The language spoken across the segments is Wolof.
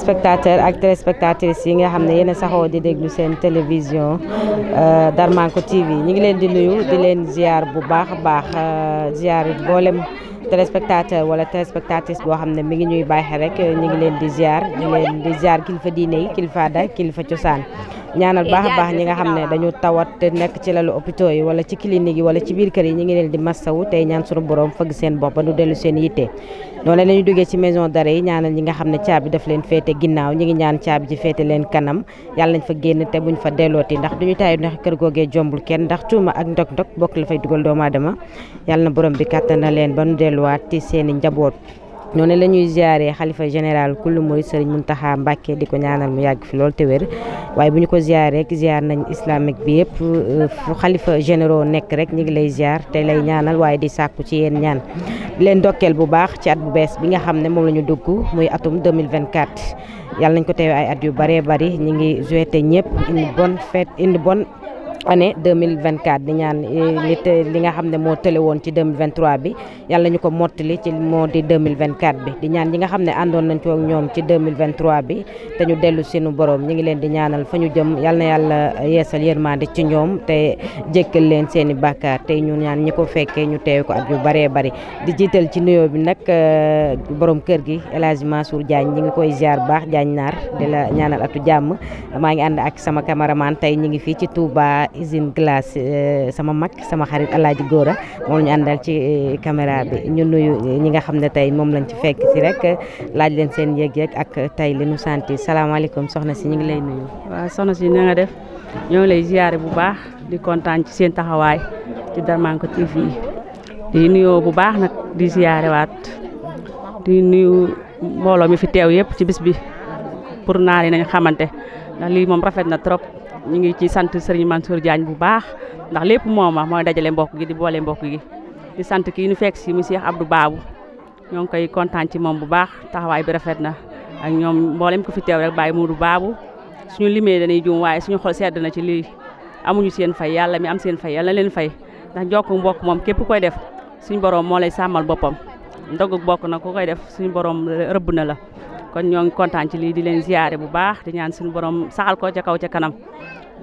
téléspectateurs ak téléspectatrices yi nga xam ne yéen a saxoo di déglu seen télévision Darmanko TV ñu ngi leen di nuyu di leen ziar bu baax a baax ziar boolem téléspectateur wala téléspectatrice boo xam ne mi ngi ñuy bàyyi rek ñu ngi leen di ziar kilifa diine yi kilifa aada kilifa cosaan ñaanal baax a baax ñi nga xam ne dañu tawat te nekk ci lalu hôpitaux yi wala ci clinique yi wala ci biir kër yi ñu ngi leen di massawu tey ñaan sunu borom fëgg seen bopp ba nu dellu seen yitte noonu la ñu duggee ci maison d'arrêt yi ñaanal ñi nga xam ne caabi daf leen féete ginnaaw ñi ngi ñaan caabi ji féete leen kanam yàlla nañ fa génn te buñ fa dellooti ndax duñu taayu ndax kër googee jombul kenn ndax tuuma ak ndok bokk la fay dugal doomu aadama yàlla na borom bi kàttan na leen ba nu delluwaat ci seen i njaboot noonu la ñuy ziaree xalifa général kullu murid Serigne Mountakha Mbacké di ko ñaanal mu yàgg fi lool te wér waaye bu ñu ko ziaree rek ziar nañ islamique bi yëpp fu xalifa généraux nekk rek ñu ngi lay ziar te lay ñaanal waaye di sàkku ci yéen ñaan di leen dokkeel bu baax ci at bu bees bi nga xam ne moom la ñu dugg muy atum 2024 yàlla nañ ko teew ay at yu bëree bëri ñu ngi souhaité ñëpp une bonne année 2024 di ñaan li nga xam ne moo tële woon ci 2023 bi yàlla ñu ko mottali ci moo di 2024 bi di ñaan ñi nga xam ne àndoon nañ ko ak ñoom ci 2023 bi te ñu dellu seenu borom ñi ngi leen di ñaanal fa ñu jëm yàlla na yàlla yeesal yërmande ci ñoom te jékkal leen seeni bàkkaar tey ñu ñaan ñi ko fekkee ñu teewe ko at yu bëree bëri di jiital ci nuyoo bi nag borom kër gi El Hadj Mansour Diagne ñi ngi koy ziar baax Diagne naar di la ñaanal atu jàmm maa ngi ànd ak sama cameraman tey ñi ngi fii ci Touba usine glace sama mag sama xarit Alaaji Góora moom ñu àndal ci caméra bi ñu nuyu ñi nga xam ne tey moom lañ ci fekk si rek laaj leen seen yëg-yëg ak tey li nu santi salaamaaleykum soxna si ñu ngi lay nuyu. waaw soxna si na nga def ñoo ngi lay ziare bu baax di kontaan ci seen taxawaay ci Darmanko TV di nuyoo bu baax nag di ziare waat di nuyu mbooloo mi fi teew yëpp ci bis bi pour naar yi nañ xamante ndax lii moom rafet na trop. ñu ngi ci sant Serigne Mansour Diagne bu baax ndax lépp mooma mooy dajale mbokk gi di boole mbokk gi di sant kii ñu fekk si mu Cheikh Abdou Babou ñoo ngi koy kontaan ci moom bu baax taxawaay bi rafet na ak ñoom mboolem ko fi teew rek Baye Moudou Babou suñu limee dañuy juum waaye suñu xol sedd na ci lii amuñu seen fay yàlla mi am seen fay yàlla leen fay ndax jokk mbokk moom képp koy def suñu borom moo lay sàmmal boppam ndog bokk na ku koy def suñu borom rëbb na la kon ñoo ngi kontaan ci lii di leen ziare bu baax di ñaan suñu borom saxal ko ca kaw ca kanam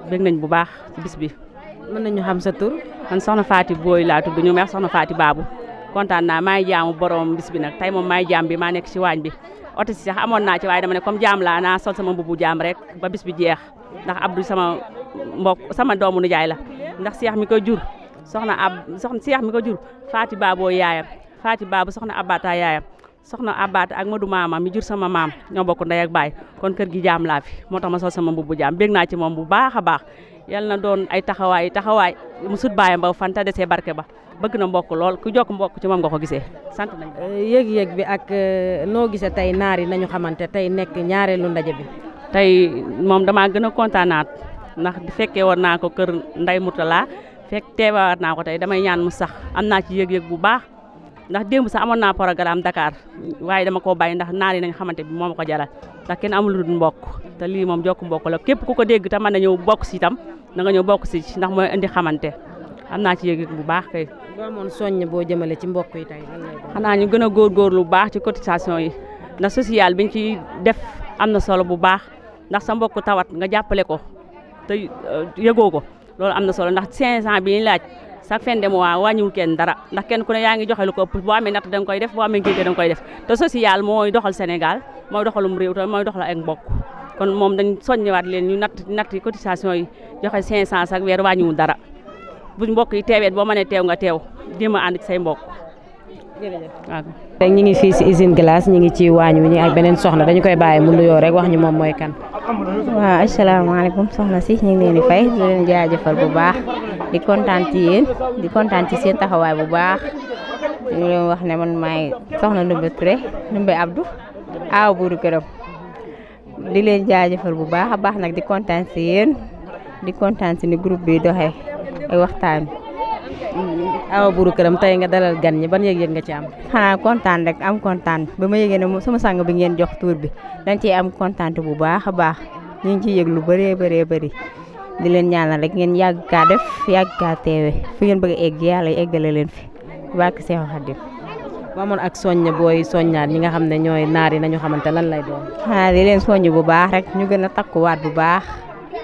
bëgg nañ bu baax ci bis bi. mën nañu xam sa tur. man soxna Faati Booy laa tudd ñu meex soxna Faati Baabu kontaan naa maa ngi jaamu borom bis bi nag tey moom maa ngi jaam bi maa nekk ci waañ bi oto si sax amoon naa ci waaye dama ne comme jaam laa naa sol sama mbubu jaam rek ba bis bi jeex ndax Abdou sama mbokk sama doomu nijaay la ndax Cheikh mi ko jur soxna Cheikh mi ko jur Faati Baaboo yaayam Faati Baabu soxna Abata yaayam soxna Abata ak Madou Mama mi jur sama maam ñoo bokk ndey ak baay kon kër gi jaam laa fi moo tax ma sol sama mbubu jaam bég naa ci moom bu baax a baax yal na doon ay taxawaay mu sut baayam ba fan ta desee barke ba bëgg na mbokk lool ku jokk mbokk ci moom nga ko gisee sant nañ yëg-yëg bi ak noo gisee tey naar yi nañu xamante tey nekk ñaareelu ndaje bi tey moom damaa gën a kontaanaat ndax fekkee woon naa ko kër Ndey Murtala teewaat naa ko tey damay ñaan mu sax am naa ci yëg-yëg bu baax ndax démb sax amoon naa programme Dakar waaye dama koo bàyyi ndax naar yi nañ xamante bi moom ko jaral ndax kenn amul lu dul mbokk te lii moom jokk mbokk la képp ku ko dégg tam mën na ñëw bokk si itam na nga ñëw bokk si ndax mooy indi xamante am naa ci yëg bu baax kay. boo amoon soññ boo jëmale ci mbokk yi tey xanaa ñu gën a góorgóorlu bu baax ci cotisation yi ndax social biñ ci def am na solo bu baax ndax sa mbokk tawat nga jàppale ko te yëgoo ko loolu am na solo ndax 500 bi ñu laaj. chaque fin de mois wàññiwul kenn dara ndax kenn ku ne yaa ngi joxe lu ko ëpp boo amee natt da nga koy def boo amee ngénte da nga koy def te social mooy doxal Sénégal mooy doxalum réew te mooy doxal ak mbokk kon moom dañ soññewaat leen ñu natt cotisation yi joxe 500 chaque weer wàññiwul dara bu mbokk yi teeweet boo mënee teew nga teew jéem a ànd ci say mbokk. jërëjëf waaw. rek ñu ngi fii si usine glace ñu ngi ci waañ wi ñu ak beneen soxna dañu koy bàyyi mu nuyoo rek wax ñu moom mooy kan. waaw asalaamaaleykum soxna si ñu ngi leen di fay di leen jaajëfal bu baax di kontaan ci yéen di kontaan ci seen taxawaay bu baax ñu leen wax ne man maay soxna Ndumbe Touré Ndumbe Abdou aaw buuru këram di leen jaajëfal bu baax a baax nag di kontaan ci yéen di kontaan ci ni groupe bi doxee ay waxtaan awa buuru këram tey nga dalal gan ñi ban yëg-yëg nga ci am. xanaa kontaan rek am kontaan ba ma yëgee ne sama sang bi ngeen jox tuur bi dañ ciy am kontaan bu baax a baax ñu ngi ciy yëg lu bëree bëri di leen ñaanal rek ngeen yàgg kaa def yàgg kaa teewe fi ngeen bëgg a egg yàlla eggale leen fi barke Seexu Xaadim. amoon ak soññ booy soññaat ñi nga xam ne ñooy naar yi nañu xamante lan lay doon. di leen soññ bu baax rek ñu gën a takkuwaat bu baax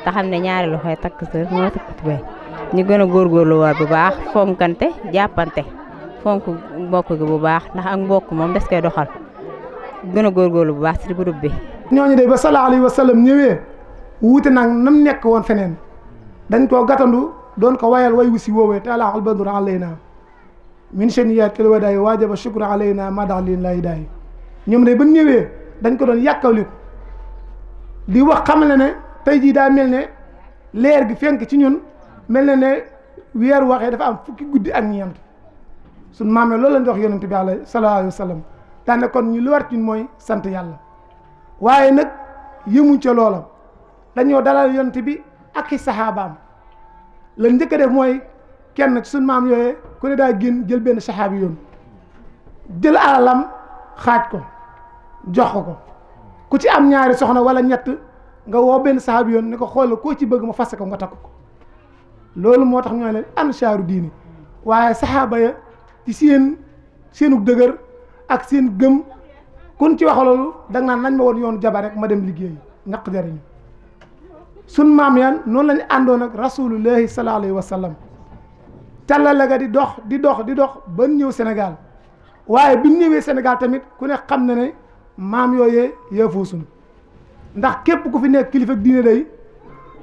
te xam ne ñaari loxoy takk sër moo takk tubéy ñu gën a góorgóorluwaat bu baax fonkante jàppante fonk mbokk gi bu baax ndax ak mbokk moom des koy doxal gën a góorgóorlu bu baax ci groupe bi. ñooñu de ba sallallahu alayhi wa sallam ñëwee wuute nag nam nekk woon feneen dañ koo gàttandu doon ko wayal way wu si woowee taala al badru alayna min shaniyatil wadaay waajaba shukru alayna madax lin lay daay ñoom de ba ñëwee dañ ko doon yàkkawliku di wax xamal ne tey jii daa mel ne leer gi fenk ci ñun mel na ne weer waxee dafa am fukki guddi ak ñeent suñ maamee loolu lañ wax yonent bi alayhi sallallahu alayhi wa sallam daane kon ñu lu war ci ñun mooy sant yàlla waaye nag yëmuñ ca loola dañoo dalal yonent bi ak i saxaabaam la njëkk a def mooy kenn ci suñ maam yooyee ku ne daa génn jël benn saxaabi yoon jël alalam xaaj ko jox ko ku ci am ñaari soxna wala ñett nga woo benn saxaabi yoon ne ko xoolal koo ci bëgg ma fase ko nga takk ko loolu moo tax ñooy leen ansaaru diini waaye saxaaba ya ci seenu dëgër ak seen gëm kun ci wax loolu da nga naan nañ ma woon yoonu jabar rek ma dem liggéey ñaq jariñu sun maam yan noonu lañu àndoon ak rasulullahi sallallahu alayhi wa sallam càllale ga di dox ba ñëw Sénégal waaye bi ñëwee Sénégal tamit ku ne xam na ne maam yooyee yëfuusun ndax képp ku fi nekk kilifa diine day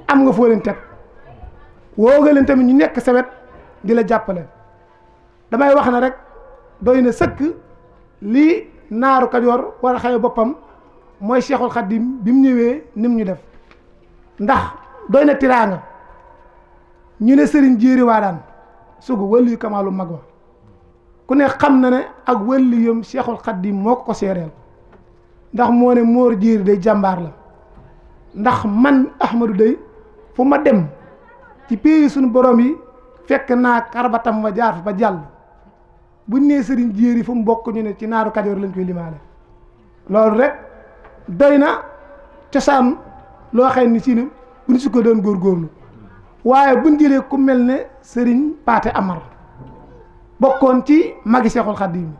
am nga foo leen teg woo nga leen tamit ñu nekk sa wet di la jàppale damay wax ne rek doy na sëkk lii naaru Kajoor war a xëy boppam mooy Cheikhul Khadim bi mu ñëwee nim ñu def ndax doy na tiraanga ñu ne sëriñ jéeri waadaan sugu wëllu yu kamaalu mag wa ku ne xam na ne ak wëllu yom Cheikhul Khadim moo ko seereel ndax moo ne moor jéeri day jàmbaar la ndax man Ahmadou day fu ma dem ci pays suñu borom yi fekk naa karbatam ma jaar fa ba jàll buñ nee sëriñ jéeri fu mu bokk ñu ne ci naaru Kajoor lañ koy limaale loolu rek doy na cosaan loo xëy ni si ne bu ñu su ko doon góorgóorlu waaye buñ jëlee ku mel ne sëriñ Paate Amar bokkoon ci magi Seexul Xadiim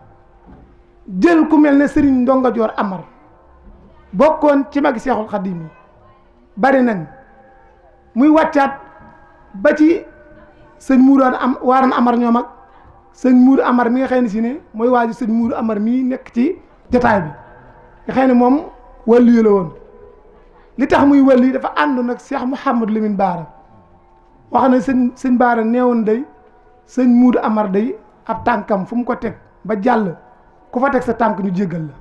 jël ku mel ne sëriñ Ndonga Joor Amar bokkoon ci magi Seexul Xadiim bari nañ muy wàccaat ba ci sëñ Muudu Waaran Amar ñoom ak sëñ Muudu Amar mi nga xëy ne si ne mooy waaju sëñ Muudu Amar mii nekk ci jotaay bi nga xëy ne moom wàllu la woon li tax muy wàllu dafa ànd nag Cheikh Mouhamadou Lamine Baara wax na sëñ Baara neewoon day sëñ Muudu Amar day ab tànkam fu mu ko teg ba jàll ku fa teg sa tànk ñu jéggal la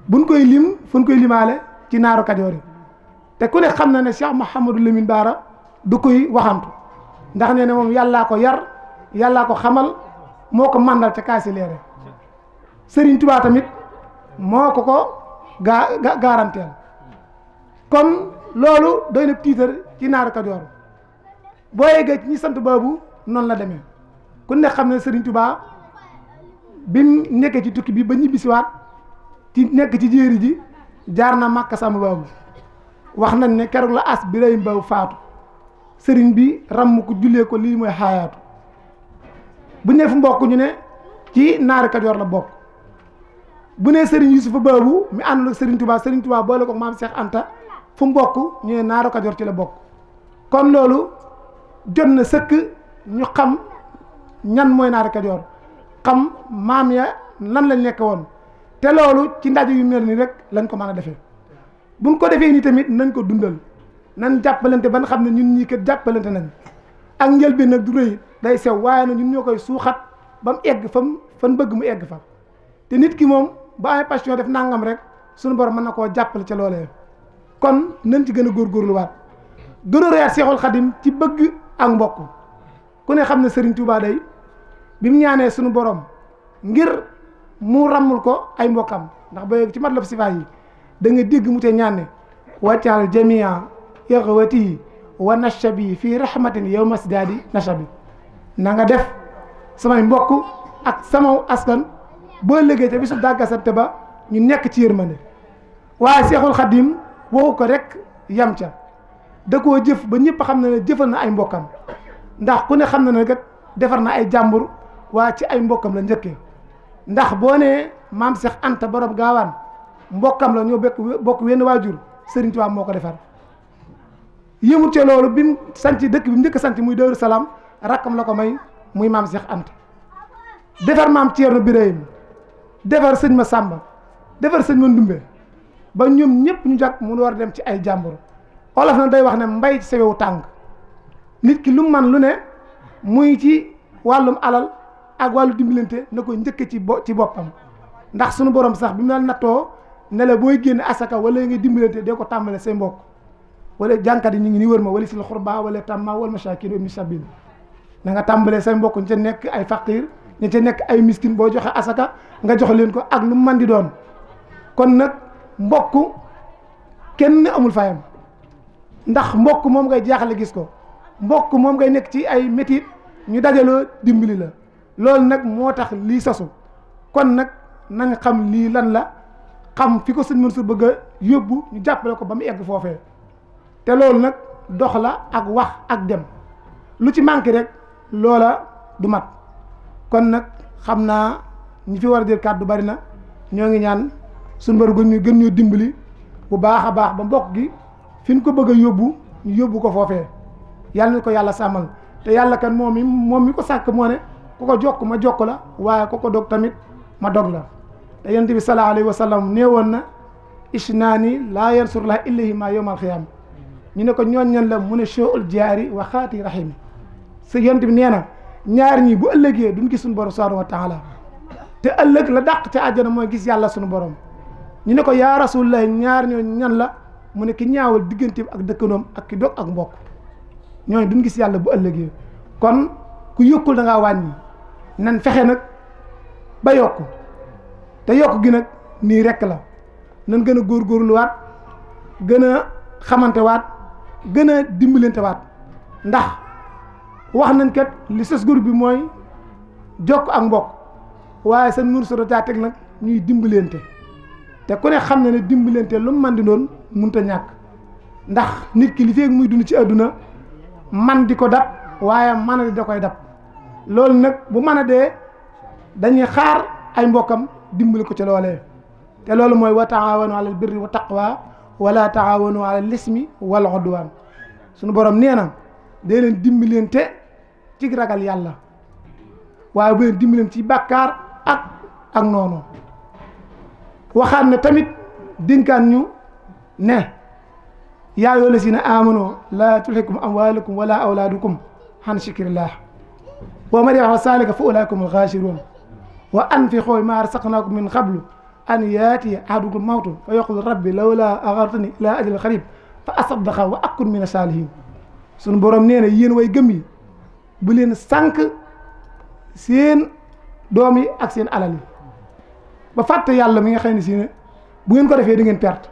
buñ koy lim fuñ koy limaale ci naaru Kajoor yi te ku ne xam na ne Cheikh Mouhamadou Lamine Baara du koy waxantu ndax nee na moom yàllaa ko yar yàllaa ko xamal moo ko màndal ca kaasi leere Sëriñ Tuubaa tamit moo ko garanteel kon loolu doy na tiitar ci naaru Kajoor boo yeggee ci ñi sant boobu noonu la demee ku ne xam ne Sëriñ Tuubaa bi mu nekkee ci tukki bi ba ñibbisiwaat ci nekk ci jéeri ji jaar na Màkka sama boobu wax nañ ne keroog la as bi rëy mbaw faatu sëriñ bi ramm ko jullee ko lii mooy xaayaatu bu ne fu mbokk ñu ne ci naari Kajoor la bokk bu ne sëriñ Yusufa boobu mi àndul ak Sëriñ Tuubaa boole ko maam Cheikh Anta fu mbokk ñu ne naaru Kajoor ci la bokk kon loolu jot na sëkk ñu xam ñan mooy naari Kajoor xam maam ya lan lañ nekk woon te loolu ci ndaje yu mel ni rek lañ ko mën a defee buñ ko defee nii tamit nañ ko dundal nan jàppalante ba nga xam ne ñun ñii kat jàppalante nañ ak njëlbeen nag du rëy day sew waaye nag ñun ñoo koy suuxat ba mu egg fan bëgg mu egg fa te nit ki moom ba amee passion def nangam rek suñu borom mën na koo jàppale ca loolee kon nañ ci gën a góorgóorluwaat gën a royaat Seexul Xadim ci bëgg ak mbokk ku ne xam ne Sëriñ Tuubaa day bi mu ñaanee suñu borom ngir mu ràmmul ko ay mbokkam ndax ba ci Matlabul Fawzayni yi da nga dégg mu te ñaane wàccal jamia yaxwati wa nashabi fii rahmatin yow masdadi nashabi na nga def samay mbokk ak sama askan boo liggéey ca bisu dàggasante ba ñu nekk ci yërmande waaye Seexul Xadim waxu ko rek yam ca da koo jëf ba ñëpp xam na ne jëfal na ay mbokkam ndax ku ne xam na ne kat defar na ay jàmbur waaye ci ay mbokkam la njëkkee ndax boo nee maam Cheikh Anta borom gaawaan mbokkam la ñoo bokk wenn waajur Sëriñ Tuubaa moo ko defar yëmut ci loolu bi mu sanc dëkk bi mu njëkk a sanc muy Daaru Salaam rakkam la ko may muy maam Cheikh Anta defar maam Thierno Birahim defar sëñ ma Sàmba defar sëñ ma Ndumbe ba ñoom ñëpp ñu jàkk mu war a dem ci ay jàmbur olof na day wax ne mbay ci sewewu tànk nit ki lu man lu ne muy ci wàllum alal ak wàllu dimbalante na ko njëkk ci boppam ndax sunu borom sax bi mu la nattoo ne la booy génn asaka wala ngay dimbalante dee ko tàmbale say mbokk wala jànkat yi ñu ngi ni wër ma wala sil xurba wala tamma wala masakin ibni sabil na nga tàmbalee say mbokk ñu ca nekk ay faqir ñu ca nekk ay miskin boo joxe asaka nga jox leen ko ak lu man di doon kon nag mbokk kenn amul fayam ndax mbokk moom ngay jaaxle gis ko mbokk moom ngay nekk ci ay métit ñu dajaloo dimbali la loolu nag moo tax lii sosu kon nag nañ xam lii lan la xam fi ko sëñ Mansour bëgg a yóbbu ñu jàppale ko ba mu egg foofee te loolu nag dox la ak wax ak dem lu ci manqué rek loola du mat kon nag xam naa ñi fi war a jël kàddu bari na ñoo ngi ñaan suñu bër gën ñoo dimbali bu baax a baax ba mbokk gi fi ñu ko bëgg a yóbbu ñu yóbbu ko foofee yàlla na ko yàlla sàmmal te yàlla kan moom mi ko sàkk moo ne ku ko jokk ma jokk la waaye ku ko dog tamit ma dog la te yonent bi sallallahu alayhi wa sallam nee woon na ishnaani laa yansurullah ilayhima yawmal xiyaama ñu ne ko ñooñ ñan la mu ne shoo'ul jaari wa xaati rahimi sa yonent bi nee na ñaar ñi bu ëllëgee duñ gis suñu borom subhanahu wa taala te ëllëg la dàq ca àjjana mooy gis yàlla suñu borom ñu ne ko yaa rasulullah ñaar ñoo ñan la mu ne ki ñaawal digganteem ak dëkkandoom ak ki dog ak mbokk ñooñu duñ gis yàlla bu ëllëgee kon ku yokkul da ngaa wàññi nan fexe nag ba yokk te yokk gi nag nii rekk la nan gën a góorgóorluwaat gën a xamante waat gën a dimbalante waat ndax wax nañ kat li sës groupe bi mooy jokk ak mbokk waaye seen Mansour daa teg nag ñuy dimbalante te ku ne xam na ne dimbalante lu mu man di doon mënut a ñàkk ndax nit ki li feeg muy dund ci àdduna man di ko dab waaye man a di da koy dab loolu nag bu mën a dee dañuy xaar ay mbokkam dimbali ko ci loolee te loolu mooy wa taawanu alal birri wa taqwa wala taawanu alal lismi wal udwan suñu borom nee na dee leen dimbalante ci ragal yàlla waaye bu leen dimbalante ci bàkkaar ak noonu waxaat ne tamit dénkaan ñu ne yaa ayyuhal lazina amanu laa tulhikum amwaalukum wala awlaadukum an zikrillah wa man yaf'al zaalika fa ulaa'ika humul xaasiruun wa anfiquu mimmaa razaqnaakum min qablu an yaatiya ahadakumul mawtu fa yaqul rabbi lawlaa axartanii ilaa ajalin qariib fa asaddaqa wa akun mina saalihiin sunu borom nee na yéen way gëm yi bu leen sànq seen doom yi ak seen alal yi ba fàtte yàlla mi nga xam ne si ne bu ngeen ko defee di ngeen perte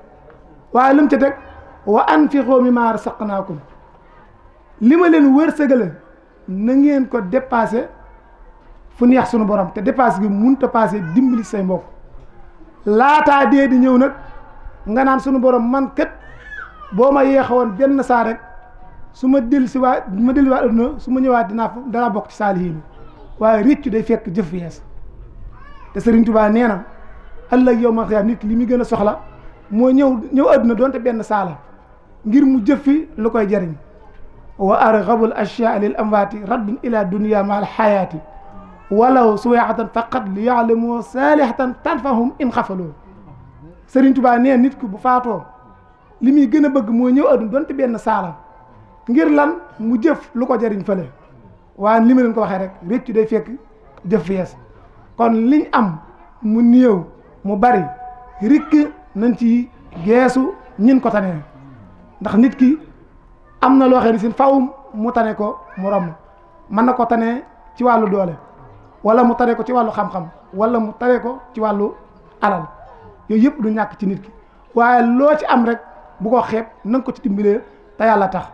waaye lu mu ca teg wa anfiquu mimmaa razaqnaakum li ma leen wërsëgale na ngeen ko dépassé fu neex sunu borom te dépassé gi mënut a passé dimbali say mbokk laataa dee di ñëw nag nga naan sunu borom man kat boo ma yeexawoon benn saa rek su ma dellusiwaat adduna su ma ñëwaat danaa bokk ci saalihiin waaye réccu day fekk jëf yees te Sëriñ Tuubaa nee na ëllëg yow ma xiyaam nit li muy gën a soxla moo ñëw adduna doonte benn saala ngir mu jëfi lu koy jariñ wa arghabul ashyaa lil amwaati raddun ila dunya ma al xayaati walaw suwayatan faqat li yaalamu saalihatan tanfahum in xafaloo Sëriñ Tuubaa nee nit ki bu faatoo li muy gën a bëgg moo ñëw adduna doonte benn saala ngir lan mu jëf lu ko jariñ fële waaye li ma leen ko waxee rek réccu day fekk jëf yees kon liñ am mu néew mu bari rikk nañ ci geesu ñin ko tanee ndax nit ki am na loo xam ne si faw mu tane ko mu romb mën na ko tane ci wàllu doole wala mu tane ko ci wàllu xam-xam wala mu tane ko ci wàllu alal yooyu yëpp du ñàkk ci nit ki waaye loo ci am rek bu ko xeeb na nga ko ci dimbalee te yàlla tax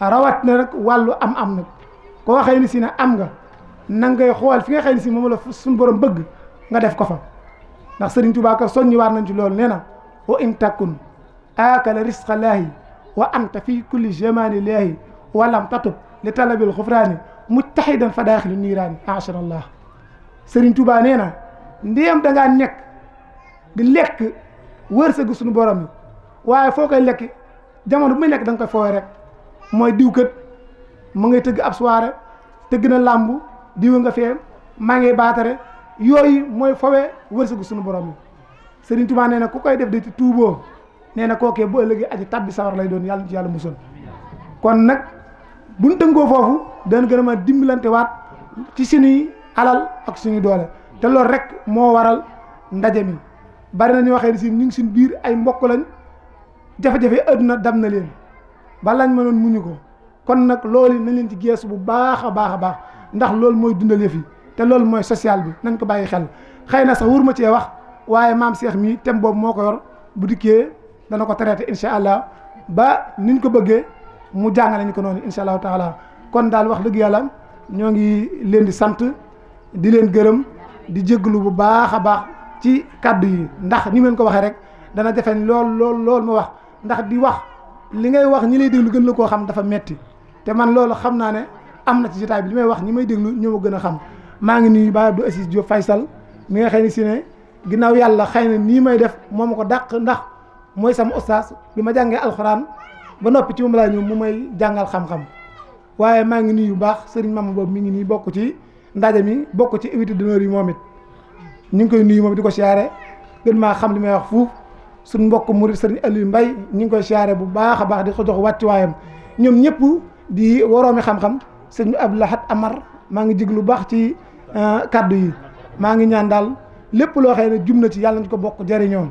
rawat na rek wàllu am nag koo waxee ni si ne am nga na ngay xool fi nga xëy ni si moom la suñu borom bëgg nga def ko fa ndax Sëriñ Tuubaa ka soññi waar nañ ci loolu nee na wa in takun aakala risqa laahi wa anta fi kulli jamani laahi walam tatub li talabil xufraani mujtahidan fa daaxilu niiraani asharallah Sëriñ Tuubaa nee na ndéem da ngaa nekk di lekk wërsëgu suñu borom yi waaye foo koy lekk jamono bu muy nekk da nga koy fooy rek mooy diw kët mu ngay tëgg ab soirée tëgg na làmb diw nga fee maa ngi baatare yooyu mooy fowee wërsëgu suñu borom yi Sëriñ Tuubaa nee na ku koy def de ci tuuboo nee na kookee bu ëllëgee aji tabbi sawar lay doon yàlla ci yàlla musal kon nag buñ tëngoo foofu dana gën a mën a dimbalante waat ci suñuy alal ak suñuy doole te loolu rek moo waral ndaje mi bari na ñu waxee ni si ñu ngi suñ biir ay mbokk lañ jafe-jafe àdduna dam na leen ba lañ mënoon muñu ko kon nag loolu nañ leen ci geesu bu baax a baax a baax ndax loolu mooy dundal yëf yi te loolu mooy social bi nañ ko bàyyi xel xëy na sax wur ma cee wax waaye maam Cheikh mi thème boobu moo ko yor bu dikkee dana ko traité incha allah ba niñ ko bëggee mu jàngale ñu ko noonu incha allahu taala kon daal wax dëgg yàlla ñoo ngi leen di sant di leen gërëm di jégalu bu baax a baax ci kaddu yi ndax ni ngeen ko waxee rek dana jafe lool ma wax ndax di wax li ngay wax ñi lay déglu gën la koo xam dafa metti te man loolu xam naa ne am na ci jotaay bi li may wax ñi may déglu ñoo ma gën a xam maa ngi nuyu Baye Abdou Aziz Diop Faysal mi nga xëy ni si ne ginnaaw yàlla xëy na nii may def moo ma ko dàq ndax mooy sama ustaas bi ma jàngee alxuraan ba noppi ci moom laa ñëw mu may jàngal xam-xam waaye maa ngi nuyu bu baax sëriñ Mama boobu mi ngi nii bokk ci ndaje mi bokk ci invité d'honneur yi moom it ñu ngi koy nuyu moom di ko siyaare gën maa xam li may wax fuuf suñ mbokk murid sëriñ Aliou Mbaye ñu ngi koy siyaare bu baax a baax di ko jox wàccuwaayam ñoom ñëpp di woroomi xam-xam sëñ Abdou Lahad Amar maa ngi jig lu baax ci kaddu yi maa ngi ñaan daal lépp loo xëy ne jum na ci yàlla nañ ko bokk jëriñoo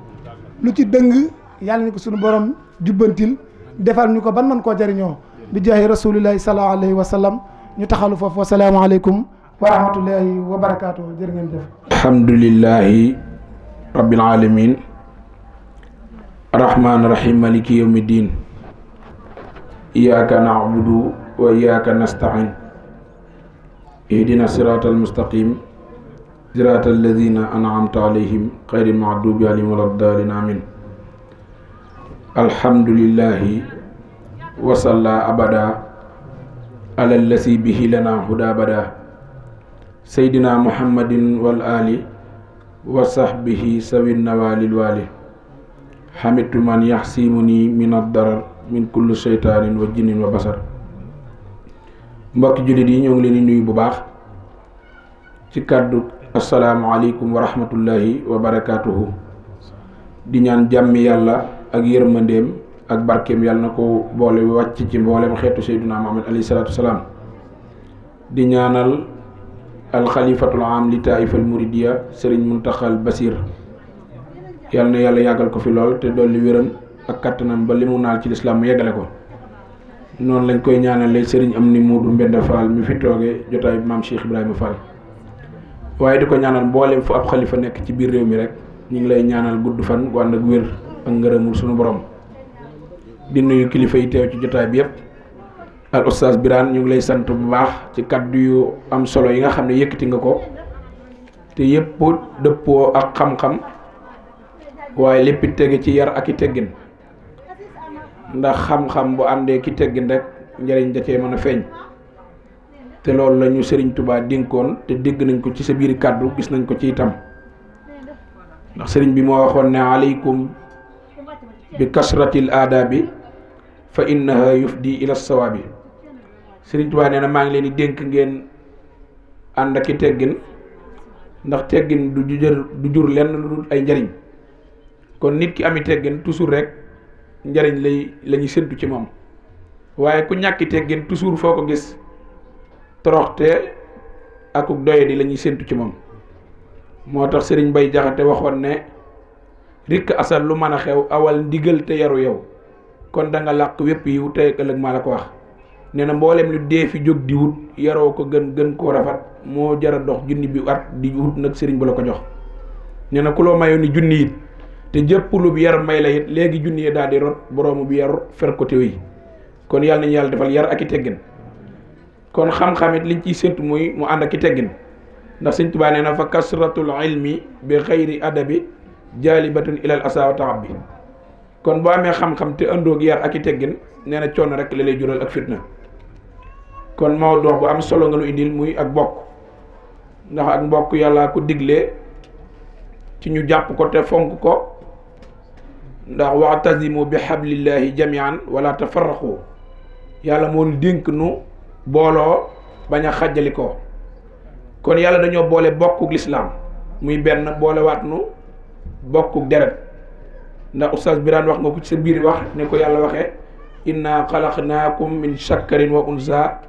lu ci dëng yàlla nañ ko suñu borom jubbantil defal ñu ko ban man koo jëriñoo bi jaahi rasulillahi sallallahu alayhi wa sallam ñu taxalu foofu wasalaamu aleykum wa rahmatullahi wa barakaatu jërë ngeen jëf. alhamdulillahi rabbil alamin arrahman rahim maliki yawmi din iyyaka na'budu wa iyyaka nasta'in ihdina siratal mustaqim siratal ladhina an'amta alayhim ghayril maghdubi alayhim waladdallin amin alhamdulillahi wa salla abada ala allasi bihi lana huda bada sayyidina muhammadin wal ali wa sahbihi sawin nawalil wali hamidtu man yahsimuni min ad-darar min kulli shaytanin wa jinnin wa basar mbokki jullit yi ñoo ngi leen di nuyu bu baax ci kàddu assalaamu aleykum wa rahmatullahi wa barakatuhu di ñaan jàmmi yàlla ak yërmandeem ak barkeem yàlla na ko boole wàcc ci mboolem xeetu sayyiduna Muhammad alayhi salaatu wasalaam di ñaanal alxalifatul am li taifal muridiya sëriñ Muntaxal Basir yàlla na yàlla yàggal ko fi lool te dolli wéram ak kattanam ba li mu naal ci lislaam mu yeggale ko noonu lañ koy ñaanalee sëriñ Amni Muudu Mbenda Fall mi fi toogee jotaay bi maam Cheikh Ibrahima Fall waaye di ko ñaanal mboolem fu ab xalifa nekk ci biir réew mi rek ñu ngi lay ñaanal gudd fan gu ànd ak wér ak ngërëmul suñu borom di nuyu kilifa yi teew ci jotaay bi yëpp al oustaz Birane ñu ngi lay sant bu baax ci kaddu yu am solo yi nga xam ne yëkkati nga ko te yëpp dëppoo ak xam-xam waaye lépp tege ci yar ak i teggin ndax xam-xam bu àndee ki teggin rek njëriñ da cee mën a feeñ te loolu la ñu Sëriñ Tuubaa dénkoon te dégg nañ ko ci sa biir kàddu gis nañ ko ci itam ndax sëriñ bi moo waxoon ne aleykum bi kasratil aadabi fa innaha yufdi ila sawaabi Sëriñ Tuubaa nee na maa ngi leen di dénk ngeen ànd ak i teggin ndax teggin du jur lenn lu dul ay njariñ kon nit ki ami teggin toujours rek njariñ la ñuy séntu ci moom waaye ku ñàkki teggin toujours foo ko gis toroxte akuk doyadi la ñuy séntu ci moom moo tax Sëriñ Bay Jaxate waxoon ne rikk asal lu mën a xew awal ndigal te yaru yow kon da nga làq wépp yiw tey ëllëg maa la ko wax nee na mboolem lu dee fi jóg di wut yaroo ko gën koo rafet moo jara dox junni bi at di wut nag sëriñ bu la ko jox nee na ku loo mayoon ni junni it te jëpp lu bi yar may la it léegi junni yi daal di rot boroomu bi yar fer ko teew yi kon yàlla nañu yàlla defal yar ak i teggin kon xam-xam it liñ ciy séntu muy mu ànd ak i teggin ndax Sëriñ Tuubaa nee na fa kasratul ilmi bi xayri adabi jaalibatun ilal asa wa taab bi kon boo amee xam-xam te ëndoog yar ak i teggin nee na coono rek la lay jural ak fitna kon moo dox bu am solo nga nu indil muy ak bokk ndax ak mbokk yàlla ko digle ci ñu jàpp ko te fonk ko ndax wa'tasimu bi hablillahi jami'an wala tafarraqu yàlla moo dénk nu booloo bañ a xàjjali ko kon yàlla dañoo boole bokkuk lislaam muy benn boolewaat nu bokkuk deret ndax oustaz Birane wax nga ko ci sa biir wax ne ko yàlla waxee inna xalaqnaakum min shakkarin wa unsa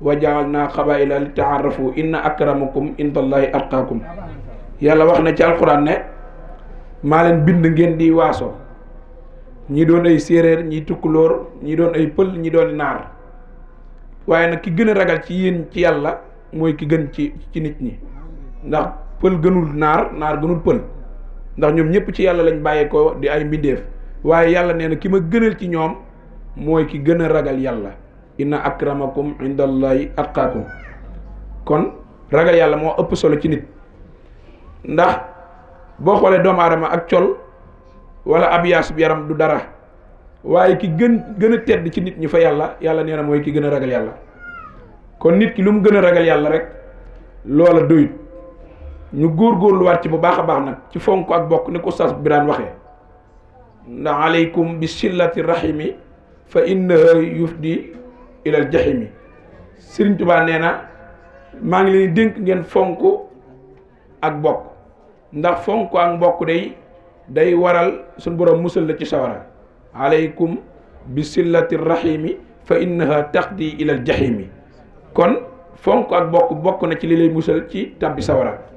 wa ja'alna qabaila li ta'arafu inna akramakum indallahi atqakum yàlla wax na ci alquran ne maa leen bind ngeen di waaso ñi doon ay séeréer ñi tukkulóor ñi doon ay pël ñi doon naar waaye nag ki gën a ragal ci yéen ci yàlla mooy ki gën ci nit ñi ndax pël gënul naar gënul pël ndax ñoom ñëpp ci yàlla lañ bàyyeekoo di ay mbindeef waaye yàlla nee na ki ma gënal ci ñoom mooy ki gën a ragal yàlla inna akramakum indallahi atqaakum kon ragal yàlla moo ëpp solo ci nit ndax boo xoolee doomu aadama ak col wala ab yaas bi yaram du dara waaye ki gën a tedd ci nit ñi fa yàlla nee na mooy ki gën a ragal yàlla kon nit ki lu mu gën a ragal yàlla rek loola doyut ñu góorgóorluwaat ci bu baax a baax nag ci fonk ak bokk ni ko Oustaz Birane waxee ndax aleykum bi sillati rahimi fa innaha yufdi ilal jahimi Sëriñ Tuubaa nee na maa ngi leen dénk ngeen fonk ak bokk ndax fonk ak mbokk day waral suñ borom musal la ci sawara aleykum bi sillati rahimi fa innaha taqdi ilal jahimi kon fonk ak bokk na ci li lay musal ci tabbi sawara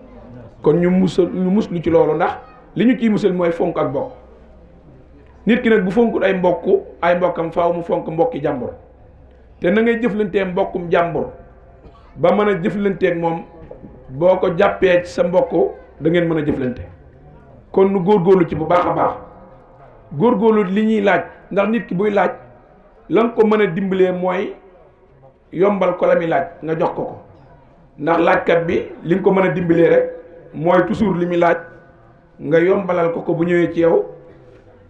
kon ñu muslu ci loolu ndax li ñu ciy musal mooy fonk ak bokk nit ki nag bu fonkul ay mbokkam faaw mu fonk mbokki jàmbur te na ngay jëflantee mbokkum jàmbur ba mën a jëflanteeg moom boo ko jàppee ci sa mbokk da ngeen mën a jëflante kon nu góorgóorlu ci bu baax a baax góorgóorlu li ñuy laaj ndax nit ki buy laaj la nga ko mën a dimbalee mooy yombal ko la muy laaj nga jox ko ndax laajkat bi li nga ko mën a dimbalee rek mooy toujours li muy laaj nga yombalal ko bu ñëwee ci yow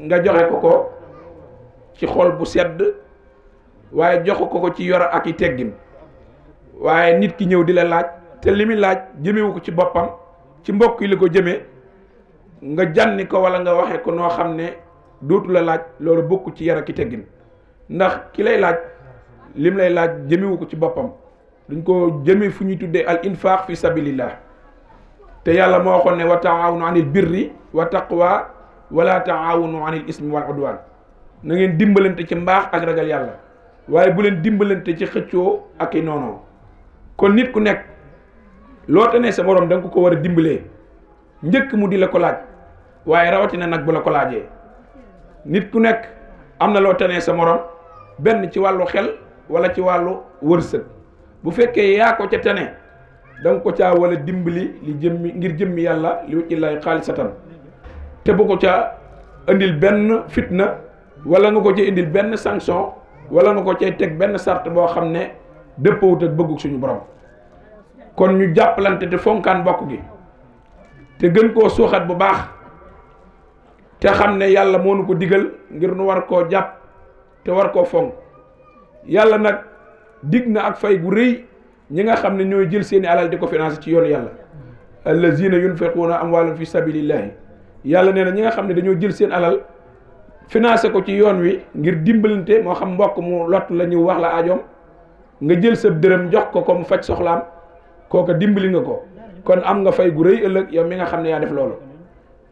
nga joxe ko ci xol bu sedd waaye jox ko ci yor ak i teggin waaye nit ki ñëw di la laaj te li muy laaj jëmewu ko ci boppam ci mbokk yi la ko jëmee nga jànni ko wala nga waxe ko noo xam ne dootu la laaj loolu bokk ci yar ak i teggin ndax ki lay laaj lim lay laaj jëmewu ko ci boppam duñ ko jëme fu ñuy tuddee al infaq fi sabilillah te yàlla moo waxoon ne wa taawunu anil birri wa taqwa wala taawunu anil ismi wal udwan na ngeen dimbalante ci mbaax ak ragal yàlla waaye bu leen dimbalante ci xëccoo ak i noonoo kon nit ku nekk loo tane sa morom da nga ko war a dimbalee njëkk mu di la ko laaj waaye rawatina nag bu la ko laajee nit ku nekk am na loo tane sa morom benn ci wàllu xel wala ci wàllu wërsëg bu fekkee yaa ko ca tane da nga ko caa wala dimbali ngir jëmmi yàlla li wacci lay xaalisatan te bu ko ca indil benn fitna wala nga ko ca indil benn sanction wala nga ko cay teg benn sart boo xam ne dëppawut ak bëggug suñu borom kon ñu jàppalante te fonkaan bokk gi te gën koo suuxat bu baax te xam ne yàlla moo nu ko digal ngir nu war koo jàpp te war koo fonk yàlla nag dig na ak fay gu rëy ñi nga xam ne ñooy jël seeni alal di ko financé ci yoonu yàlla allazina yunfiquuna amwaalahum fi sabilillahi yàlla nee na ñi nga xam ne dañoo jël seen alal financé ko ci yoon wi ngir dimbalante moo xam mbokk mu lott la ñu wax la ajoom nga jël sa dërëm jox ko mu faj soxlaam kooka dimbali nga ko kon am nga fay gu rëy ëllëg yow mi nga xam ne yaa def loolu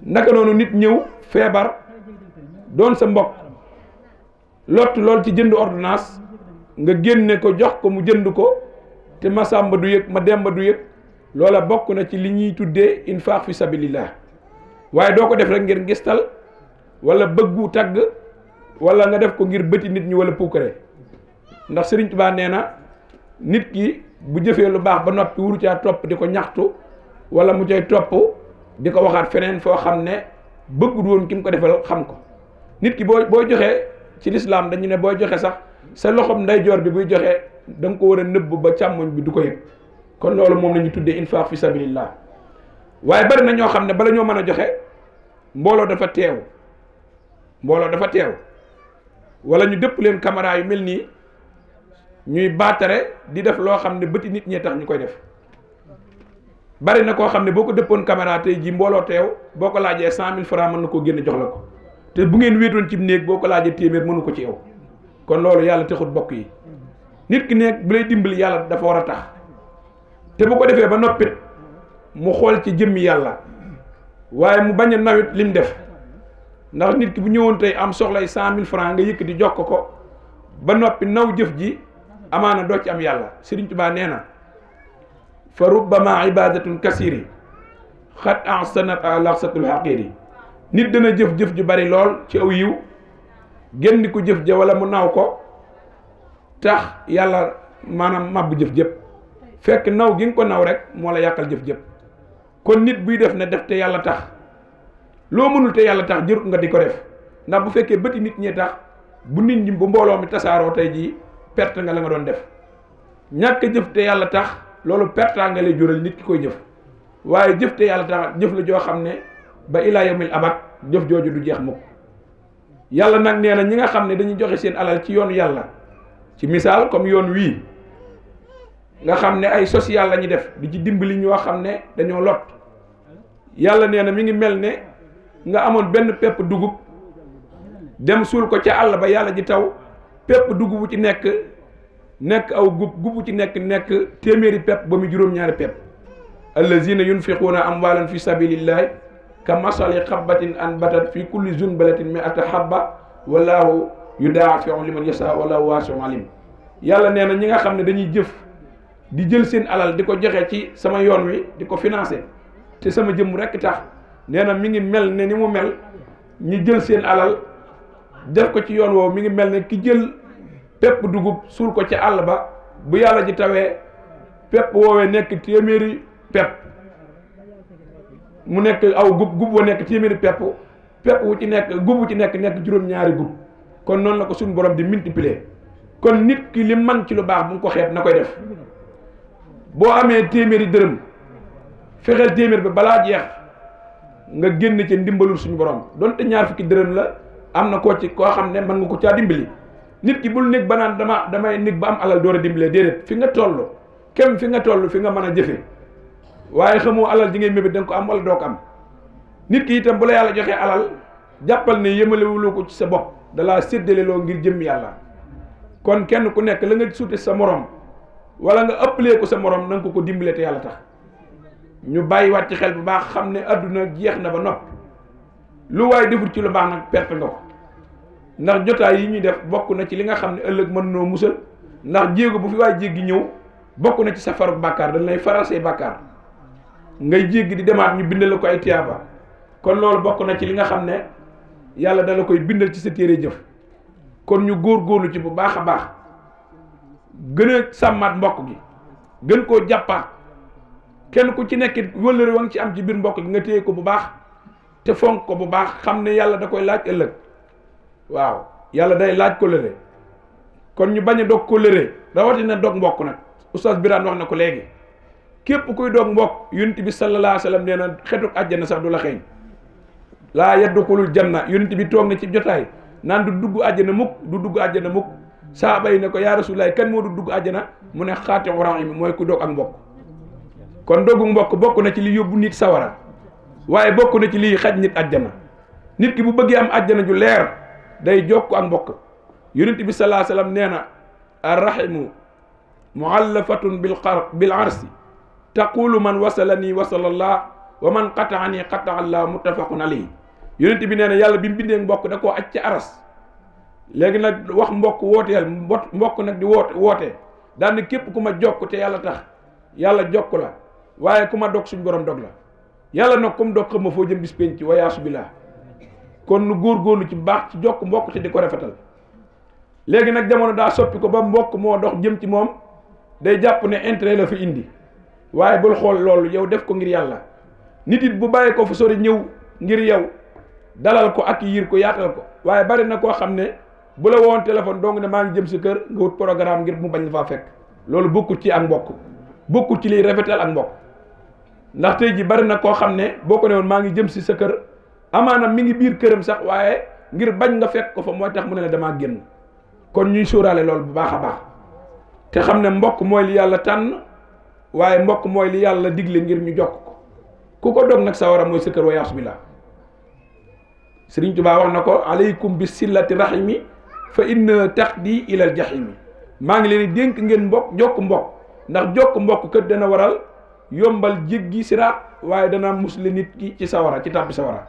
naka noonu nit ñëw feebar doon sa mbokk lott lool ci jënd ordonnance nga génne ko jox ko mu jënd ko te ma sàmba du yëg ma demba du yëg loola bokk na ci li ñuy tuddee infaq fi sabilillah waaye doo ko def rek ngir ngistal wala bëggu tagg wala nga def ko ngir bëti nit ñi wala puukare ndax Sëriñ Tuubaa nee na nit ki bu jëfee lu baax ba noppi wuru caa topp di ko ñaxtu wala mu cay topp di ko waxaat feneen foo xam ne bëggul woon ki mu ko defal xam ko nit ki boo joxee ci lislaam dañu ne booy joxe sax sa loxoom ndeyjoor bi buy joxe da nga ko war a nëbb ba càmmoñ bi du ko yëg kon loolu moom la ñu tuddee infaq fi sabilillah waaye bari na ñoo xam ne bala ñoo mën a joxe mbooloo dafa teew wala ñu dëpp leen caméra yu mel nii ñuy baatare di def loo xam ne bëti nit ñee tax ñu koy def bari na koo xam ne boo ko dëppoon caméra tey ji mbooloo teew boo ko laajee 100 000 francs mën na koo génn jox la ko te bu ngeen wéetoon ci néeg boo ko laajee téeméer mënu ko ci yow. kon loolu yàlla taxut bokk yi nit ki nekk bu lay dimbali yàlla dafa war a tax te bu ko defee ba noppit mu xool ci jëmmi yàlla waaye mu bañ a nawit lim def ndax nit ki bu ñëwoon tey am soxlay 100 000 francs nga yëkkati jox ko ba noppi naw jëf ji amaana doo ci am yàlla. Sëriñ Tuubaa nee na fa rubbama ibadatun kasiri xat ahsanat laxsatul xaqiri nit dana jëf-jëf ju bari lool ci aw yiw génn ko jëf ja wala mu naw ko tax yàlla maanaam mabbu jëf jëpp fekk naw gi nga ko naw rek moo la yàqal jëf jëpp. kon nit buy def ne def te yàlla tax loo mënul te yàlla tax jërut nga di ko def ndax bu fekkee bëti nit ñee tax bu nit ñi bu mbooloo mi tasaaroo tey jii perte nga la nga doon def ñàkk jëf te yàlla tax loolu perte nga lay jural nit ki koy jëf waaye jëf te yàlla tax jëf la joo xam ne ba ilaa yawmil abad jëf jooju du jeex mukk. yàlla nag nee na ñi nga xam ne dañuy joxe seen alal ci yoonu yàlla ci misaal comme yoon wii nga xam ne ay social la ñuy def di ci dimbali ñoo xam ne dañoo lot yàlla nee na mi ngi mel ne nga amoon benn pepp dugub dem suul ko ca àll ba yàlla ji taw pepp dugub bu ci nekk aw gub bu ci nekk téeméeri pepp ba mu juróom-ñaari pepp. allazina yunfiquuna amwalan fi sabilillahi ka masali xabbatin anbatat fi kulli zunbalatin mi'ata habba wallahu yudaafi'u liman yasha wallahu waasi'un alim. yàlla nee na ñi nga xam ne dañuy jëf di jël seen alal di ko joxe ci sama yoon wi di ko financé te sama jëmm rekk tax nee na mi ngi mel ne ni mu mel ñi jël seen alal def ko ci yoon woowu mi ngi mel ne ki jël pepp dugub suul ko ci àll ba bu yàlla ji tawee pepp woowee nekk téeméeri pepp mu nekk aw gub wa nekk téeméeri pepp wu ci nekk gub wu ci nekk juróom-ñaari gub. kon noonu la ko suñu borom di multiplier kon nit ki li man ci lu baax bu nga ko xeeb na koy def boo amee téeméeri dërëm fexeel téeméer bi balaa jeex nga génn ci ndimbalul suñu borom donte ñaar fukki dërëm la am na koo xam ne mën nga ko caa dimbali. nit ki bul nekk ba naan damay nekk ba am alal door a dimbalee déedéet fi nga toll kem fi nga toll fi nga mën a jëfe waaye xamoo alal ji ngay mébét da nga ko am wala doo ko am. nit ki itam bu la yàlla joxee alal jàppal ne yemalewuloo ko ci sa bopp dalaa séddaleloo ngir jëm yàlla. kon kenn ku nekk la nga suute sa morom wala nga ëppalee ko sa morom na nga ko dimbalee te yàlla tax ñu bàyyiwaat ci xel bu baax xam ne adduna jeex na ba noppi lu waaye defut ci lu baax nag perte nga ko ndax jotaay yi ñuy def bokk na ci li nga xam ne ëllëg mën noo musal ndax jéego bu fi waay jéggi ñëw bokk na ci sa faru bàkkaar dañ lay faral say bàkkaar ngay jéggi di demaat ñu bindal la ko ay tiyaaba kon loolu bokk na ci li nga xam ne yàlla dala koy bindal ci sa téere jëf. kon ñu góorgóorlu ci bu baax a baax gën a sàmmaat mbokk gi gën koo jàppaat kenn ku ci nekkit wëllëre wa nga ci am ci biir mbokk gi nga téye ko bu baax te fonk ko bu baax xam ne yàlla da koy laaj ëllëg. waaw yàlla day laaj kóllëre kon ñu bañ a dog kóllëre rawatina dog mbokk nag oustaz Birane wax na ko léegi képp kuy dog mbokk yonent bi sallallahu alayhi wa sallam nee na xetuk àjjana sax du la xeeñ laa yadxulul janna yonent bi toog na ci jotaay naan du dugg àjjana mukk saaba yi ne ko yaa rasulaay kan moo du dugg àjjana mu ne xaati rahim mooy ku dog ak mbokk. kon dogu mbokk bokk na ci li yóbbu nit sawara waaye bokk na ci liy xaj nit àjjana nit ki bu bëggee am àjjana ju leer day jokk ak mbokk. yonent bi sallallahu alayhi wasallam nee na arrahimu muallafatun bil arsi taqulu man wasalani wasalallah wa man qataani qataa allah muttafaqun alayhi. yonent bi nee na yàlla bi mu bindee mbokk da koo aj ca aras léegi nag wax mbokk wooteel mbokk nag di woote daan ne képp ku ma jokk te yàlla tax yàlla jokk la waaye ku ma dog suñ borom dog la yàlla nag comme dog xam ma foo jëm bis penc wa yaasu billah. kon nu góorgóorlu ci baax ci jokk mbokk te di ko rafetal. léegi nag jamono daa soppi ko ba mbokk moo dox jëm ci moom day jàpp ne intérêt la fi indi waaye bul xool loolu yow def ko ngir yàlla. nit it bu bàyyi ko fu sori ñëw ngir yow dalal ko ak yiir ko yaatal ko waaye bari na koo xam ne bu la woon téléphone dong ne maa ngi jëm si kër nga wut programme ngir mu bañ la faa fekk loolu bokkul ci ak mbokk bokkul ci liy rafetal ak mbokk. ndax tey ji bari na koo xam ne boo ko ne woon maa ngi jëm si sa kër amaana mi ngi biir këram sax waaye ngir bañ nga fekk ko fa mooy tax mu ne la damaa génn. kon ñuy sóoraale loolu bu baax a baax te xam ne mbokk mooy li yàlla tànn waaye mbokk mooy li yàlla digle ngir ñu jokk ko ku ko dog nag sawara mooy sa kër wa yaasu billah Sëriñ Tuubaa wax na ko aleykum bi sillati rahimi fa inna taqdi ilal jahimi maa ngi leen di dénk ngeen mbokk jokk mbokk ndax jokk mbokk kër dana waral yombal jéggi siraat waaye dana musle nit ki ci sawara ci tàbbi sawara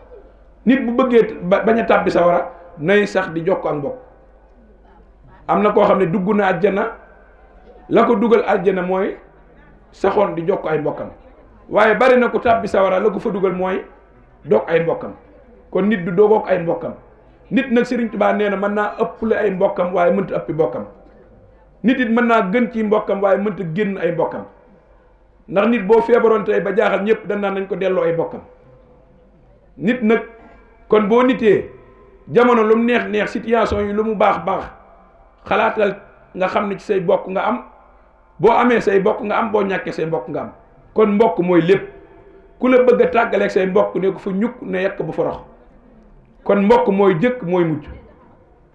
nit bu bëggee bañ a tàbbi sawara nay sax di jokk ak mbokk am na koo xam ne dugg na àjjana la ko dugal àjjana mooy saxoon di jokk ay mbokkam waaye bari na ko tàbbi sawara la ko fa dugal mooy dog ay mbokkam kon nit du dogook ay mbokkam nit nag Sëriñ Tuubaa nee na mën naa ëpple ay mbokkam waaye mënta ëppi mbokkam nit it mën naa gën ci mbokkam waaye mënta génn ay mbokkam ndax nit boo feebaroon tey ba jaaxal ñëpp dañ naan nañ ko delloo ay mbokkam nit nag kon boo nitee jamono lu mu neex neex situation yi lu mu baax baax xalaatal nga xam ne ci say bokk nga am boo amee say bokk nga am boo ñàkkee say mbokk nga am kon mbokk mooy lépp ku la bëgg a tàggaleeg say mbokk ne ko fa ñukk ne yekk bu forox kon mbokk mooy jëkk mooy mujj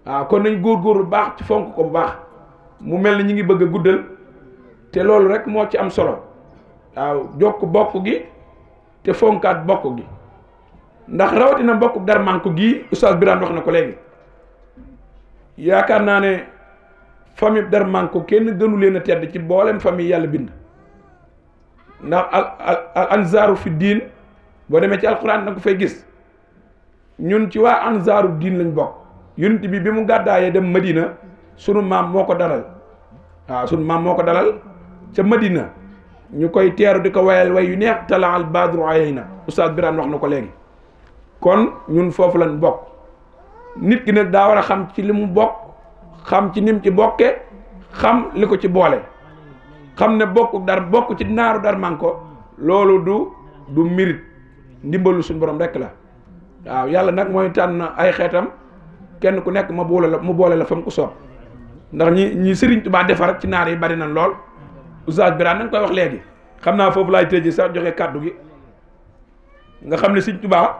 waaw kon nañ góorgóorlu baax ci fonk ko bu baax mu mel ni ñu ngi bëgg a guddal te loolu rek moo ci am solo waaw jokk bokk gi te fonkaat bokk gi ndax rawatina mbokk Darmanko gii Oustaz Birane wax na ko léegi yaakaar naa ne famille Darmanko kenn gënu leen a tedd ci boolem famille yàlla bind ndax al anzaaru fi diin boo demee ci alquran da nga ko fay gis ñun ci waa anzaaru diin lañ bokk yonent bi mu gàddaayee dem Madina sunu maam moo ko dalal waaw sunu maam moo ko dalal ca Madina ñu koy teeru di ko wayal way yu neex tala al badru ayna Oustaz Birane wax na ko léegi kon ñun foofu lañ bokk nit ki nag daa war a xam ci li mu bokk xam ci nim ci bokke xam li ko ci boole xam ne bokk ci naaru Darmanko loolu du mérite ndimbalu suñu borom rekk la waaw yàlla nag mooy tànn ay xeetam kenn ku nekk mu boole la fa mu ko soob ndax ñi Sëriñ Tuubaa defar ci naar yi bari na lool Oustaz Birane nañ koy wax léegi xam naa foofu laay tëjee sax joxe kàddu gi nga xam ne Sëriñ Tuubaa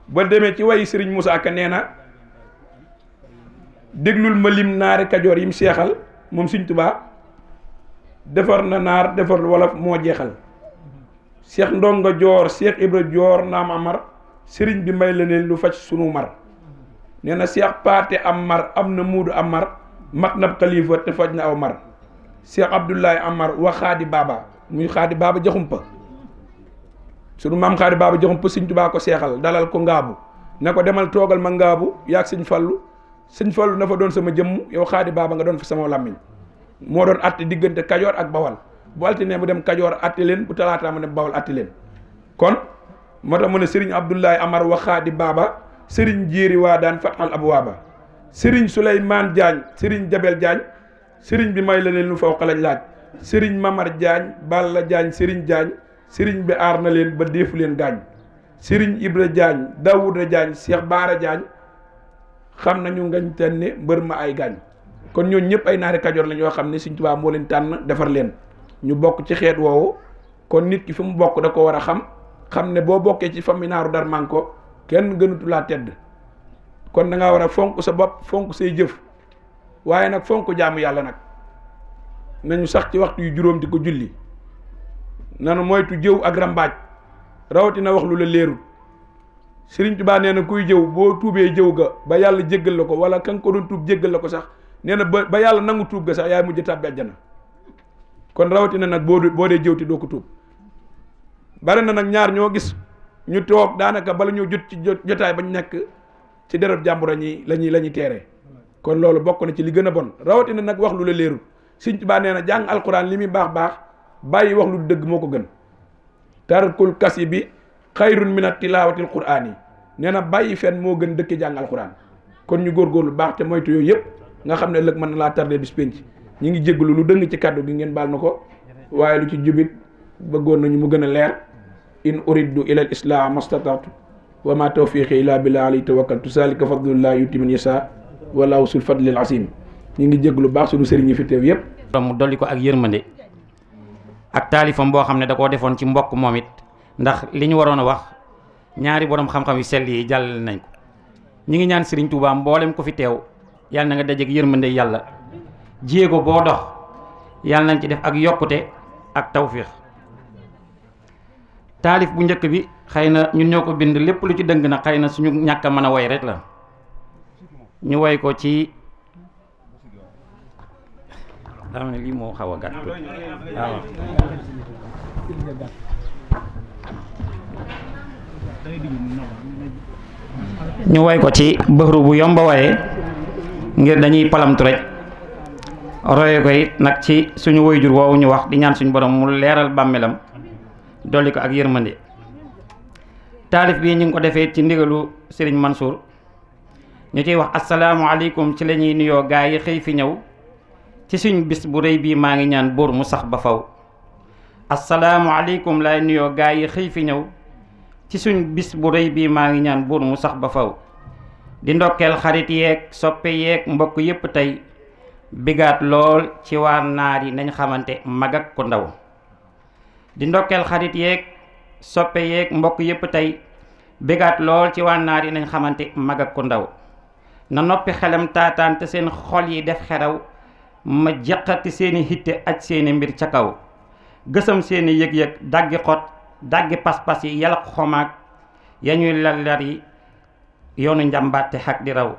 ba demee ci wayi Sëriñ Moussa Ka nee na déglul ma lim naari kajoor yi mu seexal moom Sëriñ Tuubaa defar na naar defar wolof moo jeexal Cheikh Ndonga Joor Cheikh Ibra Joor naam Amar sëriñ bi may la ne lu faj sunu mar nee na Cheikh Paate Amar am na muudu Amar mat na xalifa te faj na aw mar Cheikh Abdoulaye Amar wa Xaadi Baaba muy Xaadi Baaba Jaxumpa sunu maam Xaadi Baaba Jaxumpa Sëriñ Tuubaa ko seexal dalal ko ngaabu ne ko demal toogal ma ngaabu yaag sëñ Fallu na fa doon sama jëmm yow Xaadi Baaba nga doon fa sama làmmiñ moo doon atte diggante Kajoor ak Bawal bu altine mu dem Kajoor atte leen bu talaataa mu dem Bawal atte leen kon moo tax mu ne Sëriñ Abdoulaye Amar wa Xaadi Baaba Sëriñ Jéeri waa daan fatal abwaaba Sëriñ Souleymane Diagne Sëriñ Jabel Diagne Sëriñ bi may la leen lu fawqa lañ laaj Sëriñ Mamar Diagne Balla Diagne Sëriñ Diagne Sëriñ bi aar na leen ba deefu leen gaañ Sëriñ Ibra Diagne Daouda Diagne Cheikh Baara Diagne xam nañu ngañ tànne mbër ma ay gaañ kon ñooñu ñëpp ay naari Kajoor lañ yoo xam ne Sëriñ Tuubaa moo leen tànn defar leen ñu bokk ci xeet woowu kon nit ki fi mu bokk da ko war a xam ne boo bokkee ci famille naaru Darmanko kenn gënutu laa tedd kon da ngaa war a fonk sa bopp fonk say jëf waaye nag fonk jaamu yàlla nag nañu sax ci waxtu yu juróom di ko julli nanu moytu jëw ak rambaaj rawatina wax lu la leerul Sëriñ Tuubaa nee na kuy jëw boo tuubee jëw ga ba yàlla jéggal la ko wala kan ko doon tuub jéggal la ko sax nee na ba yàlla nangu tuub ga sax yaay mujj tàbbi àjjana kon rawatina nag boo dee jëw ti doo ko tuub bari na nag ñaar ñoo gis ñu toog daanaka bala ñoo jot ci jotaay bañ nekk ci dereb jàmbur la ñuy teeree kon loolu bokk na ci li gën a bon rawatina nag wax lu la leerul Sëriñ Tuubaa nee na jàng alquran li muy baax bàyyi wax lu dëgg moo ko gën tarkul kasi bi xayrun min tilaawatil quraan yi nee na bàyyi fen moo gën dëkk jàng alquran kon ñu góorgóorlu baax te moytu yooyu yëpp nga xam ne ëllëg mën na laa tardé bis penc ñi ngi jégalu lu dëng ci kàddu gi ngeen baal na ko waaye lu ci jubit bëggoon nañu mu gën a leer in uriddu ila al islah mastataatu wa ma tawfiqi illa billah alayhi tawakkaltu zalika fadlullah yuti man yasa wallahu sul fadlil asim ñi ngi jégalu baax suñu sëriñ yi fi teew yëpp mu dolli ko ak yërmande ak taalifam boo xam ne da koo defoon ci mbokk moom it ndax li ñu waroon a wax ñaari borom xam-xam yu sell yi jàllale nañ ko ñi ngi ñaan Sëriñ Tuubaa mboolem ko fi teew yàlla na nga dajeek yërmande yàlla jéego boo dox yàlla nañ ci def ak yokkute ak tawfiix. taalif bu njëkk bi xëy na ñun ñoo ko bind, lépp lu ci dëng na xëy na suñu ñàkk a mën a woy rek la. ñu woy ko ci xam ne lii moo xaw a gàtt waaw. ñu woy ko ci bëxru bu yomba waaye ngir dañuy palamtu rek roye ko it nag ci suñu woyjur woowu ñu wax di ñaan suñu borom mu leeral bàmmeelam dolli ko ak yërmande. taalif bii ñu ngi ko defee ci ndigalu Serigne Mansour ñu ciy wax asalaamualeykum ci la ñuy nuyoo gaa yi xëy fi ñëw ci suñ bis bu rëy bii maa ngi ñaan buur mu sax ba faw. asalaamualeykum laay nuyoo gaa yi xëy fi ñëw ci suñ bis bu rëy bii maa ngi ñaan buur mu sax ba faw. di ndokkeel xarit yeeg soppe yeeg mbokk yépp tey bigaat lool ci waa naar yi nañ xamante mag ak ku ndaw. di ndokkeel xarit yeeg soppe yeeg mbokk yépp tey bigaat lool ci waa naar yi nañ xamante mag ak ku ndaw. na noppi xelam taataan te seen xol yi def xeraw ma jeqati seeni hitte aj seeni mbir ca kaw. gësam seeni yëg-yëg daggi xot daggi pas-pas yi yalak xomaag ya ñuy lar yi yoonu njàmbaate xak di raw.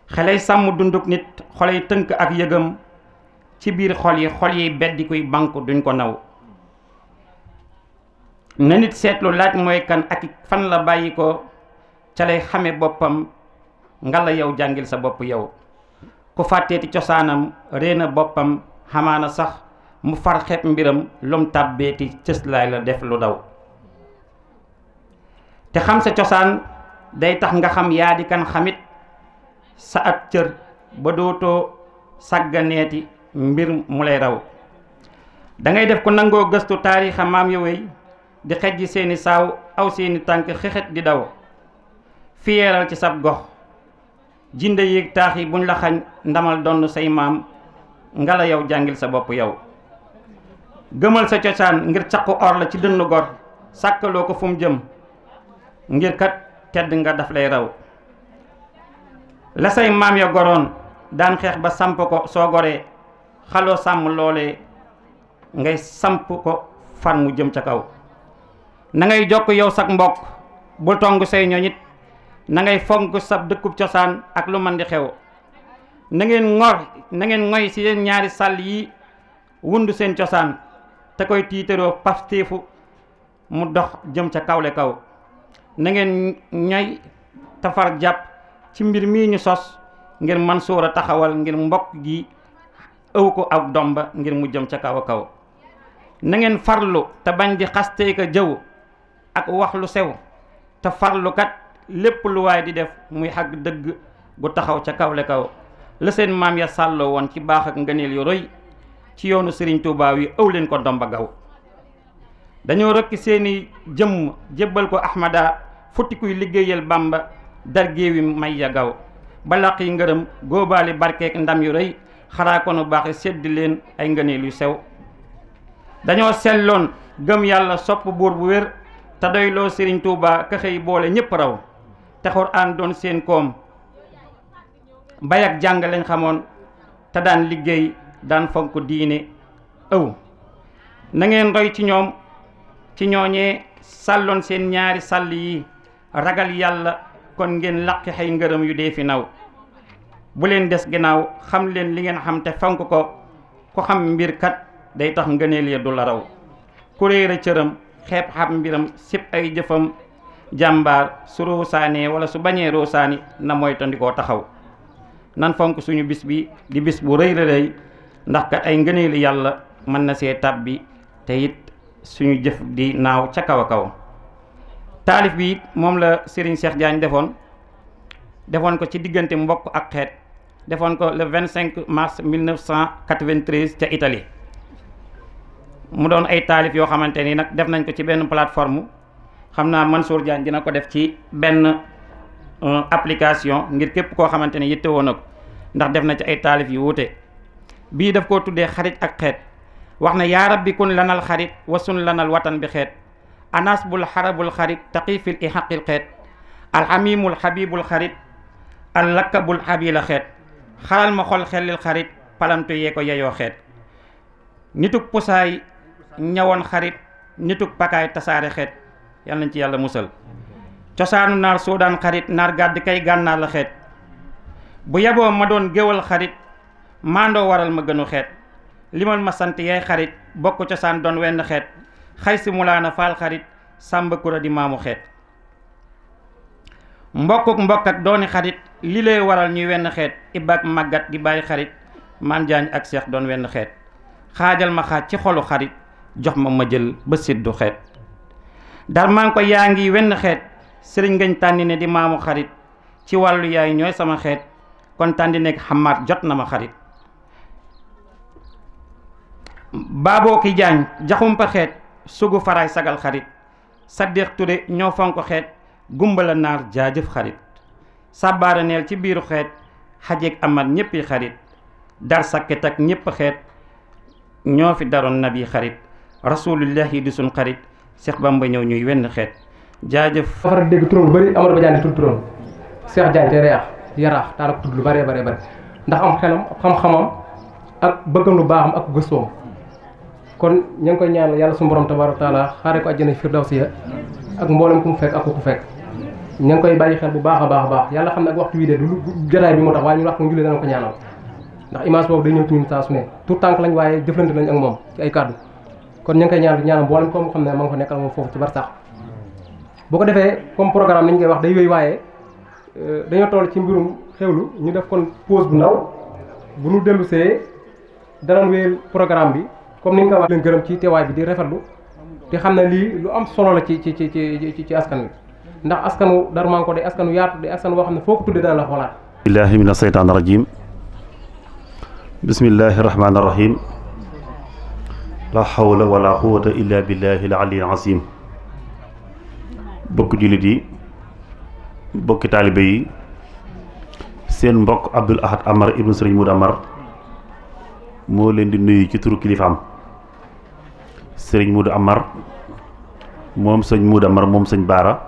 xelay sàmm dunduk nit xolay tënk ak yëgam ci biir xol yi beddi kuy banku duñ ko naw. na nit seetlu laaj mooy kan ak fan la bàyyi ko ca lay xame boppam nga la yow jàngil sa bopp yow. ku fàtteeti cosaanam réena boppam xamaana sax mu far xeeb mbiram lum tàbbeeti cëslaay la def lu daw. te xam sa cosaan day tax nga xam yaa di kan xamit sa ak cër ba dootoo sàgganeeti mbir mu lay raw. dangay def ko nangoo gëstu taarixa maam yowey di xejji seeni saaw aw seeni tànk xexet di daw. fiyeeral ci sab gox jinde yéeg taax yi buñ la xañ ndamal donn say maam nga la yow jàngil sa bopp yow. gëmal sa cosaan ngir caqu or la ci dënn gor sàkkaloo ko fu mu jëm ngir kat tedd nga daf lay raw. la say maam ya goroon daan xeex ba samp ko soo goree xaloo sàmm loolee ngay samp ko far mu jëm ca kaw. na ngay jokk yow sak mbokk bul tong say ñoñit na ngay fonk sab dëkkub cosaan ak lu man di xew. na ngeen ngoy ci yeen ñaari sàll yi wundu seen cosaan te koy tiitaroo pastéefu mu dox jëm ca kawle kaw. na ngeen ñoy tafar jàpp ci mbir mii ñu sos ngir Mansuur a taxawal ngir mbokk gi ëw ko ak domba ngir mu jëm ca kaw a kaw. na ngeen farlu te bañ di xastee ka jëw ak wax lu sew te farlukat lépp lu waay di def muy xag dëgg gu taxaw ca kawle kaw. la seen maam ya sàlloo woon ci baax ak ngëneel yu roy ci yoonu Sëriñ Tuubaa wi ëw leen ko domba gaw. dañoo rëkk seeni jëmm jébbal ko Ahmada futti kuy liggéeyal Bàmba dar géewi may ya gaw. ba laq yi ngërëm góobaali barkeek ndam yu rëy xaraa ko nu baax sedd leen ay ngëneel yu sew. dañoo selloon gëm yàlla sopp buur bu wér te doyloo Sëriñ Tuubaa ka xëy boole ñépp raw. te Xuraan doon seen koom bay ak jàng lañ xamoon te daan liggéey daan fonk diine ëw. na ngeen roy ci ñoom ci ñooñee sàlloon seen ñaari sàll yi ragal yàlla kon ngeen laqi xay ngërëm yu dee fi naw. bu leen des ginnaaw xam leen li ngeen xam te fonk ko ku xam mbir kat day tax ngëneel ya du la raw. ku réer a cëram xeeb xam mbiram sib ay jëfam jàmbaar su roosaanee wala su bañee roosaani na moytandikoo taxaw. nan fonk suñu bis bi di bis bu rëy la rëy ndax kat ay ngëneelu yàlla mën na see tab bi te it suñu jëf di naaw ca kaw a kaw. taalif bi it moom la Serigne Cheikh Diagne defoon ko ci diggante mbokk ak xeet. defoon ko le 25 mars 1993 ca Italie. mu doon ay taalif yoo xamante ni nag def nañ ko ci benn plateforme xam naa Mansour Diagne dina ko def ci benn application ngir képp koo xamante ne yittewoo na ko ndax def na ci ay taalif yu wuute. bii daf koo tuddee xarit ak xeet. wax na yaa rabbi kun lanal xarit wasun lanal watan bi xeet. anas bul xarabul xarit taqifil i xaqil xeet. alxamimul xabibul xarit al lakkabul xabila xeet. xaral ma xol xellil xarit palamtu yee ko yeyoo xeet. nituk pusaay ñawoon xarit nituk pakaay tasaare xeet yal nañ ci yàlla musal cosaanu naar soo daan xarit naar gàdd kay gànnaar la xeet bu yeboo ma doon géwal xarit maandoo waral ma gënu xeet limal ma sant yaay xarit bokk cosaan doon wenn xeet xay si mulaana faal xarit sàmba kura di maamu xeet mbokkuk mbokk ak dooni xarit li lay waral ñuy wenn xeet ibaak màggat di bàyyi xarit maam jaañ ak seex doon wenn xeet xaajal ma xaaj ci xolu xarit jox ma jël ba siddu xeet dar maa ngi ko yaa ngi wenn xeet sëriñ ngañ tànni ne di maamu xarit ci wàllu yaay ñooy sama xeet kon tàndi nekk xamaat jot na ma xarit baaboo ki jaañ jaxumpa xeet sugu faraay sagal xarit saddeex ture ñoo fonk xeet gumbala naar jaajëf xarit sàbbaara neel ci biiru xeet xajeeg amat ñéppi xarit dar sakket ak ñépp xeet ñoo fi daroon nabi xarit rasulullah yi di suñ xarit Seex Bamba ñëw ñuy wenn xeet jaajëf faral dégg turam lu bëri Amadou Badiane di tudd turam Seex Jaañ te reex yaraax daana ko tudd lu bëree bëri ndax am xelam xam-xamam ak bëggam lu baaxam ak gëstoom kon ñu ngi koy ñaanal yàlla suñu borom tabaaraka taala xaare ko àjjana firdawsiya ak mboolem ku mu fekk ak ku fekk ñu ngi koy bàyyi xel bu baax a baax yàlla xam ne ak waxtu wii de du jotaay bi moo tax waaye ñu wax ko njullee dana ko ñaanal ndax image boobu day ñëw ci ñun saa su ne tout tànk lañ waaye jëflante nañ ak moom ci ay kàddu kon ñu ngi koy ñaanal mboolem ko xam ne ma nga ko nekkal moom foofu ci barsax boo ko defee comme programme ni ñu koy wax day wéy waaye dañoo toll ci mbirum xewlu ñu def kon pause bu ndaw bu ñu dellu see danañ wéyal programme bi comme ni nga ko wax leen gërëm ci teewaay bi di rafetlu te xam ne lii lu am solo la ci askan wi ndax askanu Darou Manko day askanu yaatu day askan woo xam ne foo ko tuddee dana la xoolaat billahi mina seytaan rajim bismillahi rahmaani rahim la hawla wala quwwata illa billahi al aliyyil azim bokk jullit yi bokki taalibe yi seen mbokk Abdoul Ahad Amar ibnu Sëriñ Mudu Amar moo leen di nuyu ci turu kilifaam Sëriñ Mudu Amar moom sëñ Mudu Amar moom sëñ Baara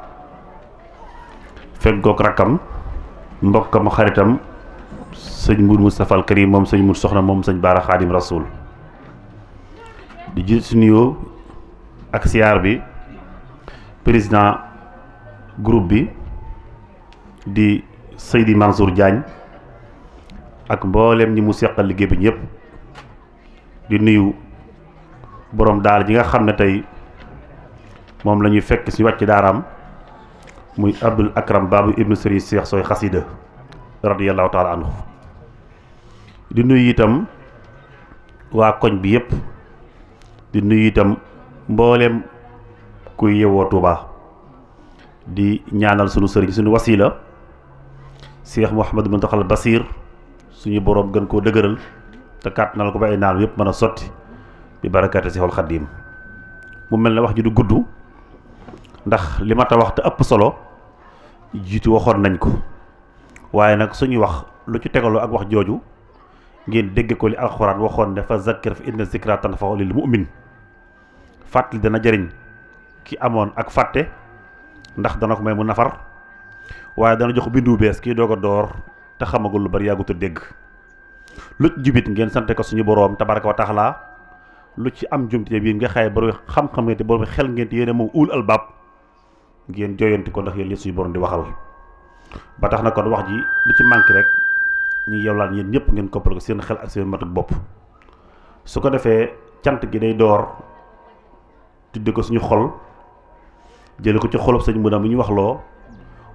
fekk goog rakkam mbokkam xaritam sëñ Mudu Mustafa al Karim moom sëñ Mudu Soxna moom sëñ Baara Xaadim Rasul di jiit su nuyoo ak siyaar bi président groupe bi di Seydi Mansour Diagne ak mboolem ñi mu seqal liggéey bi ñëpp di nuyu borom daara ji nga xam ne tey moom la ñuy fekk si wàcc daaraam muy Abdul Akram Babu ibnu Sëriñ Seex Sooy Xasida radiyallahu taala anhu di nuyu itam waa koñ bi yëpp di nuyu itam mbooleem kuy yewoo Tuuba di ñaanal sunu sëriñ sunu wasila Cheikh Mouhamadou Mountakha Basir suñu boroom gën koo dëgëral te kàttanal ko ba ay naan yëpp mën a sotti bi barakaate Seexul Xaddiim mu mel ne wax ji du gudd ndax li ma ta wax te ëpp solo jiitu waxoon nañ ko waaye nag suñuy wax lu ci tegaloo ak wax jooju ngeen dégg ko li alxuraan waxoon ne fa zakkir fa inna zikra tanfa'u lil mu'min fàttali dana jëriñ ki amoon ak fàtte ndax dana ko may mu nafar waaye dana jox bindu bees kii doog a door te xamagul lu bari yàggut a dégg lu ci jubit ngeen sante ko suñu boroom tabaraka wa taala lu ci am jumte bi nga xaye bari xam-xam ngeen te boroom xel ngeen te yéene moom ul albaab ngeen jooyanti ko ndax yéen li suñu boroom di waxal ba tax na kon wax ji lu ci manqué rek ñu yewlaat yéen ñëpp ngeen koppal ko seen xel ak seen matuk bopp su ko defee cant gi day door tudde ko suñu xol jële ko ci xolub sëñ Mudu mu ñu wax loo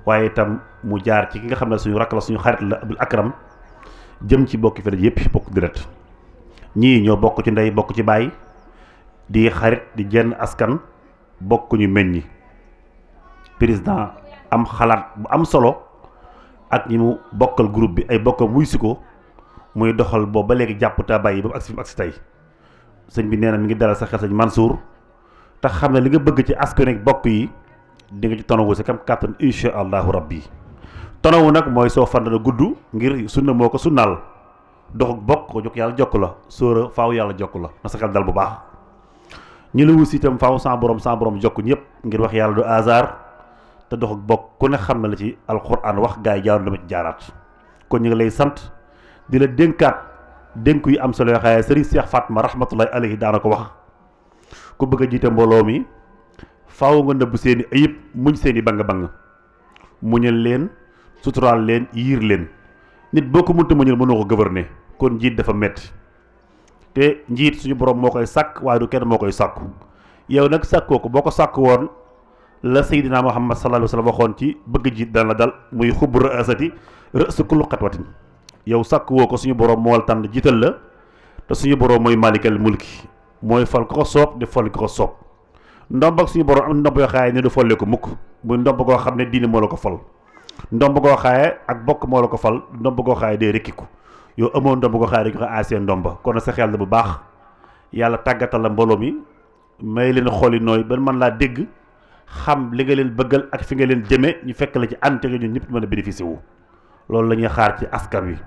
waaye itam mu jaar ci ki nga xam ne suñu rakk la suñu xarit la Abdul Akram jëm ci bokki fere yëpp bokk direct ñii ñoo bokk ci ndey bokk ci baay di xarit di jenn askan bokk ñu meññi président am xalaat bu am solo ak ñi mu bokkal groupe bi ay bokkam wuy si ko muy doxal boobu ba léegi jàpp te bàyyi ba mu agsi fi mu agsi tey sëñ bi nee na mi ngi dalal sa xel sëñ Mansour te xam ne li nga bëgg ci askan ak bokk yi di nga ci tonawu sa kam kàttan insha allahu rabbi tonawu nag mooy soo fan na gudd ngir sunna moo ko sunnaal dox bokk ko jokk yàlla jokk la sóora faaw yàlla jokk la na sa xel dal bu baax ñu la wus itam faaw sa borom jokk ñëpp ngir wax yàlla du hasard te dox bokk ku ne xam na la ci alxuraan wax gaa yi jaaru dama ci jaaraat kon ñu ngi lay sant di la dénkaat dénk yu am solo yoo xaye sëriñ Cheikh Fatma rahmatullahi alayhi daana ko wax ku bëgg a jiite mbooloo mi faaw nga nëbb seeni ayib muñ seeni bang-bang muñal leen suturaal leen yiir leen nit boo ko mënta muñal mënoo ko gouverner kon njiit dafa metti te njiit suñu borom moo koy sàkk waaye du kenn moo koy sàkku yow nag sàkkoo ko boo ko sàkk woon la Seydina Muhammad sallallahu alayhi wa sallam waxoon ci bëgg jiit dana la dal muy xubb ra'asati ra'su kullu xatwatin yow sàkk woo ko suñu borom moo la tànn jiital la te suñu borom mooy malikal mulki mooy fal ko soob di fal ko soob ndomb ak suñu borom am ndomb yoo xaaye ne du folle ko mukk muy ndomb goo xam ne diine moo la ko fal ndomb goo xaaye ak bokk moo la ko fal ndomb goo xaaye day rekkiku yow amoo ndomb goo xaaye rek ko aasee ndomba kon sa xel la bu baax yàlla tàggatal la mbooloo mi may leen xooli nooy ba mën laa dégg xam li nga leen bëggal ak fi nga leen jëme ñu fekk la ci ante nga ñun ñëpp mën a bénéficier wu loolu la ñuy xaar ci askan wi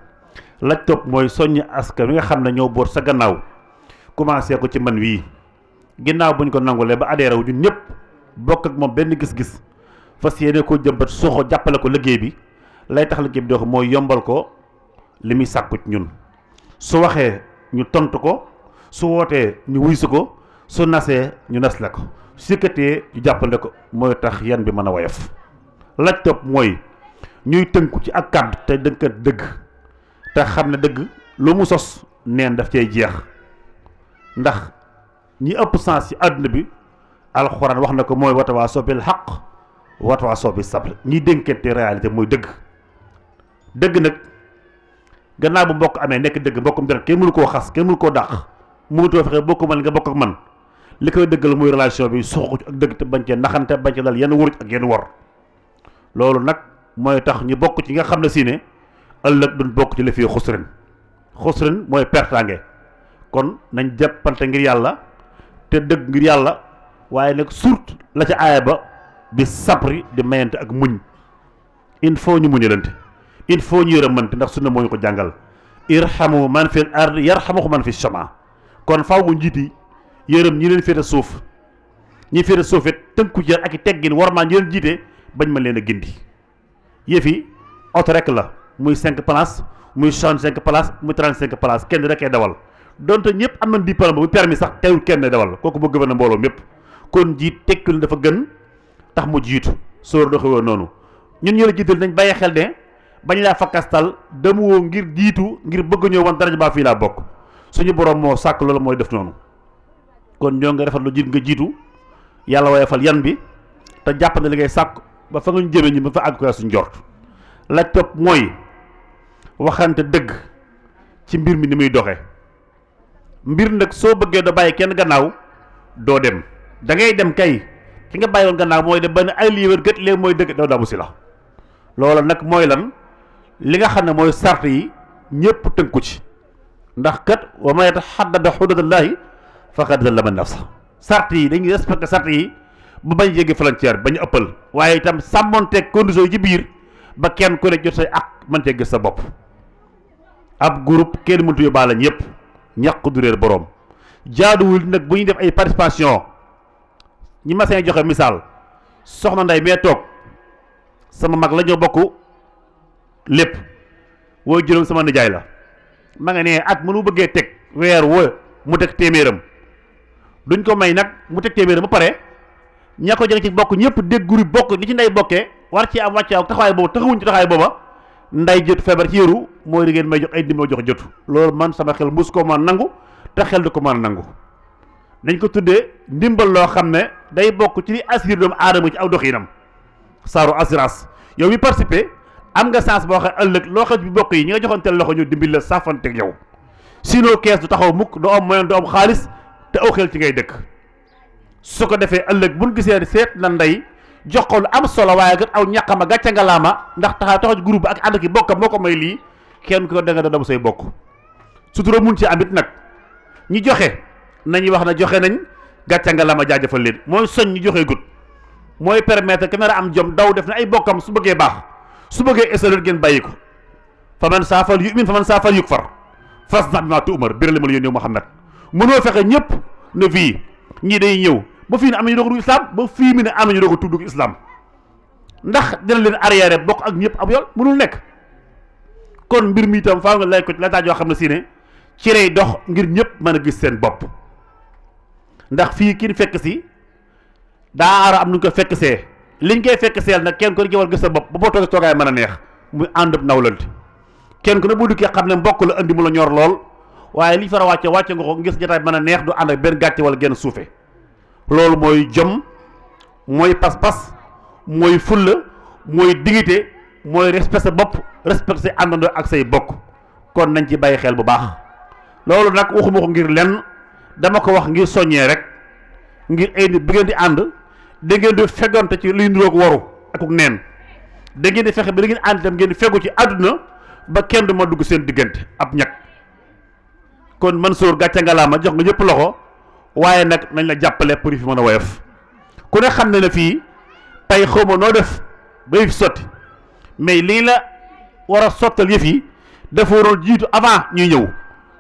la topp mooy soññ askan wi nga xam ne ñoo boot sa gannaaw commencé ko ci man wii ginnaaw bu ñu ko nangulee ba adhéré wu ñun ñëpp bokk ak moom benn gis-gis fas yéene ko jëmbat soxo jàppale ko liggéey bi lay tax liggéey bi dox mooy yombal ko li muy sàkku ci ñun su waxee ñu tontu ko su wootee ñu wuysu ko su nasee ñu nas la ko su yëkkatee ñu jàppale ko mooy tax yan bi mën a woyof la topp mooy ñuy tënku ci ak kàddu te dënkat dëgg te xam ne dëgg lu mu sos neen daf cay jeex ndax ñi ëpp sens ci àdduna bi alxuraan wax na ko mooy watawaasaw bil haqq watawaasaw bis sabr ñiy dénkante réalité mooy dëgg dëgg nag gannaaw bu mbokk amee nekk dëgg mbokkum deret kenn mënu koo xas kenn mënu koo dàq mënutoo fexe bokk man nga bokk ak man li koy dëggal mooy relation bi suxu ak dëgg te bañ cee naxante bañ cee dal yenn wuruj ak yenn wor loolu nag mooy tax ñu bokk ci nga xam ne si ne ëllëg duñ bokk ci li fi xusrin mooy pertange kon nañ jàppante ngir yàlla te dëgg ngir yàlla waaye nag surtout la ca aaya ba bi sabri di mayante ak muñ il faut ñu muñalante il faut ñu yërëmante ndax sunna moo ñu ko jàngal irhamu man fil ard yarhamukum man fi sama kon faaw mu njiiti yërëm ñi leen féete suuf ñi féete suuf it tënku ci ak i teggin war maa ñi leen jiite bañ ma leen a gindi yëfi oto rek la muy 5 places muy 65 places muy 35 places kenn rekee dawal donte ñëpp am nañ diplôme bu permis sax teewul kenn dawal kooku moo gën a mbooloo mépp kon jiit tekkul dafa gën tax mu jiitu sóor doxe woon noonu ñun ñu la jiital nañ bàyyi xel ne bañ laa fakkastal demu woo ngir jiitu ngir bëgg ñëw wan daraja baa fii laa bokk suñu borom moo sàkk loolu mooy def noonu kon ñoo nga defal lu jiit nga jiitu yàlla woyofal yan bi te jàpp ne li ngay sàkk ba fa nga ñu jëmee ñi ba fa àgg ko suñ njort la topp mooy waxante dëgg ci mbir mi ni muy doxe mbir nag soo bëggee da bàyyi kenn gannaaw doo dem da ngay dem kay ki nga bàyyi woon gannaaw mooy dem ba ne ay lii wér gët léegi mooy dëgg daw damu si la loola nag mooy lan li nga xam ne mooy sart yi ñëpp tënku ci ndax kat wa man yatahaddada hududallaahi faqad zalama nafsa sart yi dañuy respecté sart yi ba bañ jéggi frontière bañ ëppal waaye itam sàmmonteeg conditions yi ci biir ba kenn ku ne jot say ak mën cee gis sa bopp ab groupe kenn mëntu yóbbaale ñëpp ñàq du réer boroom jaaduwul nag bu ñuy def ay participation ñi ma seen joxe misaal soxna nday mee toog sama mag la ñoo bokk lépp wooy juróom sama nijaay la ma nga ne at mënu bëggee teg weer wo mu teg téeméeram duñ ko may nag mu teg téeméeram ba pare ña ko jege ci bokk ñëpp dégg groupe bokk li ci nday bokkee war ci am wàcce ak taxawaay booba taxawuñ ci taxawaay booba nday jot feebar ci yëru mooy li ngeen may jox ay dimbal jox jotu loolu man sama xel mus ko mën a nangu te xel du ko mën a nangu dañ ko tuddee ndimbal loo xam ne day bokk ci li assuré doomu aadama ci aw doxinam saaru assurance yow mi participé am nga chance boo xam ëllëg loo xam bi bokk yi ñi nga joxoon teel loxo ñu dimbil la saafanteeg yow sinon kees du taxaw mukk doo am moyen doo am xaalis te aw xel ci ngay dëkk su ko defee ëllëg buñ gisee seet na ndey jox ko lu am solo waaye gat aw ñàqama gàcce nga laama ndax taxaw ci groupe bi ak ànd ki bokkam moo ko may lii kenn ko da nga damu say bokk sutura mun ci amit nag ñi joxe nañuy wax na joxe nañ gàcce nga laama jaajëfal leen mooy soñ ñi joxe gut mooy permettre que nar a am jom daw def na ay bokkam su bëggee baax su bëggee essaleur ngeen bàyyi ko fa man saafal yu'min fa man saafal yukfar fasna' bimaa tu'mar biral ma la yónnee Muhammad mënoo fexe ñëpp ne fii ñii day ñëw ba fii ne am nañu doog a dugg islam ba fii mi ne am nañu doog a tudd islam ndax dina leen arrière bokk ak ñëpp ab yoon mënul nekk kon mbir mi itam faaw nga lay ko la taaj yoo xam ne si ne ci lay dox ngir ñëpp mën a gis seen bopp ndax fii kin fekk si daa ara am nu ñu ko fekk see liñ koy fekk seel nag kenn ko ci war gis sa bopp ba boo toogee toogaay mën a neex muy ànd nawlante kenn ku ne bu duggee xam ne mbokk la andi mu la ñor lool waaye liñ fara wàcce nga ko ngir jotaay mën a neex du ànd ak benn gàcce wala genn suufe loolu mooy jom mooy pas-pas mooy fulla mooy dignité mooy respect sa bopp respect sa àndandoo ak say bokk kon nañ ci bàyyi xel bu baax loolu nag waxuma ko ngir lenn dama ko wax ngir soññee rek ngir ay nit bi ngeen di ànd da ngeen di fegonte ci luy niroog waru akuk neen da ngeen di fexe ba da ngeen ànd itam ngeen di fegu ci àdduna ba kenn du ma dugg seen diggante ab ñag kon Mansour gàcce ngalaama jox nga ñëpp loxo waaye nag nañ la jàppale pour fi mën a woyof ku ne xam ne ne fii tey xawma noo def ba fi sotti mais lii la war a sottal yëf yi dafa waroon jiitu avant ñuy ñëw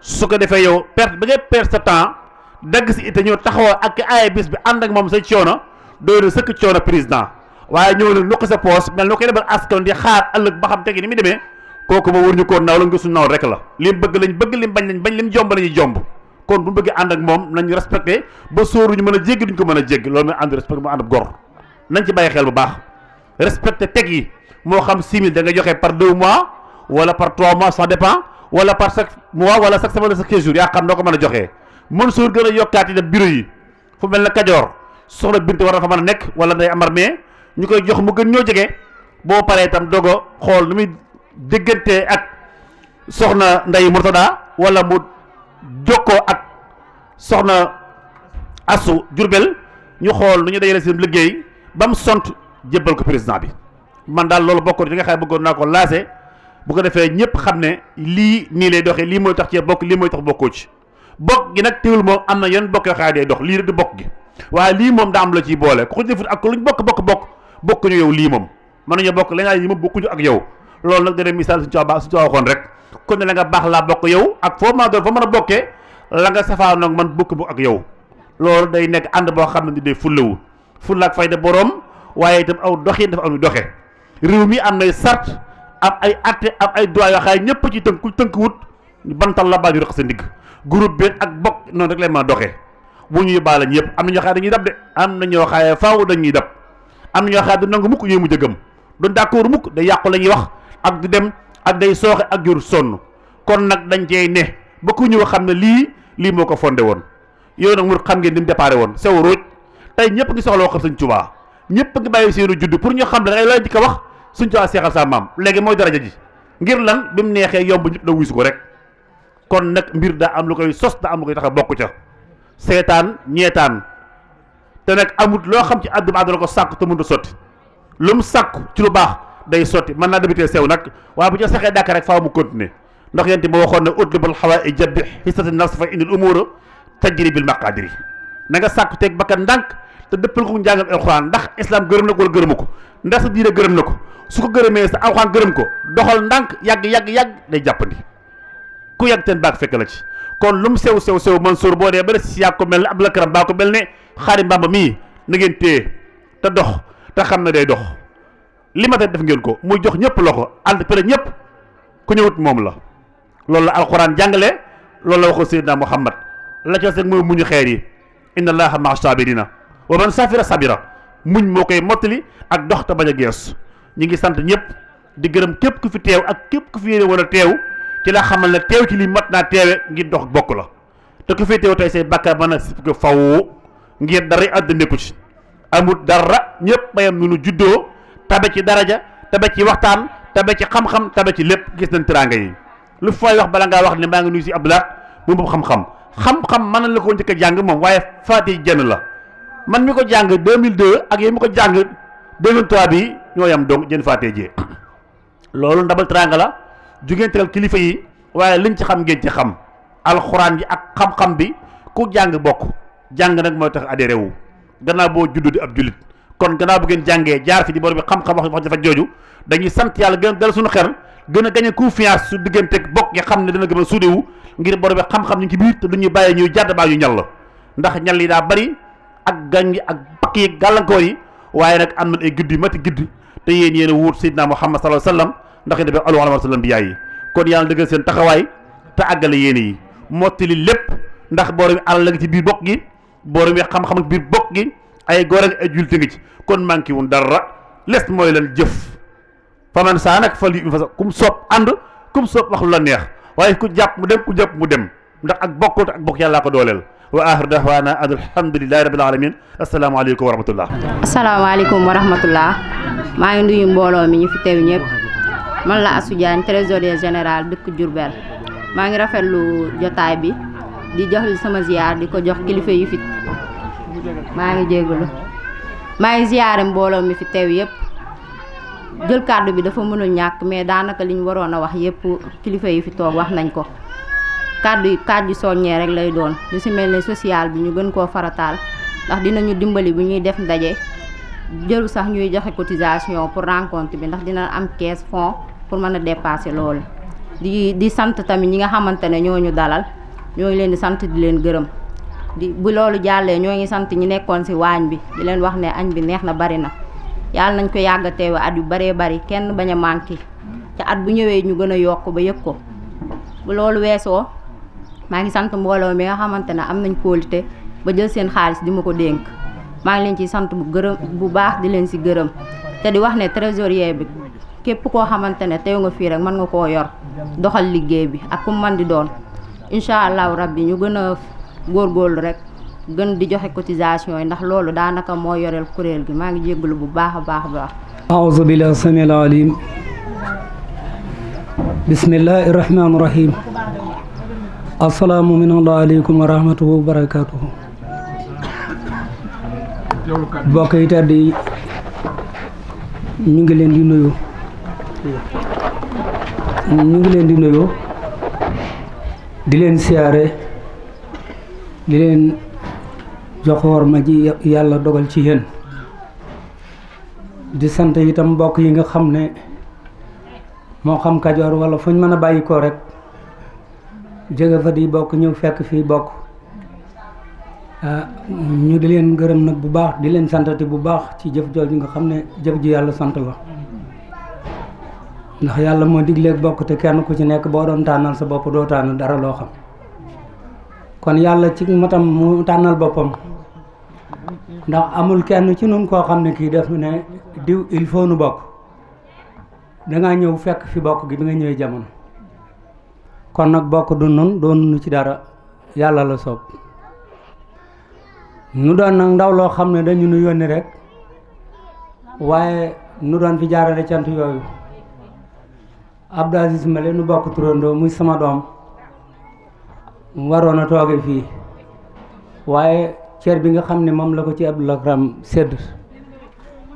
su ko defee yow perte ba ngay perte sa temps dagg si it ñëw taxawal ak ay bis bi ànd ak moom sa coono doy na sëkk coono président waaye ñëw nag nuqi sa poos mel noo koy defal askan di xaar ëllëg ba xam tegi ni muy demee kooku ba wër ñu koo naaw la nga suñu naaw rek la lim bëgg lañ bëgg lim bañ lañ bañ lim jomb lañuy jomb kon bu ñu bëggee ànd ak moom nañ respecté ba sóoru ñu mën a jéggi duñ ko mën a jéggi loolu mooy ànd respecté mu ànd ab gor nañ ci bàyyi xel bu baax respecté teg yi moo xam 6 000 da nga joxe par 2 mois wala par 3 mois ça dépend wala par chaque mois wala chaque semaine wala chaque 15 jours yaa xam noo ko mën a joxee mën sóor gën a yokkaat yi dem bureau yi fu mel na Kajoor soxna Binte war na fa mën a nekk wala Ndeye Amar mais ñu koy jox mu gën ñoo jege boo paree itam dogo xool nu muy déggante ak soxna Ndeye Murtada wala mu jokkoo ak soxna Asu Jurbel ñu xool nu ñu dajale seen liggéey ba mu sont jébbal ko président bi man daal loolu bokkoon li nga xam ne bëggoon naa ko laase bu ko defee ñëpp xam ne lii nii lay doxee lii mooy tax cee bokk lii mooy tax bokkoo ci bokk gi nag teewul moom am na yenn bokk yoo xam ne day dox lii rek di bokk gi waaye lii moom daa am la ciy boole ku ko defut ak luñ bokkuñu yow lii moom mën nañoo bokk leneen yi moom bokkuñu ak yow loolu nag dana misaal suñu coow waxoon rek kon ne la nga baax laa bokk yow ak foo maa doon fa mën a bokkee la nga safaa nag man bokk ak yow loolu day nekk ànd boo xam ne day fullawu fulla ak fayda boroom waaye itam aw doxin dafa am doxe réew mi am nay sart am ay atte am ay droit yoo xam ne ñëpp ci tënk wut bantal la baa ñu rëq sa ndigg groupe bi ak bokk noonu rek lay mën a doxee bu ñu yóbbaale ñëpp am na ñoo xam ne dañuy dab de am na ñoo xam ne faaw dañuy dab am na ñoo xam ne du nangu mukk ñooy mujj a gëm doon d'accord mukk day yàqu la ñuy wax ak du dem ak day sooxe ak jur sonn kon nag dañ cey ne ba ku ñëw xam ne lii moo ko fondé woon yow nag mu xam ngeen ni mu déparé woon sew ruuj tey ñëpp ngi soxla wax Sëñ Tuubaa ñëpp ngi bàyyi seenu judd pour ñu xam ne dangay looy di ko wax Sëñ Tuubaa seexal sa maam léegi mooy daraja ji ngir lan bi mu neexee yomb ñëpp da wuisu ko rek kon nag mbir daa am lu koy sos daa am lu koy tax a bokk ca seetaan ñeetaan te nag amut loo xam ci àdduna àdduna ko sàkk te mënut a sotti lu mu sàkku ci lu baax day sotti mën naa débutee sew nag waaye bu ca saxee dàkk rek faaw mu continuer ndax yéen ma waxoon ne utlubul hawaaija bi hissati nafs fa innal umuura tajri bil maqaadiri na nga sàkku teeg bakkan ndànk te dëppal ko njàngam alxuraan ndax islam gërëm na ko wala gërëmu ko ndax sa diine gërëm na ko su ko gërëmee sa alxuraan gërëm ko doxal ndànk yàgg day jàppandi ku yàgg teen baag fekk la ci kon lu mu sew Mansour boo dee ba si yàgg ko mel ne Abdou Karam baa ko mel ne Xaadim Bamba mii na ngeen téye te dox te xam ne day dox li ma def ngeen ko muy jox ñëpp loxo ànd pare ñëpp ku ñëwut moom la loolu la alxuraan jàngale loolu la waxoon Seydina Muhammad la ca seg mooy muñu xeer yi inna allaha maa sabirina wa man safira sabira muñ moo koy mottali ak dox te bañ a gees ñi ngi sant ñëpp di gërëm képp ku fi teew ak képp ku fi yéene woon a teew ci la xamal ne teew ci lii mat naa teewe ngir dox bokk la te ku fi teew tey say bàkkaar mën a sip ko faw ngir dara àddina nekku ci amul dara ñëpp bayam nu juddoo tabe ci daraja tabe ci waxtaan tabe ci xam-xam tabe ci lépp gis nañ teraanga yi lu fooy wax bala ngaa wax ne maa ngi nuyu si Abdoulaye moom boobu xam-xam mën na la ko njëkk a jàng moom waaye Faati jenn la man mi ko jàng 2002 ak yéen mi ko jàng 2003 bi ñoo yam donc jën Faati jee loolu ndabal teraanga la jugeen teral kilifa yi waaye liñ ci xam ngeen ci xam alxuraan yi ak xam-xam bi ku jàng bokk jàng nag mooy tax adhéré wu gannaaw boo juddu di ab jullit kon gannaaw bu ngeen jàngee jaar fi di borom bi xam-xam wax dafa jooju dañuy sant yàlla gën a dal suñu xel gën a gagné confiance su digganteeg bokk nga xam ne dina gën a suudewu ngir borom bi xam-xam ñu ngi ci biir te duñuy bàyyi ñuy jàdd baa ñu ñal la ndax ñal yi daa bari ak gañ yi ak bakk yi gàllankoor yi waaye nag am na ay gidd yu mati gidd te yéen a wuut Seydina Muhammad sallallahu alayhi wasallam ndax yéen dafay alwa sallam bi yaay yi kon yàlla dëggal seen taxawaay te àggale yéene yi mottali lépp ndax borom bi alal la ngi ci biir bokk gi borom yi xam-xam ak biir bokk gi ay góor ak ay julte ngi ci kon manqué wun dara les mooy lan jëf faman saa nag fal yu fa kum soob ànd kum soob wax lu la neex waaye ku jàpp mu dem ku jàpp mu dem ndax ak bokkut ak bokk yàllaa ko dooleel wa axir dahwaana alhamdulillahi rabbil alamin asalaamaaleykum wa rahmatullah. asalaamaaleykum wa rahmatullah maa ngi nuyu mbooloo mi ñu fi teew ñëpp man la Astou Diagne trésorier général dëkk Diourbel maa ngi rafetlu jotaay bi di jox sama ziar di ko jox kilifa yu fi maa ngi jégalu maa ngi ziare mbooloo mi fi teew yëpp jël kàddu bi dafa mënul ñàkk mais daanaka li ñu waroon a wax yëpp kilifa yi fi toog wax nañ ko kàddu soññee rek lay doon lu si mel ne social bi ñu gën koo farataal ndax dinañu dimbali bu ñuy def ndaje jëru sax ñuy joxe cotisation pour rencontre bi ndax dina am caisse fond pour mën a dépasser loolu di sant tamit ñi nga xamante ne ñoo ñu dalal ñoo ngi leen di sant di leen gërëm bu loolu jàllee ñoo ngi sant ñi nekkoon si waañ bi di leen wax ne añ bi neex na bari na yàlla nañ ko yàgg a teewe at yu baree bari kenn bañ a manqué te at bu ñëwee ñu gën a yokk ba yëg ko bu loolu weesoo maa ngi sant mbooloo mi nga xamante ne am nañ kóolute ba jël seen xaalis di ma ko dénk maa ngi leen ci sant bu baax di leen si gërëm te di wax ne trésorier bi képp koo xamante ne teew nga fii rek mën nga koo yor doxal liggéey bi ak ku man di doon incha allahu rabbi ñu gën a góorgóorlu rek gën di joxe cotisation yi ndax loolu daanaka moo yoreel kuréel gi maa ngi jéggalu bu baax a baax a baax. aouzu billahi samil alim bismillahi rahmani rahim assalaamu aleykum wa rahmatuhu wa barakatuhu bokk yi tedd yi ñu ngi leen di nuyu di leen siyaare di leen jox worma ji yàlla dogal ci yéen di sant itam mbokk yi nga xam ne moo xam Kajoor wala fuñ mën a bàyyi ko rek jóge fa di bokk ñëw fekk fii bokk ñu di leen gërëm nag bu baax di leen santati bu baax ci jëf jooju nga xam ne jëf ji yàlla sant la ndax yàlla moo digleeg bokk te kenn ku ci nekk boo doon tànnal sa bopp doo tànn dara loo xam kon yàlla ci matam mu tànnal boppam ndax amul kenn ci nun koo xam ne kii def ne diw il faut nu bokk dangaa ñëw fekk fi bokk gi bi nga ñëwee jamono kon nag bokk du nun doonu ci dara yàlla la soob nu doon nag ndaw loo xam ne dañu nu yónni rek waaye nu doon fi jaarale cant yooyu Abdou Aziz Male nu bokk turandoo muy sama doom waroon a tooge fii waaye cër bi nga xam ne moom la ko ci Abdou Lakram sédd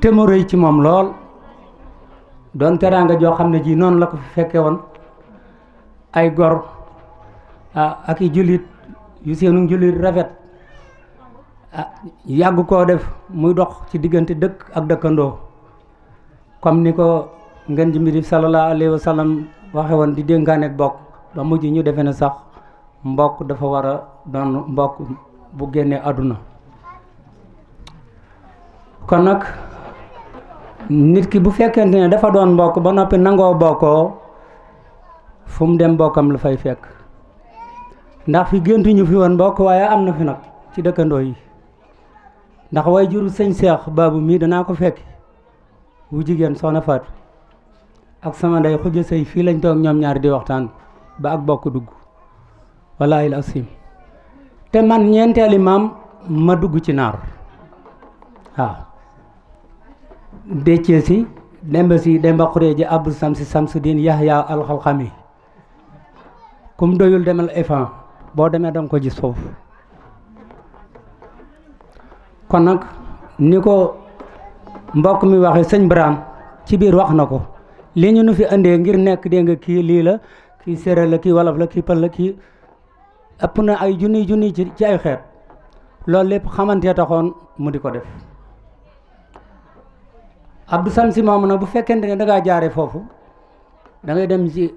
te mu rëy ci moom lool doon teraanga joo xam ne ji noonu la ko fi fekke woon ay gor ak i jullit yu seenu jullit rafet yàgg koo def muy dox ci diggante dëkk ak dëkkandoo comme ni ko ngeen ji mbiri sallallahu alayhi wa sallam waxe woon di dénkaane bokk ba mujj ñu defe ne sax mbokk dafa war a doon mbokk bu génnee àdduna kon nag nit ki bu fekkente ne dafa doon mbokk ba noppi nangoo bokkoo fu mu dem bokkam la fay fekk ndax fi géntuñu fi woon mbokk waaye am na fi nag ci dëkkandoo yi ndax way juru sëñ Seex Baabu mii danaa ko fekk wu jigéen soxna Faatu ak sama ndey xujja sëy fii lañ toog ñoom ñaari di waxtaan ba ak bokk dugg wallaahi asim te man ñeenteeli maam ma dugg ci naar waaw déccee si demba xuree ji abdu samsu diin yahya alxalxami kum doyul demal efan boo demee danga ko gis foofu kon nag ni ko mbokk mi waxee sëñ Birame ci biir wax na ko li ñu nu fi indee ngir nekk dégg nga kii lii la kii séeréer la kii wolof la kii pël la kii ëpp na ay junniy ci ay xeet loolu lépp xamante taxoon mu di ko def Abdou Samsi moomu nag bu fekkente ne dangaa jaare foofu da ngay dem ci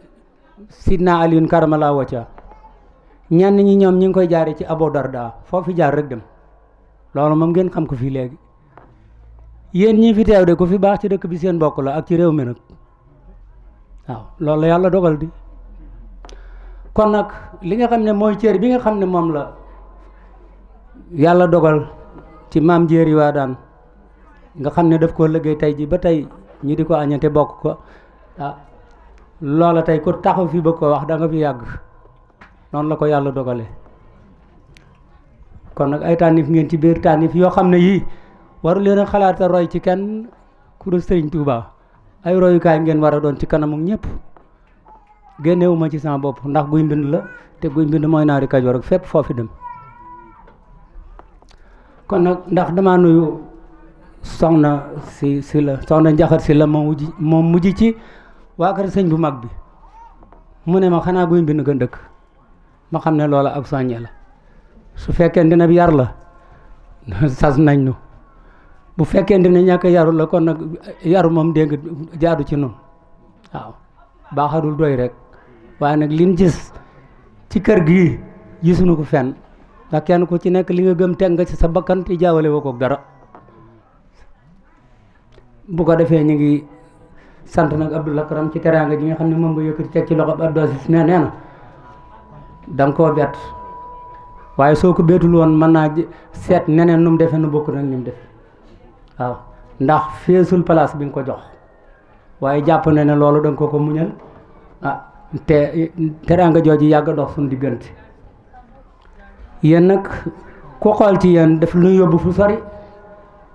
Sidna Aliyun Karamala wacca ñenn ñi ñoom ñi ngi koy jaare ci Abu Darda foofu jaar rek dem loolu moom ngeen xam ko fii léegi yéen ñi fi teew de ko fi baax ci dëkk bi seen bokk la ak ci réew mi nag waaw loolu la yàlla dogal di kon nag li nga xam ne mooy cër bi nga xam ne moom la yàlla dogal ci maam Jéeri waa daan nga xam ne daf koo liggéey tey ji ba tey ñu di ko añate bokk ko loola tey ku taxaw fi bëgg ko wax da nga fi yàgg noonu la ko yàlla dogale kon nag ay tànnif ngeen ci biir tànnif yoo xam ne yii waru leen a xalaat a roy ci kenn ku dul Sëriñ Tuubaa ay royukaay ngeen war a doon ci kanamu ñëpp génnewuma ci sama bopp ndax guy mbind la te guy mbind mooy naari Kajoor ak fépp foofu dem kon nag ndax dama nuyu soxna si la soxna Njaxat si la moom mujj ci waa kër sëñ bu mag bi mu ne ma xanaa guy mbind nga dëkk ma xam ne loola ak soññe la su fekkee dina yar la sas nañ nu bu fekkee dina ñàkk yaru la kon nag yaru moom dégg nga jaadu ci nun waaw baaxadul doy rek waaye nag liñ gis ci kër gi gisuñu ko fenn ndax kenn ku ci nekk li nga gëm teg nga ci sa bakkan te jaawale woo ko dara bu ko defee ñu ngi sant nag Abdou Lakram ci teraanga ji nga xam ne moom nga yëkkati teg ci loxo Abdou Aziz nee na danga koo bett waaye soo ko beetul woon mën naa seet neneen nu mu defee nu bokk nag ni mu def waaw ndax feesul place bi nga ko jox waaye jàpp na ne loolu danga ko muñal te teraanga jooju yàgg dox suñu diggante yéen nag ku xool ci yéen daf lu yóbbu fu sori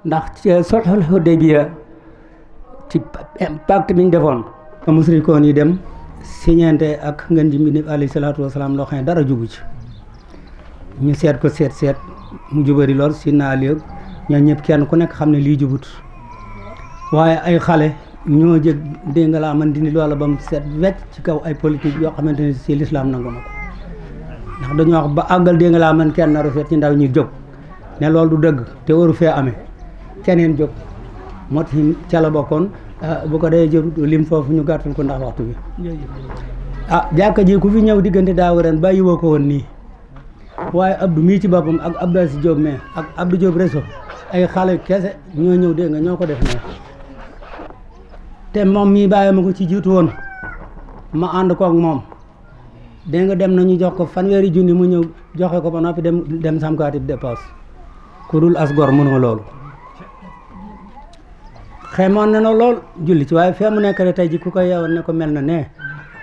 ndax ci sulhul Hudaybiya ci pacte bi ñu defoon musrikoon yi dem siñeente ak ngeen ji mbindéef alayhi salaatu wasalaam loo xam ne dara jubu ci ñu seet ko seet mu jubari lool si naa léeg ñoo ñëpp kenn ku nekk xam ne lii jubut waaye ay xale ñoo jëg dégg nga laa man dindi loola ba mu seet wecc ci kaw ay politique yoo xamante ne si lislaam nangu na ko ndax dañoo wax ba àggal dégg nga laa man kenn naru seet ci ndaw ñi jóg ne loolu du dëgg te waru fee amee keneen jóg moo tax ca la bokkoon bu ko dee jël lim foofu ñu gàttal ko ndax waxtu bi jàkka ji ku fi ñëw diggante daaw ren bàyyi woo ko woon nii waaye Abdou mii ci boppam ak Abdou Aziz Diop mais ak Abdou Diop Reso ay xale kese ñoo ñëw dégg nga ñoo ko def ne te moom mii bàyyi ma ko ci jiitu woon ma ànd koog moom dégg nga dem nañu jox ko 1,000 junni mu ñëw joxe ko ba noppi dem samkaati dépasse ku dul as gor mënoo loolu xemoon na lool julli ci waaye fee mu nekk rek tey ji ku ko yeewoon ne ko mel na ne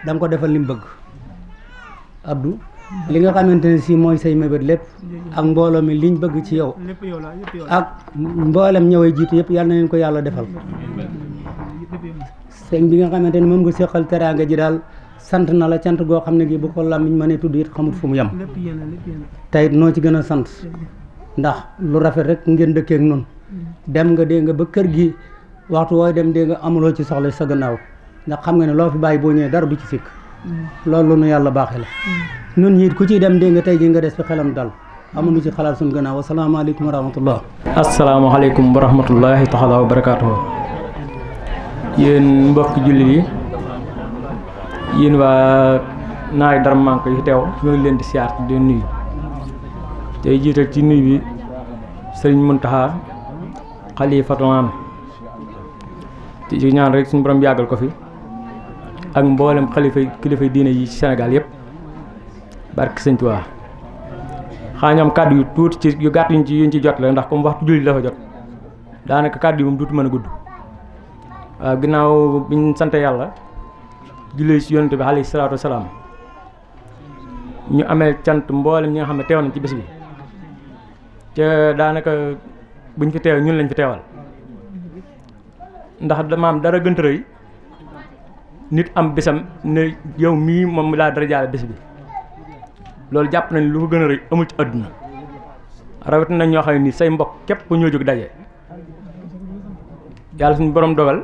da nga ko defal li mu bëgg Abdou li nga xamante ne si mooy say mébét lépp ak mbooloo mi liñ bëgg ci yow ak mboolem ñëwee jiitu yëpp yàlla na leen ko yàlla defal sëñ bi nga xamante ne moom nga séqal teraanga ji daal sant na la cant goo xam ne gi bu ko làmmiñ mënee tudd it xamut fu mu yem tey noo ci gën a sant ndax lu rafet rek ngeen dëkkee ak noonu dem nga dégg nga ba kër gi waxtu wooy dem dégg nga amuloo ci soxla sa gannaaw ndax xam nga ne loo fi bàyyi boo ñëwee dara du ci sikk loolu nu yàlla baaxee la nun ñiit ku ciy dem dégg nga tey ji nga des fi xelam dal amuñu ci xalaat suñu gannaaw wasalaamaaleykum wa rahmatullah asalaamaaleykum wa rahmatullahi taala wa barakaatuhu yéen mbokki jullit yi yéen waa naari Darmanko yi teew ñoo ngi leen di siyaar di nuyu tey jiital ci nuyu bi sëriñ Muntaxa xalifatul aam ci ñaan rek suñu borom yàggal ko fi ak mboolem kilifa diine yi ci Sénégal yëpp barke sëñ Tuubaa xaa ñoom kàddu yu tuuti ci yu gàtt yuñ ci jot la ndax comme waxtu julli dafa jot daanaka kàddu yi moom duutu mën a gudd waaw ginnaaw biñ sant yàlla julli ci yonent bi alayhi salaatu wasalaam ñu amee cant mboolem ñi nga xam ne teew nañ ci bés bi te daanaka buñ fi teew ñun lañ fi teewal ndax damaam dara gënt rëy nit am bésam ne yow mii moom laa dara jaale bés bi loolu jàpp nañ lu ko gën a rëy amul ci àdduna rawat nañ ñoo xam ne nii say mbokk képp ku ñoo jóg daje yàlla suñu borom dogal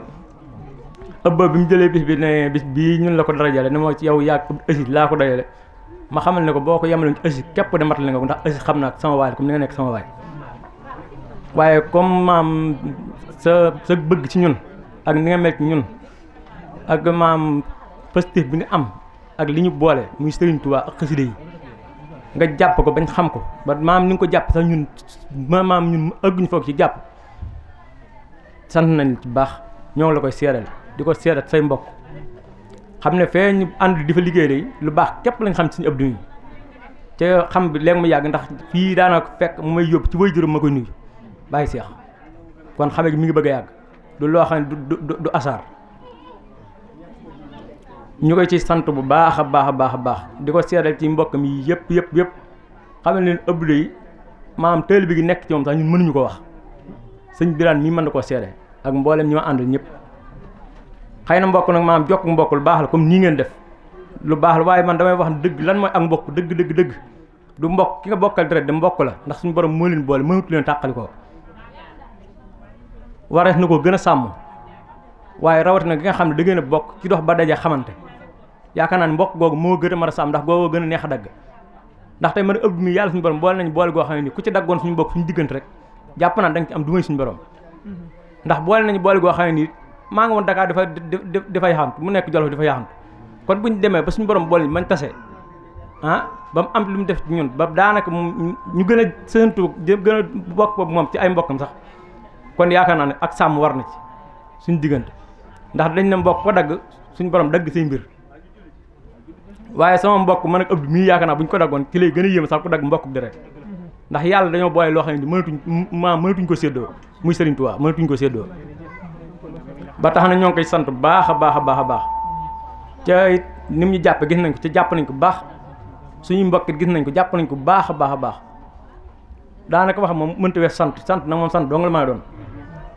ëbba bi mu jëlee bis bi ne bis bii ñun la ko dara jaale ne moo ci yow yàgg ësi laa ko dajale ma xamal ne ko boo ko yemaloon ci ësi képp de matale nga ko ndax ësi xam naa sama waay comme ni nga nekk sama waay waaye comme maam sa bëgg ci ñun ak ni nga mel ci ñun ak maam positif bi nga am ak li ñu boole muy Sëriñ Tuubaa ak xasida yi nga jàpp ko bañ xam ko ba maam ni nga ko jàpp sax ñun maam ñun ëgguñu foog ci jàpp sant nañ ci baax ñoo la koy seeral di ko seeral say mbokk xam ne fee ñu ànd di fa liggéey day lu baax képp lañ xam ci suñu Abdou yi ca xam bi léegi mu yàgg ndax fii daanaka fekk mu may yóbbu ci way juróom ma koy nuyu bàyyi seex kon xame gi mi ngi bëgg a yàgg du loo xam ne du asaar ñu koy ci sant bu baax a baax a baax a baax di ko seedal ci mbokkam yi yëpp xam ne leen ëbb yi maanaam teel bi gi nekk ci moom sax ñun mënuñu ko wax sëñ Birane mii mën na koo seede ak mboolem ñi ma àndal ñëpp xëy na mbokk nag maanaam jokk mbokk lu baax la comme nii ngeen def lu baax la waaye man damay wax dëgg lan mooy ak mbokk dëgg du mbokk ki nga bokkal deret de mbokk la ndax suñu borom moo leen boole mënut leen tàqali ko warees na ko gën a sàmm waaye rawatina gi nga xam ne da ngeen a bokk ci dox ba daje xamante yaakaar naa ne mbokk googu moo gën a mën a sàmm ndax googu gën a neex a dagg ndax tey mën a ëbb mi yàlla suñu borom boole nañu boole goo xam ne nii ku ci daggoon suñu bopp suñu diggante rek jàpp naa da nga ci am du may suñu borom ndax boole nañu boole goo xam ne nii maa ngi woon Dakar dafay yaxantu mu nekk Jolof dafa yaxantu kon bu ñu demee ba suñu borom boole mañ tase ba mu am lu mu def ci ñun ba daanaka ñu gën a séentu gën a bokk boobu moom ci ay mbokkam sax kon yaakaar naa ne ak sàmm war na ci suñu diggante ndax dañ ne mbokk ko dagg suñu borom dagg say mbir waaye sama mbokk man ak ëbb mii yaakaar naa bu ñu ko daggoon ci lay gën a yéem sax ku dagg mbokk deret ndax yàlla dañoo boole loo xam ne mënatuñ ko séddoo muy Serigne Touba mënatuñ ko séddoo ba tax na ñoo ngi koy sant baax a baax ca it ni mu ñu jàppe gis nañ ko ca jàpp nañ ko bu baax suñuy mbokkit gis nañ ko jàpp nañ ko baax a baax daanaka wax moom mënta wees sant nag moom sant doo nga la may doon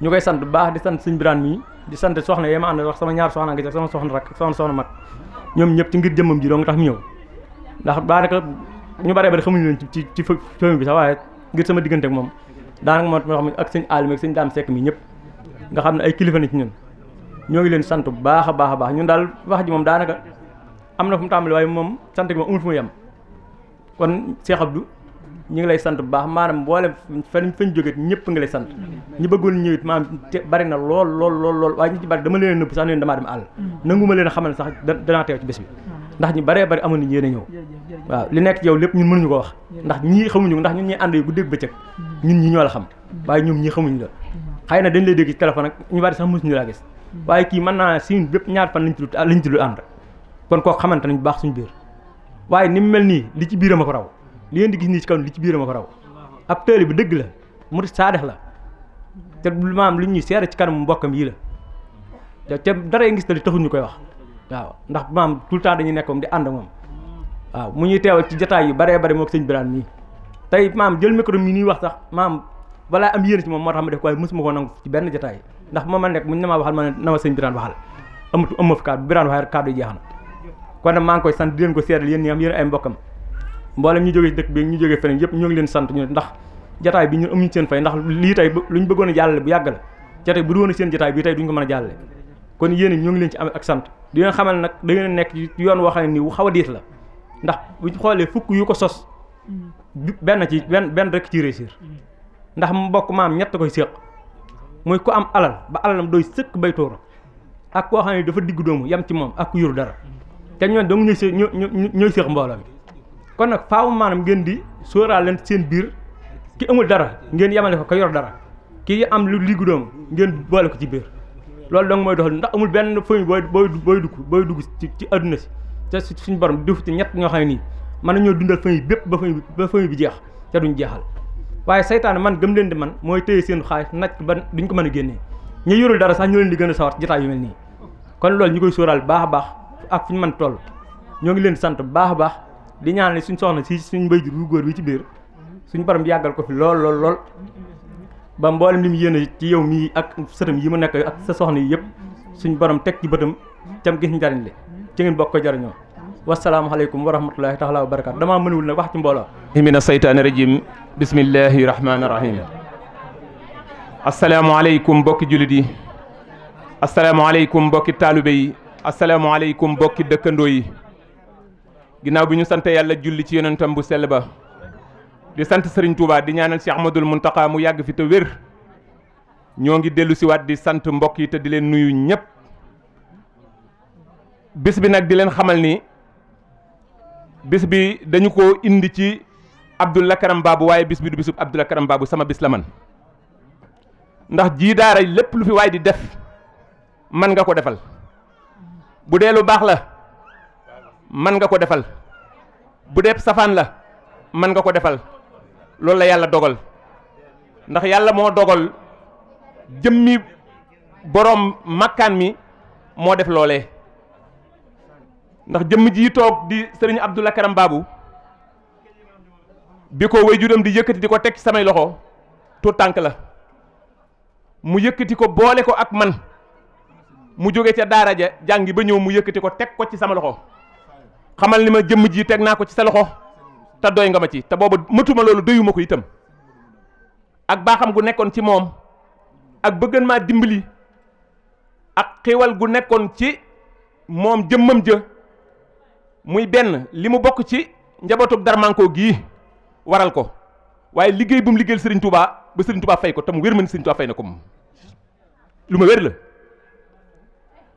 ñu koy sant bu baax di sant Sëñ Birane mii di sant soxna yee ma ànd wax sama ñaar soxna nga ci sama soxna rak soxna mag ñoom ñëpp ci ngir jëmmam ji doo nga tax mu ñëw ndax daanaka ñu bëree bëri xamuñu leen ci famille bi sax waaye ngir sama diggante ak moom daanaka moo xam ne ak sëñ Alim ak sëñ Dame Seck mi ñëpp nga xam ne ay kilifa na ci ñun ñoo ngi leen sant bu baax a baax ñun daal wax ji moom daanaka am na fu mu tàmbali waaye moom sant gi moom amul fu mu yem kon Cheikh Abdou ñu ngi lay sant bu baax maanaam mboolem fañ jógee ñëpp nga lay sant ñi bëggoon ñëwit maanaam bari na lool waaye ñi ci bari dama leen nëbb sax ne damaa dem àll nanguma leen a xamal sax danaa teew ci bés bi ndax ñu baree bari amoon nañ yéen a ñëw waaw li nekk ci yow lépp ñun mënuñu ko wax ndax ñii xamuñu ndax ñun ñuy ànd yu guddeeg bëccëg ñun ñi ñoo la xam waaye ñoom ñii xamuñu la xëy na dañ lay dégg ci téléphone ak ñu bari sax mosuñu laa gis waaye kii mën naa siin bépp ñaar fan lañ ci lu ànd kon koo xamante nañ bu baax suñu biir waaye ni mu mel nii li ci biiram a ko raw li ngeen di gis nii ci kaw li ci biiram a ko raw ab tëli bi dëgg la mu saadex la te maam li ñuy seere ci kanam mbokkam yii la te dara ngis tali taxuñu koy wax waaw ndax maam tout le temps dañuy nekk moom di ànd ak moom waaw mu ñuy teewal ci jotaay yu baree bari moo ko sëñ Birane nii tey maam jël micro mi nii wax sax maam balaa am yéen ci moom moo tax ma def ko waaye mosuma ko nangu ci benn jotaay ndax ma nekk muñ na maa waxal ma na ma sëñ Birane waxal am fi kàddu Birane waxee kàddu yi jeex na kon nag maa ngi koy sant di leen ko seetal yéen ñi am yéen ay mbokkam mboolem ñu jógee dëkk bi ñu jógee feneen yëpp ñoo ngi leen sant ñu ndax jotaay bi ñun amuñu seen fay ndax lii tey luñ bëggoon a jàllale bu yàgg la jotaay bu du woon a seen jotaay bii tey duñ ko mën a jàllale kon yéen ñoo ngi leen ci am ak sant di leen xamal nag da ngeen nekk ci yoon woo xam ne nii wu xaw a diis la ndax buñ xoolee fukk yu ko sos benn rek ci réussir ndax mbokk maam ñett koy séq muy ku am alal ba alalam doy sëkk bay tóora ak koo xam ne dafa diggu doomu yam ci moom ak ku yoru dara te ñoon dong ñooy séq mbooloo mi kon nag faaw maanaam ngeen di sóoraal leen seen biir ki amul dara ngeen yemale ko yor dara ki am lu diggu doomu ngeen boole ko ci biir loolu donc mooy doxal ndax amul benn famille booy dugg ci adduna si te suñu borom def ci ñett ñoo xam ne nii mën nañoo dundal famille bépp ba famille bi jeex te duñ jeexal waaye saytaane man gëm leen di man mooy téye seen xaalis naj ba duñ ko mën a génnee ñu yorul dara sax ñoo leen di gën a sawar ci jotaay yu mel nii kon loolu ñu koy sóoraal baax a baax ak fu ñu mën toll ñoo ngi leen sant bu baax a baax di ñaan ne suñ soxna si suñ mbay jur bu góor bi ci biir suñ borom yàggal ko fi lool ba mboolem li mu yéene ci yow mii ak sëtam yi mu nekk ak sa soxna yi yëpp suñ borom teg ci bëtam cam gis njariñ li ci ngeen bokk ko jariñoo wasalaamaaleykum wa rahmatullahi taala wa barakaatu damaa mënul nag wax ci mbooloo mina saytaani rajim bismillahi rahmaani rahim asalaamaaleykum mbokki jullit yi asalaamaaleykum mbokki taalibe yi asalaamaaleykum mbokki dëkkandoo yi ginnaaw bi ñu sant yàlla julli ci yonentam bu sell ba di sant Serigne Touba di ñaanal Cheikh Ahmadoul Mountakha mu yàgg fi te wér ñoo ngi dellu si waat di sant mbokk yi te di leen nuyu ñëpp bis bi nag di leen xamal ni bis bi dañu ko indi ci Abdoul Karam Babou waaye bis bi du bisub Abdoul Karam Babou sama bis la man ndax jii daara lépp lu fi waay di def man nga ko defal bu dee lu baax la man nga ko defal bu dee safaan la mën nga ko defal loolu la yàlla dogal ndax yàlla moo dogal jëmmi boroom makkaan mi moo def loolee ndax jëmm ji toog di sëriñ Abdoul Karam Babou bi ko waajuram di yëkkati di ko teg ci samay loxo tout tànk la mu yëkkati ko boole ko ak man mu jóge ca daara ja jàngi ba ñëw mu yëkkati ko teg ko ci sama loxo xamal ni ma jëmm ji teg naa ko ci sa loxo te doy nga ma ci te booba matuma loolu doyuma ko itam ak baaxam gu nekkoon ci moom ak bëggan maa dimbali ak xéewal gu nekkoon ci moom jëmmam jë muy benn li mu bokk ci njabootug Darmanko gii waral ko waaye liggéey bu mu liggéeyal Serigne Touba ba Serigne Touba fay ko te mu wér ma ni Serigne Touba fay na ko moom lu ma wér la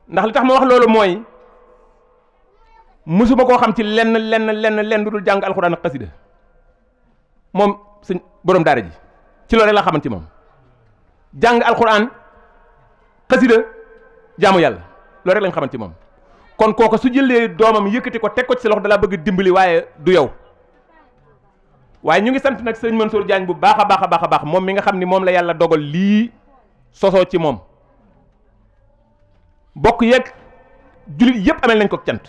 ndax li tax ma wax loolu mooy mësuma koo xam ci lenn lu dul jàng alxuraan ak xasida moom sëñ borom daara ji ci loolu rek laa xamante ci moom jàng alxuraan xasida jaamu yàlla loolu rek lañ xamante ci moom kon kooku su jëlee doomam yëkkati ko teg ko ci sa loxo dalaa bëgg dimbali waaye du yow waaye ñu ngi sant nag sëñ Mansour Diagne bu baax a baax moom mi nga xam ni moom la yàlla dogal lii sosoo ci moom bokk yeeg jullit yépp amel nañ ko cant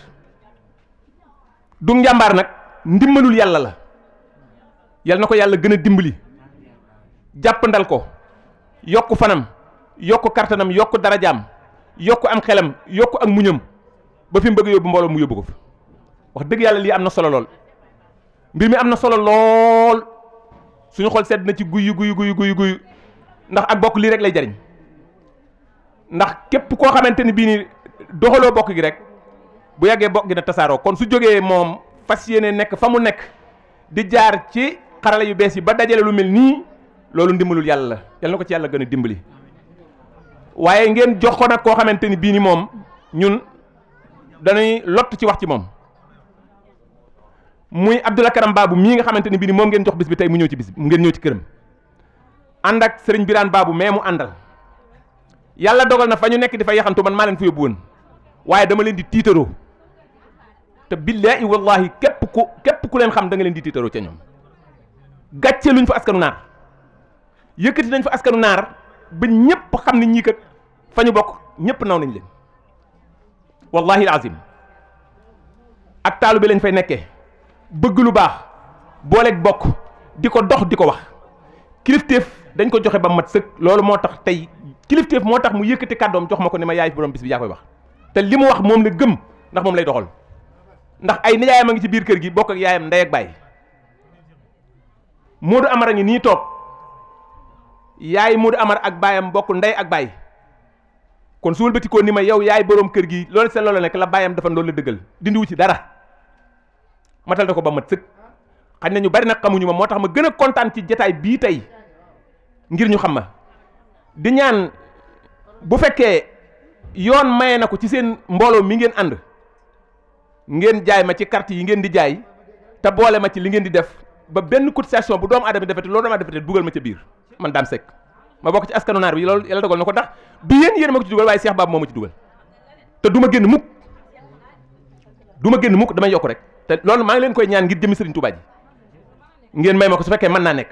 du njàmbaar nag ndimbalul yàlla la yal na ko yàlla gën a dimbali jàppandal ko yokk fanam yokk kartanam yokk darajaam yokk am xelam yokk ak muñam ba fi mu bëgg yóbbu mbooloo mu yóbbu ko fi wax dëgg yàlla lii am na solo lool mbir mi am na solo lool suñu xol sedd na ci guy ndax ak bokk lii rek lay jariñ ndax képp koo xamante ni bii ni doxaloo bokk gi rek bu yàggee bokk gi na tasaaroo kon su jógee moom fas yéene nekk fa mu nekk di jaar ci xarala yu bees yi ba dajale lu mel nii loolu ndimbalul yàlla la yal na ko ci yàlla gën a dimbali waaye ngeen jox ko nag koo xamante ni bii ni moom ñun dañuy lott ci wax ci moom muy Abdoul Karam Babou mii nga xamante ni bii ni moom ngeen jox bis bi tey mu ñëw ci bis bi ngeen ñëw ci këram ànd ak sëriñ Birane Babou mais mu àndal yàlla dogal na fa ñu nekk di fa yaxantu man maa leen fa yóbbu woon waaye dama leen di tiitaroo te billaahi wallahi képp ku leen xam da nga leen di tiitaroo ca ñoom gàcce luñ fa askanu naar yëkkati nañ fa askanu naar ba ñëpp xam ni ñii kat fa ñu bokk ñëpp naw nañ leen wallahi alazim ak taalu bi lañ fay nekkee bëgg lu baax booleeg bokk di ko dox di ko wax kilifteef dañ ko joxe ba mat sëkk loolu moo tax tey kilifteef moo tax mu yëkkati kàddoom jox ma ko ni ma yaay borom bis bi yaa koy wax te li mu wax moom la gëm ndax moom lay doxal ndax ay nijaayam a ngi ci biir kër gi bokk ak yaayam ndey ak baay Modou Amar a ngi nii toog yaay Modou Amar ak baayam bokk ndey ak baay kon su wëlbati ko ni ma yow yaay borom kër gi loolu seen loolu nekk la baayam dafa loolu la dëggal dindiwu ci dara matal na ko ba mat sëkk xañ na ñu bari nag xamuñu ma moo tax ma gën a kontaan ci jataay bii tey ngir ñu xam ma di ñaan bu fekkee yoon maye na ko ci seen mbooloo mi ngeen ànd ngeen jaay ma ci carte yi ngeen di jaay te boole ma ci li ngeen di def ba benn cotisation bu doomu aadama defete loolu doomu aadama defete dugal ma ca biir man Dame Seck ma bokk ci askanu naar bi loolu yàlla dogal na ko ndax du yéen ma ko ci dugal waaye Cheikh Babou moo ma ci dugal te du ma génn mukk damay yokk rek te loolu maa ngi leen koy ñaan ngir jëmi Serigne Touba ji ngeen may ma ko su fekkee mën naa nekk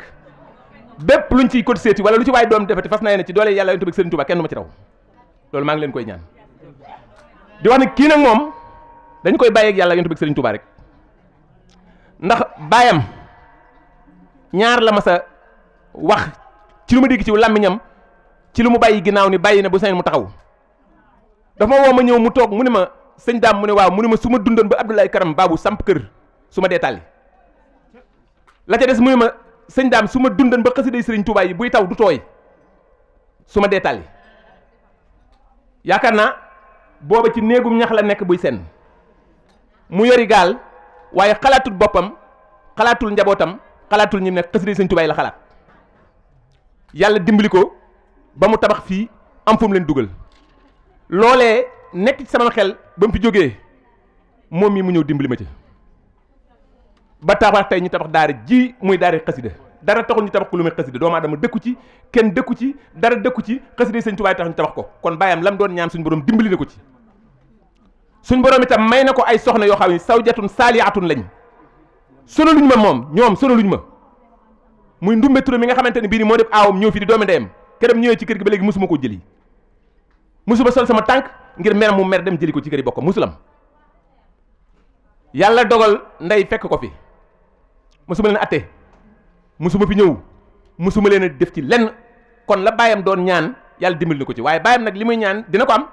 bépp luñ ciy cotiseeti wala lu ci waaye doom defete fas na yéene ci doole yàlla yonent bi Serigne Touba kenn du ma ci raw loolu maa ngi leen koy ñaan di wax ne kii nag moom dañ koy bàyyeeg yàlla yonent bi Serigne Touba rek ndax baayam ñaar la mas a wax ci lu ma dégg ci làmmiñam ci lu mu bàyyi ginnaaw ni bàyyi na bu sañoon mu taxaw dafa ma woo ma ñëw mu toog mu ne ma sëñ Daam mu ne waaw mu ne ma su ma dundoon ba Abdoul Karam Babou samp kër su ma dee tàlli la ca des mu ne ma sëñ Daam su ma dundoon ba xasiday Sëriñ Tuubaa yi buy taw du tooy su ma dee tàlli yaakaar naa booba ci néegum ñax la nekk buy senn mu yori gaal waaye xalaatul boppam xalaatul njabootam xalaatul ñi nekk xasiday Sëriñ Tuubaa yi la xalaat yàlla dimbali ko ba mu tabax fii am fu mu leen dugal loolee nekk ci sama xel ba mu fi jógee moom mii mu ñëw dimbali ma ci ba tabax tey ñu tabax daara ji muy daara xasida dara taxul ñu tabax ko lu muy xasida doomu aadama dëkku ci kenn dëkku ci dara dëkku ci xasida Sëñ Tuubaa tax ñu tabax ko kon bàyyam lam doon ñaan suñ borom dimbali na ko ci suñ borom itam may na ko ay soxna yoo xam ne sawjatun saalihatun lañ sonaluñ ma moom ñoom sonaluñ ma muy Ndumbe Touré mi nga xamante ne bii nii moo def aawam ñëw fi di doomi ndeyam këram ñëwee ci kër gi ba léegi musuma ko jëli musuma sol sama tànk ngir mer mu mer dem jëli ko ci kër yi bokkam musulam yàlla dogal ndey fekk ko fi musuma leen atte musuma fi ñëw musuma leen a def ci lenn kon la bàyyam doon ñaan yàlla dimbali na ko ci waaye bàyyam nag li muy ñaan dina ko am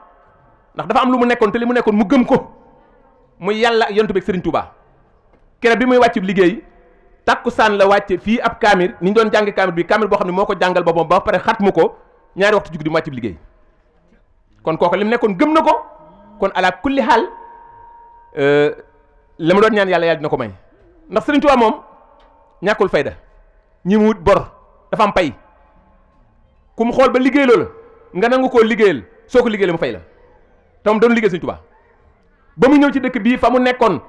ndax dafa am lu mu nekkoon te li mu nekkoon mu gëm ko muy yàlla ak yontu beeg Serigne Touba kere bi muy wàcc liggéey takkusaan la wàcce fii ab kaamir ni ñu doon jàng kaamir bi kaamir boo xam ne moo ko jàngal boppam ba pare xat mu ko ñaari waxtu jug di mu wàcc liggéey kon kooku li mu nekkoon gëm na ko kon ala kulli xaal la mu doon ñaan yàlla dina ko may ndax Serigne Touba moom ñàkkul fayda ñi mu wut bor dafa am pay ku mu xool ba liggéey loola nga nangu koo liggéeyal soo ko liggéeyal mu fay la te moom doon liggéey Serigne Touba ba mu ñëw ci dëkk bii fa mu nekkoon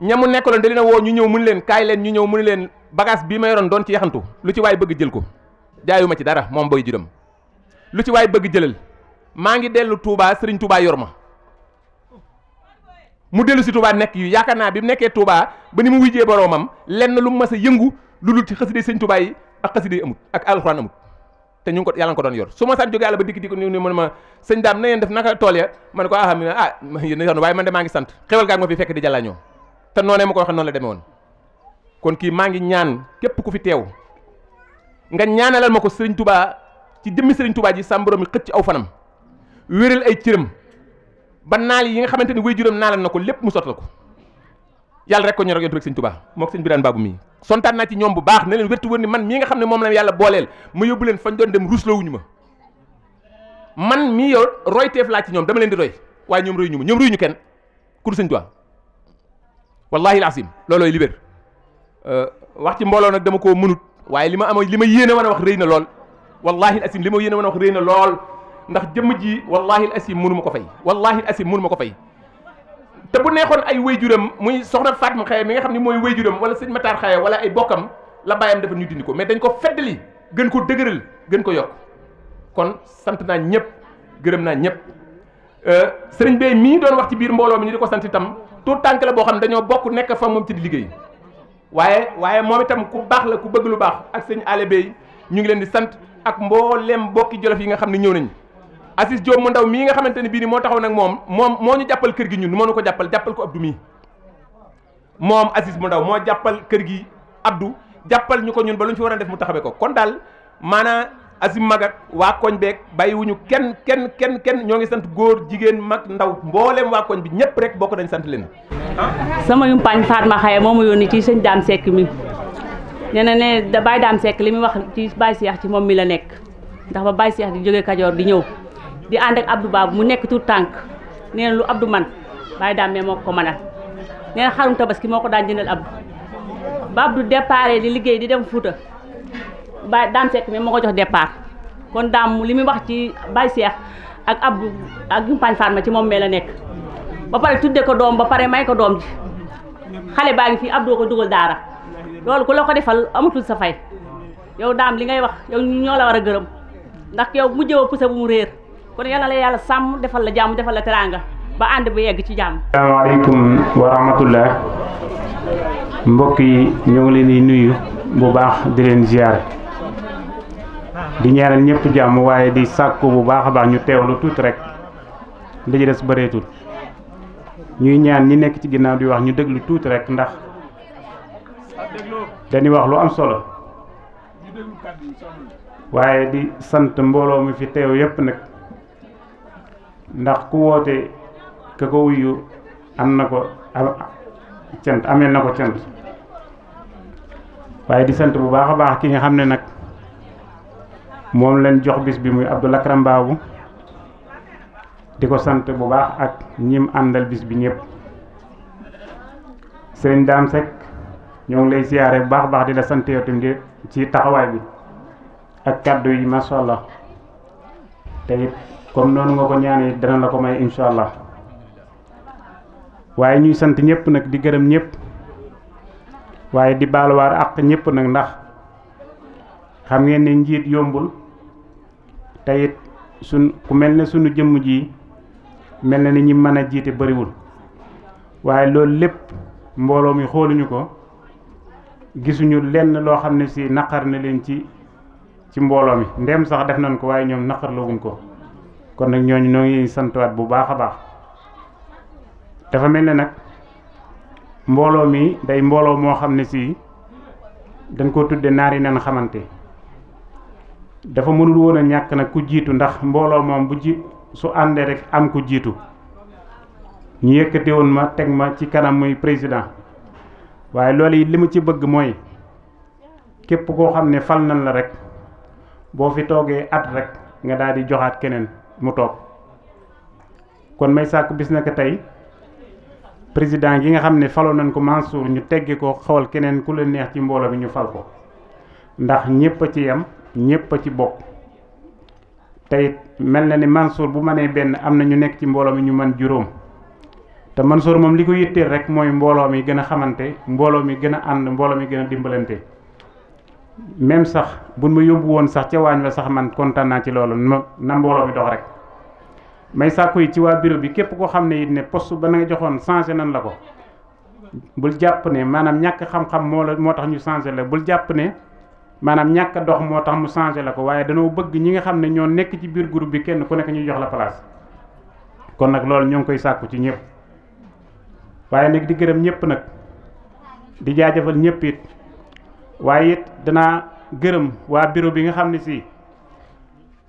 ña mu nekkaloon da leen a woo ñu ñëw mu ni leen kaay leen ñu ñëw mu ni leen bagage bii ma yoroon doon ci yaxantu lu ci waay bëgg jël ko jaayuma ci dara moom boy juram lu ci waay bëgg jëlal maa ngi dellu Touba Serigne Touba yor ma mu dellu si Touba nekk yu yaakaar naa bi mu nekkee Touba ba ni mu wujjee boroomam lenn lu mu mas a yëngu lu dul ci xaside Serigne Touba yi ak xaside amut ak alxuraan amut te ñu ngi ko yàlla nga ko doon yor su ma saan jógee àlla ba dikk ko ni ma sëñ daam na ngeen def naka tool ya ma ne ko yéen waaye man de maa ngi sant xewal gaag ma fi fekk di jàllaa ñoo te noonee ma ko waxee noonu la demee woon kon kii maa ngi ñaan képp ku fi teew nga ñaanalal ma ko Serigne Touba ci jëmmi Serigne Touba ji sam borom mi xëcc aw fanam wéral ay cëram ba naal yi nga xamante ni way juram naalal na ko lépp mu sottal ko yàlla rek ko ñor ak yontu rek Serigne Touba moo ko sëñ Birane Babou mii sontaan naa ci ñoom bu baax ne leen wértu wër ni man mii nga xam ne moom la yàlla booleel ma yóbbu leen fañ doon dem ruslawuñu ma man mii yow royteef laa ci ñoom dama leen di roy waaye ñoom royuñu ma ñoom royuñu kenn ku du Serigne Touba wallahi alazim loolooy li wér wax ci mbooloo nag dama koo mënut waaye li ma yéene wan a wax rëy na lool wallahi alazim li ma yéene wan a wax rëy na lool ndax jëmm ji wallahi alazim mënu ma ko fay wallahi alazim mënu ma ko fay te bu neexoon ay wayjuram muy soxna Fatma Xaye mi nga xam ne mooy wayjuram wala sëñ Matar Xaye wala ay bokkam la bàyyam dafa ñu dindi ko mais dañ ko feddali gën ko dëgëral gën ko yokk kon sant naa ñëpp gërëm naa ñëpp sëriñ Bey mii doon wax ci biir mbooloo mi ñu di ko sant itam tout tànk la boo xam ne dañoo bokk nekk fa moom ci di liggéey waaye moom itam ku baax la ku bëgg lu baax ak sëñ Ale Bey ñu ngi leen di sant ak mboolem bokki Jolof yi nga xam ne ñëw nañ Assis Diop mu ndaw mii nga xamante ne bii ni moo taxaw nag moom moo ñu jàppal kër gi ñun moo ñu ko jàppal ko Abdou mii moom Assis mu ndaw moo jàppal kër gi Abdou jàppal ñu ko ñun ba lu ñu fi war a def mu taxawee ko kon daal maanaa Assis Magat waa koñ beeg bàyyiwuñu kenn ñoo ngi sant góor jigéen mag ndaw mboolem waa koñ bi ñëpp rek bokk nañ sant leen. sama yumpaañ Fatma Xaye moo ma yónni ci sëñ Dame Seck mi nee na ne Baye Dame Seck li muy wax ci Baye Cheikh ci moom mi la nekk ndax ba Baye Cheikh di jógee Kajoor di ñëw di ànd ak Abdou Babou mu nekk tout tànk nee na lu Abdou man Baye Dame moo ko mënal nee na xarum tabaski moo ko daan jëndal Abdou ba Abdou déparé di liggéey di dem Fouta Baye Dame Seck mi moo ko jox départ kon Dame li muy wax ci Baye Cheikh ak Abdou ak Yumpaañ Fatma ci moom mee la nekk ba pare tudde ko doom ba pare may ko doom ji xale baa ngi fii Abdou ko dugal daara loolu ku la ko defal amatul sa fay yow Dame li ngay wax yow ñoo la war a gërëm ndax yow mu jëwa pusa bu mu réer kon yàlla la yàlla sàmm defal la jàmm defal la teraanga ba ànd ba yegg ci jàmm. asalaamaaleykum wa rahmatullah mbokk yi ñoo ngi leen di nuyu bu baax di leen ziar di ñaanal ñëpp jàmm waaye di sàkku bu baax a baax ñu teewlu tuuti rek li ci des bëreetul ñuy ñaan ñi nekk ci ginnaaw di wax ñu déglu tuuti rek ndax dañuy wax lu am solo waaye di sant mbooloo mi fi teew yépp nag. ndax ku woote ka ko wuyu am na ko cant amee na ko cant waaye di sant bu baax a baax ki nga xam ne nag moom lañ jox bis bi muy Abdou Lakram Babou di ko sant bu baax ak ñim àndal bis bi ñëpp sëriñ Dame Seck ñoo ngi lay siyaare bu baax baax di la sant yow tamit ci taxawaay bi ak kàddu yi masha Allah te it comme noonu nga ko ñaanee dana la ko may incha allah waaye ñuy sant ñëpp nag di gërëm ñëpp waaye di baaluwaar àq ñëpp nag ndax xam ngeen ne njiit yombul te it ku mel ne sunu jëmm ji mel na ni ñi mën a jiite bariwul waaye loolu lépp mbooloo mi xooluñu ko gisuñu lenn loo xam ne si naqar na leen ci mbooloo mi ndem sax def nañ ko waaye ñoom naqar looguñ ko kon nag ñooñu ñoo ngi santuwaat bu baax a baax dafa mel ne nag mbooloo mi day mbooloo moo xam ne si dañ ko tudde naar yi nan xamante dafa mënul woon a ñàkk nag ku jiitu ndax mbooloo moom su àndee rek am ku jiitu ñu yëkkati woon ma teg ma ci kanam muy président waaye loolu yi li mu ci bëgg mooy képp koo xam ne fal nañ la rek boo fi toogee at rek nga daal di joxaat keneen mu toog kon may sàkku bis na ko tey président gi nga xam ne faloo nañ ko Mansour ñu teggi ko xawal keneen ku leen neex ci mbooloo bi ñu fal ko ndax ñépp a ci yem ñépp a ci bokk tey mel na ni Mansour bu mënee benn am na ñu nekk ci mbooloo mi ñu mën juróom te Mansour moom li ko yitteel rek mooy mbooloo mi gën a xamante mbooloo mi gën a ànd mbooloo mi gën a dimbalante même sax buñ ma yóbbu woon sax ca waañ wa sax man kontaan naa ci loolu na mbooloo mi dox rek may sàkku yi ci waa bureau bi képp koo xam ne it ne poste ba na nga joxoon changé nan la ko bul jàpp ne maanaam ñàkk xam-xam moo tax ñu changé la bul jàpp ne maanaam ñàkk dox moo tax mu changé la ko waaye danoo bëgg ñi nga xam ne ñoo nekk ci biir groupe bi kenn ku nekk ñu jox la place kon nag loolu ñoo ngi koy sàkku ci ñëpp waaye nag di gërëm ñëpp nag di jaajëfal ñëpp it waaye it danaa gërëm waa bureau bi nga xam ne si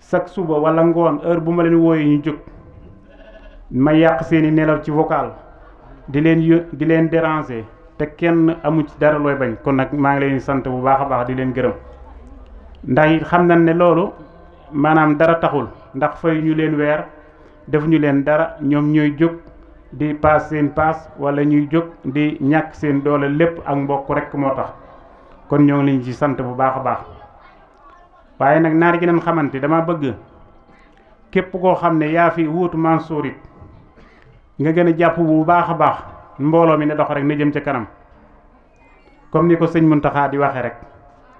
chaque suba wala ngoon heure bu ma leen wooyee ñu jóg ma yàq seeni nelaw ci vocal di leen déranger te kenn amu ci dara looy bañ kon nag maa ngi leen sant bu baax a baax di leen gërëm ndax it xam nañ ne loolu maanaam dara taxul ndax fay ñu leen weer def ñu leen dara ñoom ñooy jóg di paas seen paas wala ñuy jóg di ñàkk seen doole lépp ak mbokk rek moo tax kon ñoo ngi leen ci sant bu baax a baax waaye nag naar gi nañ xamante dama bëgg képp koo xam ne yaa fi wuutu Mansour it nga gën a jàpp bu baax a baax mbooloo mi ne dox rek na jëm ca kanam comme ni ko sëñ Muntaxa di waxe rek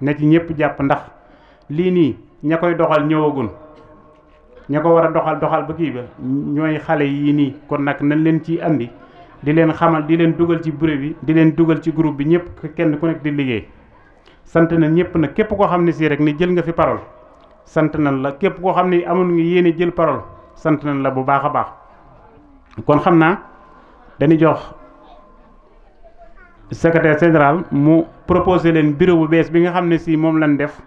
na ci ñëpp jàpp ndax lii nii ña koy doxal ñëwagun ña ko war a doxal ba kii ba ñooy xale yii nii kon nag nañ leen ciy andi di leen xamal di leen dugal ci bureau bi di leen dugal ci groupe bi ñëpp kenn ku nekk di liggéey sant nañ ñëpp nag képp koo xam ne si rek ni jël nga fi parole sant nañ la képp koo xam ne amoon nga yéene jël parole sant nañ la bu baax a baax kon xam naa dañuy jox secrétaire général mu proposé leen bureau bu bees bi nga xam ne si moom lañ def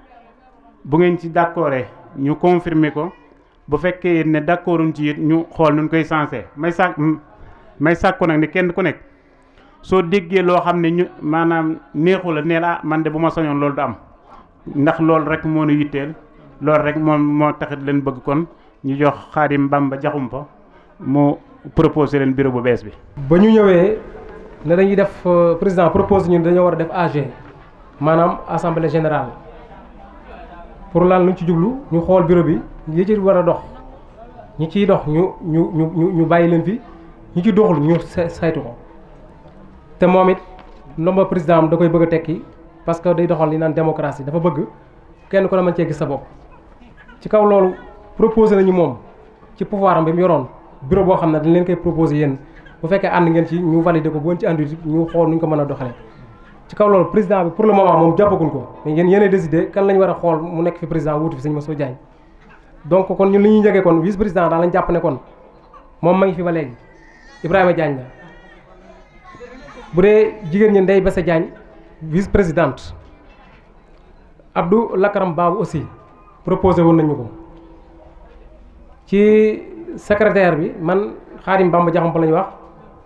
bu ngeen ci d'accordé ñu confirmer ko bu fekkee ne d'accorduñ ci it ñu xool nuñ koy sensé may sàkku nag ni kenn ku nekk soo déggee loo xam ne ñu maanaam neexu la neel man de bu ma soñoon loolu du am ndax loolu rek moo nu yitteel loolu rek moo taxit leen bëgg kon ñu jox Xaadim Bamba Jaxumpa mu proposé leen bureau bu bees bi. ba ñu ñëwee ne dañuy def président propose ñun dañoo war a def AG maanaam assemblée générale pour lan luñ ci jublu ñu xool bureau bi ñi ci war a dox ñi ciy dox ñu bàyyi leen fi ñi ci doxul ñu saytu ko. te moom it ndomba président am da koy bëgg a tekki parce que day doxal li naan démocratie dafa bëgg kenn ku ne mën cee gis sa bopp ci kaw loolu proposé nañu moom ci pouvoir am bi mu yoroon bureau boo xam ne dañ leen koy proposé yéen bu fekkee ànd ngeen ci ñu validé ko bu ngeen ci àndu ñu xool nu ñu ko mën a doxalee ci kaw loolu président bi pour le moment moom jàppaguñ ko mais yéen yéenay décidé kan lañ war a xool mu nekk fi président wuutu fi sëñ Mansour Diagne donc kon ñun li ñuy njëkkee kon vice président daal lañ jàpp ne kon moom ma ngi fi ba léegi Ibrahima Diagne la bu dee jigéen ñi Ndeye Bassa Diagne vice présidente Abdou Lakaram Babou aussi proposé woon nañu ko ci secrétaire bi man Xaadim Bamba Jaxumpa la ñu wax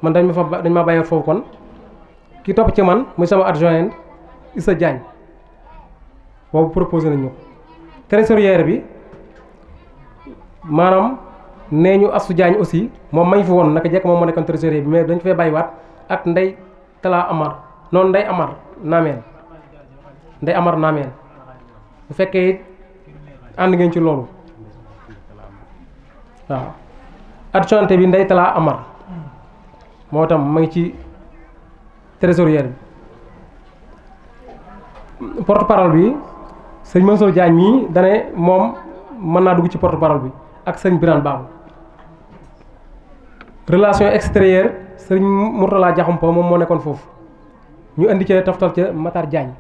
man dañ ma bàyyee foofu kon ki topp ci man muy sama adjoint Issa Diagne boobu proposé nañu ko trésorière bi maanaam nee ñu Assou Diagne aussi moom mañ fi woon naka jekk moom moo nekkoon trésorier bi mais dañ fay bàyyiwaat ak Ndeye Tala Amar noonu Ndeye Amar Naameen bu fekkee ànd ngeen ci loolu waaw adjointe bi Ndeye Tala Amar moo tam ma ngi ci trésorière bi porte parole bi sëñ Mansour Diagne mii dane moom mën naa dugg ci porte parole bi ak sëñ Birane Babou relation extérieure sëñ Mourtala Diakhoumpa moom moo nekkoon foofu ñu indi ca toftal ca Matar Diagne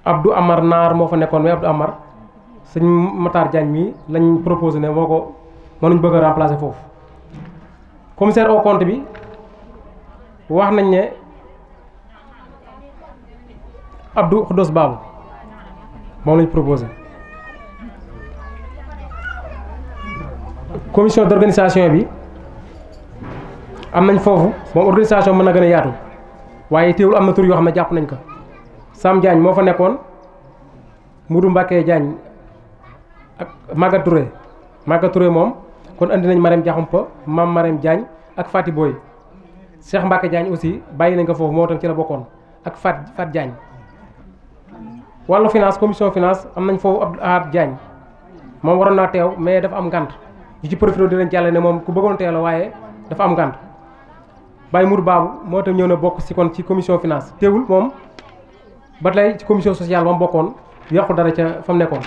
Abdou Amar Naar moo fa nekkoon mais Abdou Amar sëñ Matar Diagne mii lañ proposé ne moo nañ bëgg a remplacer foofu commissaire au compte bi wax nañ ne Abdou Khoudos Babou moom lañ proposé commission d'organisation bi am nañ foofu moom organisation mën na gën a yaatu waaye teewul am na tur yoo xam ne jàpp nañ ko Sam Diagne moo fa nekkoon Moudou Mbacké Diagne ak Maga Touré moom kon andi nañ Marème Diakhoumpa Mame Marème Diagne ak Fati Boy Cheikh Mbacké Diagne aussi bàyyi nañ ko foofu moo tam ci la bokkoon ak Fat Diagne wàllu finance commission finance am nañ foofu Abdou Ahad Diagne moom waroon naa teew mais dafa am ngànt ñu ci profité di leen jàlle ne moom ku bëggoon teew la waaye dafa am ngànt Baye Mour Babou moo tam ñëw na bokk si kon ci commission finance teewul moom ba tey ci commission sociale ba mu bokkoon yàqu dara ca fa mu nekkoon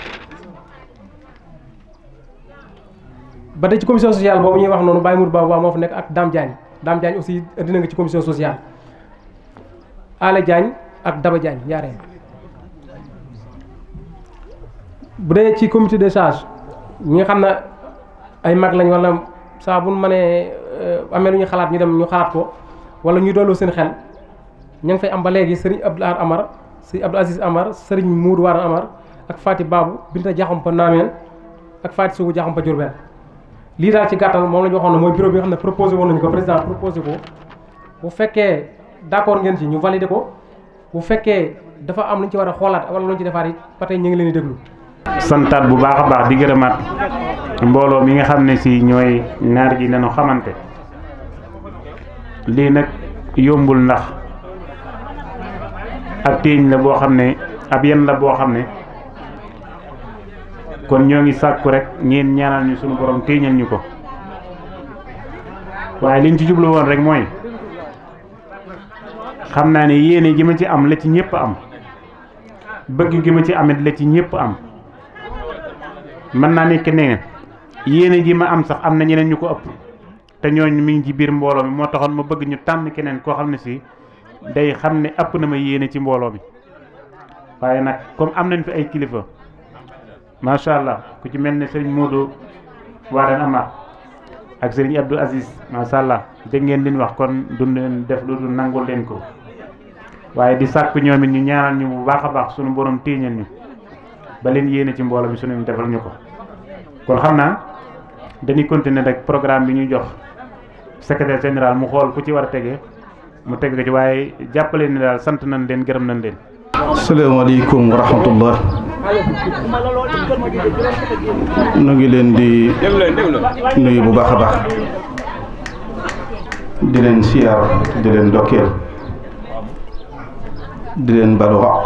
ba tey ci commission sociale boobu ñuy wax noonu Baye Mour Babou moo fa nekk ak Dame Diagne aussi dina nga ci commission sociale Ale Diagne ak Daba Diagne ñaareel bu dee ci comité de charge ñi nga xam ne ay mag lañ wala saa bu mënee amee lu ñu xalaat ñu dem ñu xalaat ko wala ñu doolu seen xel ña ngi fay am ba léegi sëriñ Abdou Amar sëriñ Abdou Aziz Amar sëriñ Moudou War Amar ak Fati Babou Binta Diakhoumpa Naameen ak Fati Sougou Diakhoumpa Diourbel lii daal ci gàttal moom la ñu waxoon ne mooy bureau bi nga xam ne proposé woon nañu ko président proposé ko bu fekkee d'accord ngeen ci ñu validé ko bu fekkee dafa am lu ñu ci war a xoolaat wala lu ñu ci defaat it ba tey ñu ngi leen di déglu. santaat bu baax a baax di gërëmaat mbooloo mi nga xam ne si ñooy naar ji nañu xamante lii nag yombul ndax ab téeñ la boo xam ne ab yen la boo xam ne kon ñoo ngi sàkku rek ngeen ñaanal ñu suñu borom téeñal ñu ko waaye liñ ci jublu woon rek mooy xam naa ne yéene ji ma ci am la ci ñëpp am bëgg gi ma ci amit la ci ñëpp am mën naa nekk ne yéene ji ma am sax am na ñeneen ñu ko ëpp te ñooñu mi ngi ci biir mbooloo mi moo taxoon ma bëgg ñu tànn keneen koo xam ne si day xam ne ëpp na ma yéene ci mbooloo mi waaye nag comme am nañ fi ay kilifa macha allah ku ci mel ne sëriñ Modou Wadane Amar ak sëriñ Abdou Aziz macha allah dégg ngeen liñ wax kon duñ leen def lu dul nangul leen ko waaye di sàkk ñoom it ñu ñaanal ñu bu baax a baax suñu borom téeñal ñu ba leen yéene ci mbooloo mi suñu defal ñu ko kon xam naa dañuy continuer rek programme bi ñuy jox secrétaire général mu xool ku ci war a tege mu teg ko ci waaye jàppale ni daal sant nañ leen gërëm nañ leen. asalaamaaleykum wa rahmatullah nu ngi leen di nuyu bu baax a baax di leen siyaar di leen dokkeel di leen balu xaq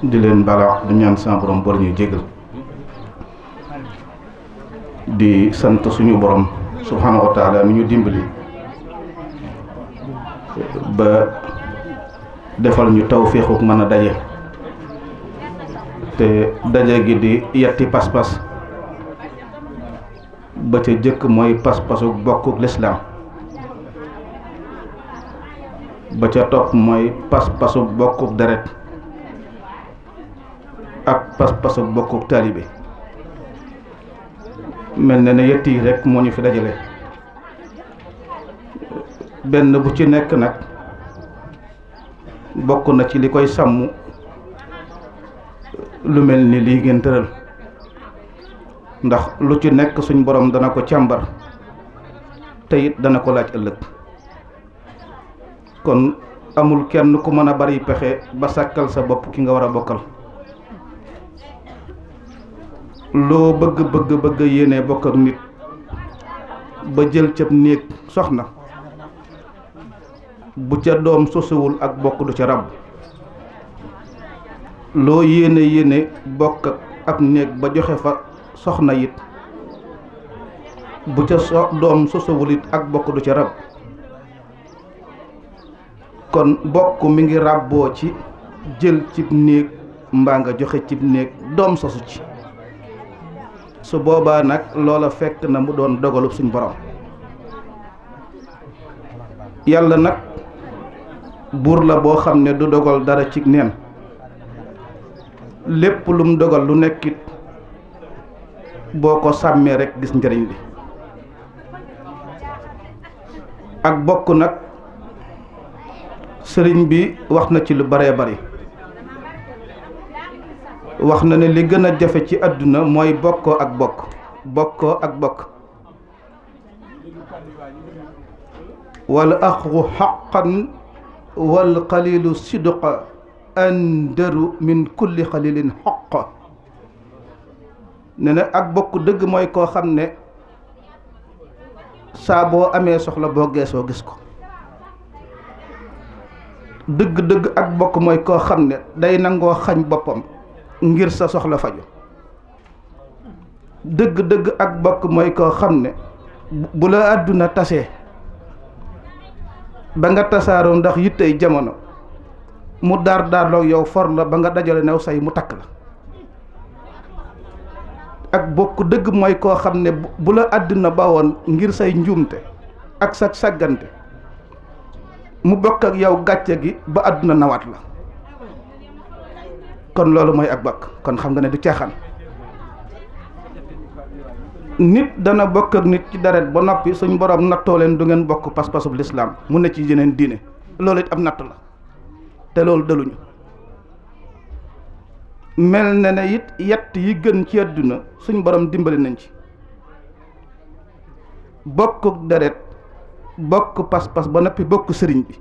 di leen bala du ñaan sama borom bor ñuy jégal di sant suñu borom subhanahu wa taala mi ñu dimbali ba defal ñu tawféexu mën a daje te daje gi di yetti pas-pas ba ca jëkk mooy pas-pasu bokkuk lislaam ba ca topp mooy pas-pasu bokkuk deret ak pas-pasu bokkuk taalibe mel na ne yett yi rek moo ñu fi dajale benn bu ci nekk nag bokk na ci li koy sàmm lu mel ni lii ngeen tëral ndax lu ci nekk suñ borom dana ko càmbar te it dana ko laaj ëllëg kon amul kenn ku mën a bari pexe ba sàkkal sa bopp ki nga war a bokkal loo bëgg yéene bokk ak nit ba jël cab néeg soxna bu ca doom sosuwul ak bokk du ca ràbb loo yéene bokk ak néeg ba joxe fa soxna it bu ca doom sosuwul it ak bokk du ca ràbb kon bokk mi ngi ràbboo ci jël cib néeg mbaa nga joxe cib néeg doom sosu ci su boobaa nag loola fekk na mu doon dogalub suñ borom yàlla nag buur la boo xam ne du dogal dara ci neen lépp lum dogal lu nekkit boo ko sàmmee rekk gis njëriñ li ak bokk nag sëriñ bi wax na ci lu baree bari wax na ne li gën a jafe ci àdduna mooy bokkoo ak bokk wal axu xaqan wal qalilu sidqa andaru min kulli xalilin xaq ne na ak bokk dëgg mooy koo xam ne saa boo amee soxla boo geesoo gis ko dëgg-dëgg ak bokk mooy koo xam ne day nangoo xañ boppam ngir sa soxla faju dëgg-dëgg ak bokk mooy koo xam ne bu la àdduna tasee ba nga tasaaroo ndax yittey jamono mu daarloo yow for la ba nga dajale new say mu takk la ak bokk dëgg mooy koo xam ne bu la àdduna bawoon ngir say njuumte ak sa sàggante mu bokk ak yow gàcce gi ba àdduna nawaat la kon loolu mooy ak bokk kon xam nga ne du caaxaan nit dana bokk ak nit ci deret ba noppi suñ borom nattoo leen du ngeen bokk pas-pasub lislaam mu ne ci yeneen diine loolu it am natt la te loolu daluñu mel na ne it yett yi gën ci àdduna suñ borom dimbali nañ ci bokk deret bokk pas-pas ba noppi bokk sëriñ bi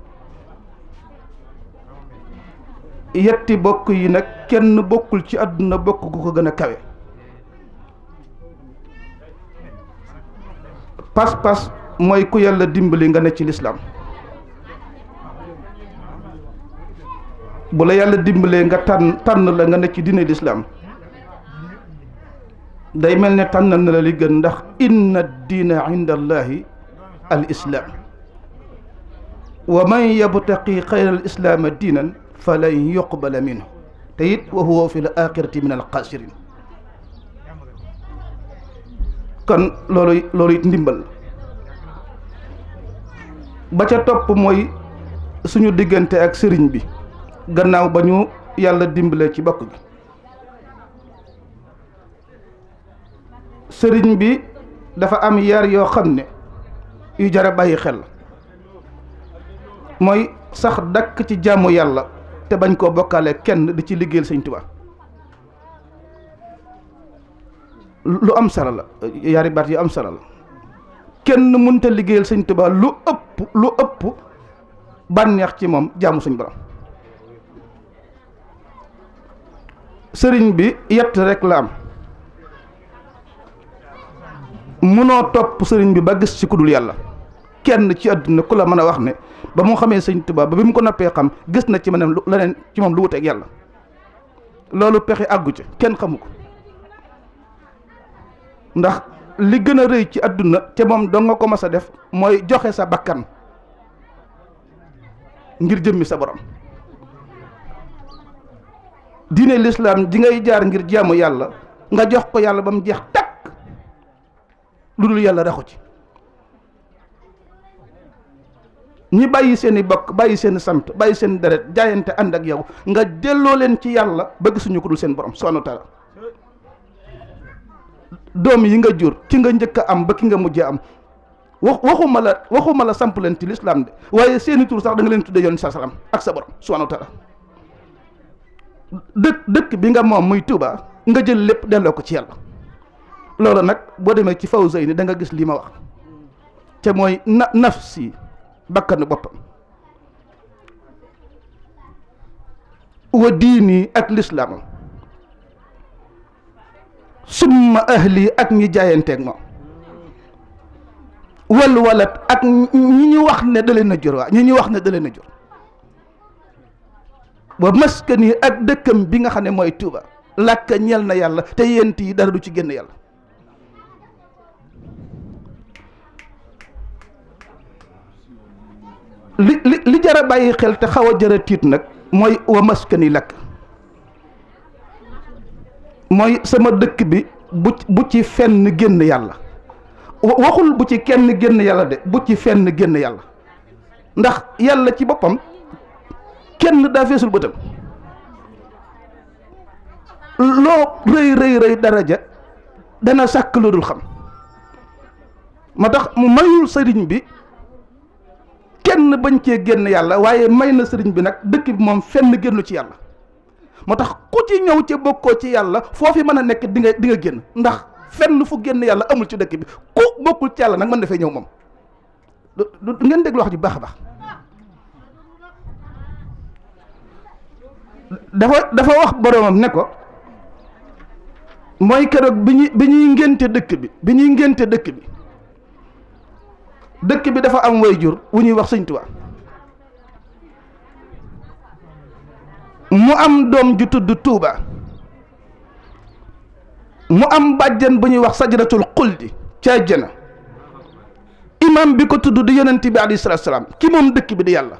yetti bokk yi nag kenn bokkul ci àdduna bokk gu ko gën a kawe pas-pas mooy ku yàlla dimbali nga ne ci lislaam bu la yàlla dimbalee nga tànn la nga ne ci diine lislaam day mel ne tànnal na la li gën ndax inna diina inda allahi al islaam wa man yabtaqi xayra al islaama diinan falan yuqbala minhu te it wa huwa fi l axirati min al xaasirin kon loolu it ndimbal ba ca topp mooy suñu diggante ak sëriñ bi gannaaw ba ñu yàlla dimbalee ci bokk gi sëriñ bi dafa am yar yoo xam ne yu jar a bàyyi xel mooy sax dakk ci jaamu yàlla te bañ koo bokkaale kenn di ci liggéeyal Sëñ Tuubaa lu am solo la yaari baat yu am solo la kenn mënta liggéeyal Sëñ Tuubaa lu ëpp bànneex ci moom jaamu suñ borom sëriñ bi yett rek la am mënoo topp sëriñ bi ba gis ci ku dul yàlla kenn ci àdduna ku la mën a wax ne ba mu xamee Sëñ Tuubaa ba bi mu ko noppee xam gis na ci meneen leneen ci moom lu wuteeg yàlla loolu pexe àggu ci kenn xamu ko ndax li gën a rëy ci àdduna te moom doo nga ko mas a def mooy joxe sa bakkan ngir jëmmi sa borom diine lislaam ji ngay jaar ngir jaamu yàlla nga jox ko yàlla ba mu jeex takk lu dul yàlla raxu ci ñi bàyyi seeni bokk bàyyi seen sant bàyyi seen deret jaayante ànd ak yow nga delloo leen ci yàlla ba gisuñu ko dul seen borom subhaanahu wa taala doom yi nga jur ki nga njëkk a am ba ki nga mujjee am waxuma la samp leen ci lislaam de waaye seeni tur sax da nga leen tudde yoon sa salaam ak sa borom subhaanahu wa taala dëkk bi nga moom muy Tuuba nga jël lépp delloo ko ci yàlla loolu nag boo demee ci Fawzayni da nga gis lii ma wax te mooy nafsi bakkanu boppam wa diini ak lislaamam summa ahli ak ñi jaayanteeg moom wal walat ak ñi ñu wax ne da leen a jur waa ñi ñu wax ne da leen a jur wa maskani ak dëkkam bi nga xam ne mooy Tuuba làkka ñeel na yàlla te yent yi dara du ci génn yàlla li jara bàyyi xel te xaw a jara tiit nag mooy wa maskani lakk mooy sama dëkk bi bu ci fenn génn yàlla waxul bu ci kenn génn yàlla de bu ci fenn génn yàlla ndax yàlla ci boppam kenn daa feesul bëtam loo rëy daraja dana sàkk lu dul xam ma tax mu mayul sëriñ bi kenn bañ cee génn yàlla waaye may na sëriñ bi nag dëkk bi moom fenn génnu ci yàlla moo tax ku ci ñëw ci bokkoo ci yàlla foofi mën a nekk di nga génn ndax fenn fu génn yàlla amul ci dëkk bi ku bokkul ci yàlla nag mën dafay ñëw moom du ngeen déglu wax ji baax a baax dafa wax boromam ne ko mooy keroog bi ñuy ngénte dëkk bi dafa am way jur wu ñuy wax sëñ Tuubaa mu am doom ju tudd Tuuba mu am bàjjan bu ñuy wax sajratul xuldi ca àjjana imam bi ko tudd di yonent bi alayhi salaatu salaam ki moom dëkk bi di yàlla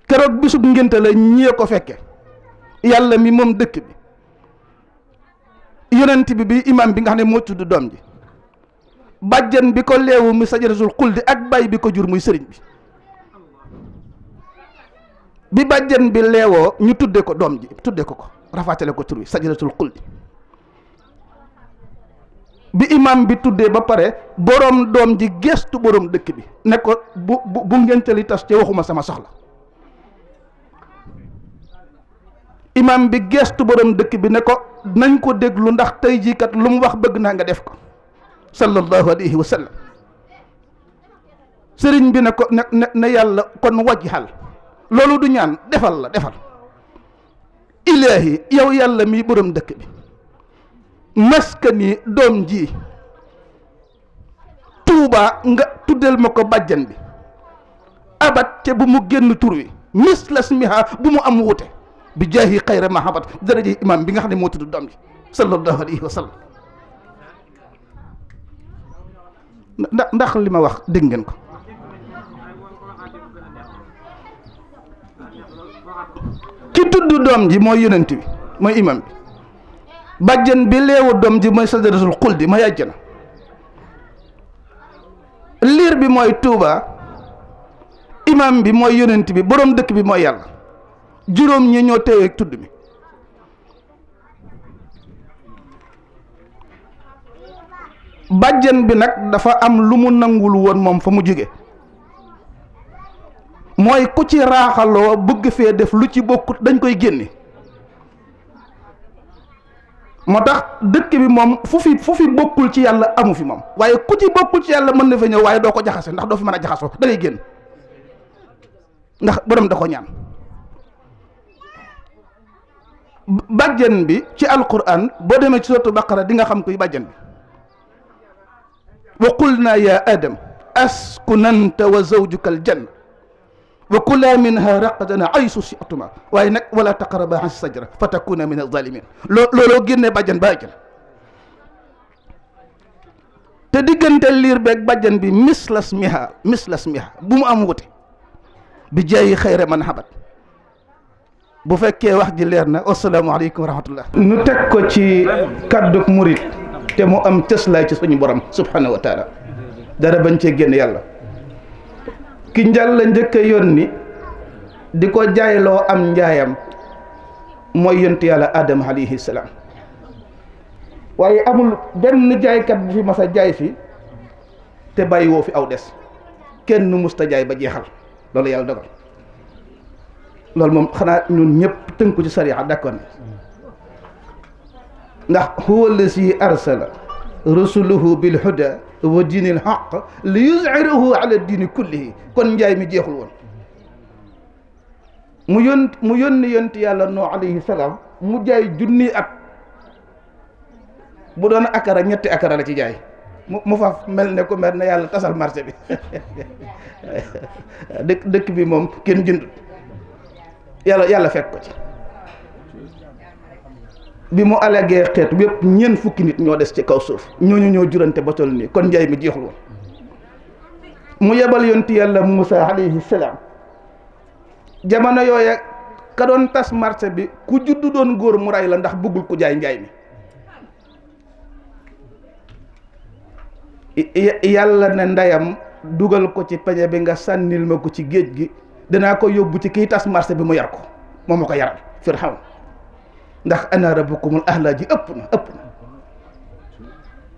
keroog bisub ngénte la ñee ko fekke yàlla mi moom dëkk bi yonent bi imam bi nga xam ne moo tudd doom ji bàjjan bi ko leewu mi sajaratul xuldi ak bay bi ko jur muy sëriñ bi bàjjan bi leewoo ñu tudde ko doom ji tudde ko rafaatale ko tur wi sajaratul xuldi bi imam bi tuddee ba pare boroom doom ji gestu boroom dëkk bi ne ko bu ngénte li tas te waxuma sama soxla imam bi gestu boroom dëkk bi ne ko nañ ko déglu ndax tey jii kat lu mu wax bëgg naa nga def ko sallallahu alayhi wa sallam sëriñ bi ne ko ne yàlla kon wajhal loolu du ñaan defal ilaahi yow yàlla mi boroom dëkk bi maskani doom ji Tuuba nga tuddel ma ko bàjjan bi abat te bu mu génn tur wi mislasmiha bu mu am wute bi jaahi xayra mahabat daraja imam bi nga xam ne moo tudd doom ji sallallahu alayhi wa sallam ndax li ma wax dégg ngeen ko ki tudd doom ji mooy yonent bi mooy imam bi bàjjan bi leewu doom ji mooy sajaratul xuldi ma yàjjana liir bi mooy Tuuba imam bi mooy yonent bi boroom dëkk bi mooy yàlla juróom ñi ñoo teewee tudd mi bàjjan bi nag dafa am lu mu nangul woon moom fa mu jóge mooy ku ci raaxaloo bëgg fee def lu ci bokkut dañ koy génne moo tax dëkk bi moom fu fi bokkul ci yàlla amu fi moom waaye ku ci bokkul ci yàlla mën na fa ñëw waaye doo ko jaxase ndax doo fi mën a jaxasoo da ngay génn ndax borom da ko ñaan bàjjen bi ci alquran boo demee ci sourate baqara di nga xam koy bàjjen bi wa qulna ya adam askun anta wa zawjuka aljanna wa kula minha raqadan aysu shi'tuma waaye nag wala taqraba has sajra fa takuna min az-zalimin looloo génne bàjjan ba àjjana te diggante liir beeg bàjjan bi mislas miha bu mu am wute bi jaayi xayra man habat bu fekkee wax ji leer na asalaamaaleykum wa rahmatullah nu teg ko ci kàddug murit te mu am cëslaay ci suñu borom subhanahu wa taala dara bañ cee génn yàlla ki njàll la njëkk a yónni di ko jaayloo am njaayam mooy yontu yàlla Adama alayhi salaam waaye amul benn jaaykat bu fi mas a jaay fi te bàyyi woo fi aw des kenn musta jaay ba jeexal loolu yàlla dogal loolu moom xanaa ñun ñëpp tënku ci sariya d'accord na ndax huwa allazi arsala rusuluhu bil huda wa diinil haqq li yuzhirahu ala diini kullihi kon njaay mi jeexul woon mu yónni yonti yàlla noo alayhi salaam mu jaay junni at bu doon akara ñetti akara la ci jaay mu fa mel ne ko mel ne yàlla tasal marché bi dëkk bi moom kenn jëndut yàlla fekk ko ci bi mu alagee xeet wépp ñeent fukki nit ñoo des ci kaw suuf ñooñu ñoo jurante ba toll nii kon njaay mi jeexul woon mu yebal yonti yàlla Muusa alayhi salaam jamono yooya ka doon tas marché bi ku juddu doon góor mu ray la ndax bëggul ku jaay njaay mi yàlla ne ndeyam dugal ko ci peñe bi nga sànnil ma ko ci géej gi dinaa ko yóbbu ci kii tas marché bi mu yar ko moom ma ko yaral Firawna ndax ana rabbukumul a'laa ji ëpp na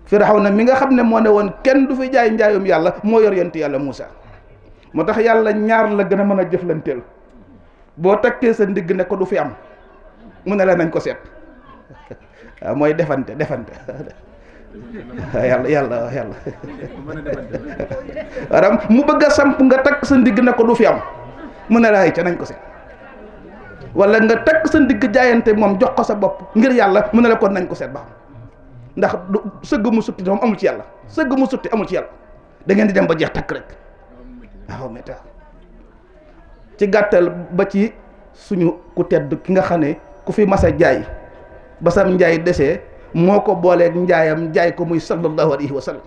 Firawna mi nga xam ne moo ne woon kenn du fi jaay njaayum yàlla moo yor yonent yàlla Muusa moo tax yàlla ñaar la gën a mën a jëflanteel boo takkee sa ndigg ne ko du fi am mu ne la nañ ko seet waaw mooy defante yàlla waram mu bëgg a samp nga takk sa ndigg ne ko du fi am mu ne la ay ca nañ ko seet wala nga takk sa ndigg jaayante moom jox ko sa bopp ngir yàlla mu ne la kon nañ ko seet ba xam ndax du sëgg mu sutti moom amul ci yàlla sëgg mu sutti amul ci yàlla da ngeen di dem ba jeex takk rek waaw mais ci gàttal ba ci suñu ku tedd ki nga xam ne ku fi mas a jaay ba sam njaay desee moo ko booleeg njaayam jaay ko muy sallallahu alayhi wa sallam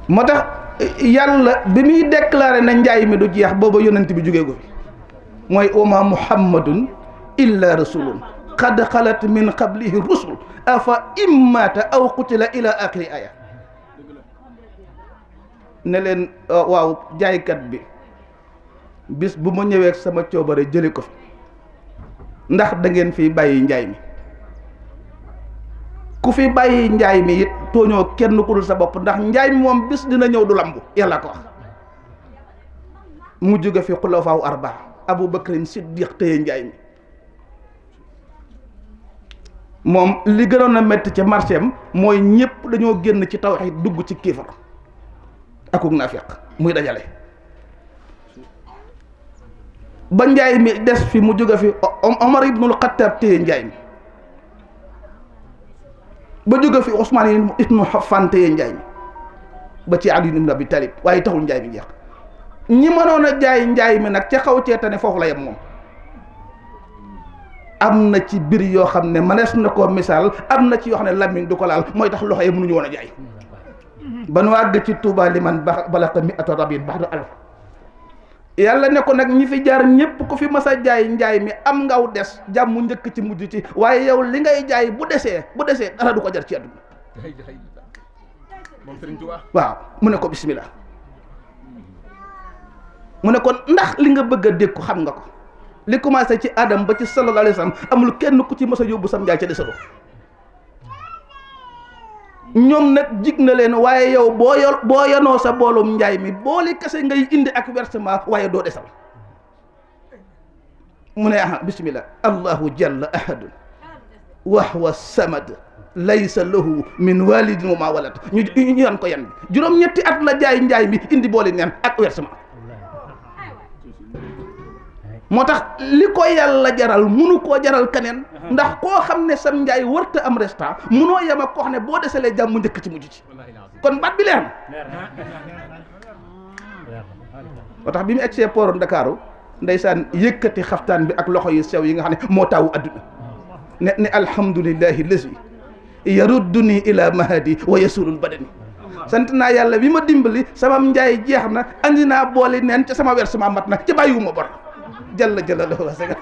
moo tax yàlla bi muy déclaré na njaay mi du jeex booba yonent bi jógee ko fi mooy wama muhammadun illa rasulun qad xalat min qablihi rusul afa immata aw qutila ila axiri aya ne leen waaw jaaykat bi bis bu ma ñëwee sama coobare jële ko fi ndax da ngeen fi bàyyi njaay mi ku fi bàyyi njaay mi it tooñoo kenn ku dul sa bopp ndax njaay mi moom bis dina ñëw du lambu yàlla ko wax mu jóge fi xulafaaw arbaa Abu Bakrin Siddiq téye njaay mi moom li gënoon a métti ca marché am mooy ñëpp dañoo génn ci tawxiid dugg ci kiifar akuk naafiq muy dajale ba njaay mi des fi mu jóge fi Omar ibnul Xattaab téye njaay mi ba jóge fi Usmaan ibnu Affaan téye njaay mi ba ci Ali ibn Abi Talib waaye taxul njaay mi jeex ñi mënoon a jaay njaay mi nag ca xaw ceetane foofu la yem moom am na ci biir yoo xam ne mënees na koo misaal am na ci yoo xam ne làmmiñ du ko laal mooy tax loxo yi mënuñu woon a jaay ba nu àgg ci Tuuba liman balaqa mi'ata rabin ba'da alf yàlla ne ko nag ñi fi jaar ñëpp ku fi mas a jaay njaay mi am ngaw des jàmm njëkk ci mujj ci waaye yow li ngay jaay bu desee dara du ko jar ci àdduna waaw mu ne ko bismillah mu ne kon ndax li nga bëgg a dégg ko xam nga ko li commencé ci Adam ba ci sallallahu alayhi wa sallam amul kenn ku ci mës a yóbbu sam njaay ca desaloo ñoom nag jig na leen waaye yow boo yanoo sa boolum njaay mi booli kese ngay indi ak versement waaye doo desal mu ne aha bismillah allahu jalla ahadun wa huwa samad laysa lahu min walidin wa ma walad ñu yan ko yan bi juróom-ñetti at la jaay njaay mi indi booli neen ak versement moo tax li ko yàlla jaral munu koo jaral keneen ndax koo xam ne sam njaay wërta am restant munoo yem ak koo xam ne boo desalee jàmm mu njëkk ci mujj ci kon baat bi leer na moo tax bi mu egsee port Ndakaaru ndeysaan yëkkati xaftaan bi ak loxo yu sew yi nga xam ne moo taawu adduna ne alhamdulillahi lazi yarudduni ila mahadi wa yasulul badani sant naa yàlla bi ma dimbali sama njaay jeex na andi naa booli neen ca sama versement mat na ca bàyyiwuma bor jalla jalaluhu wa saga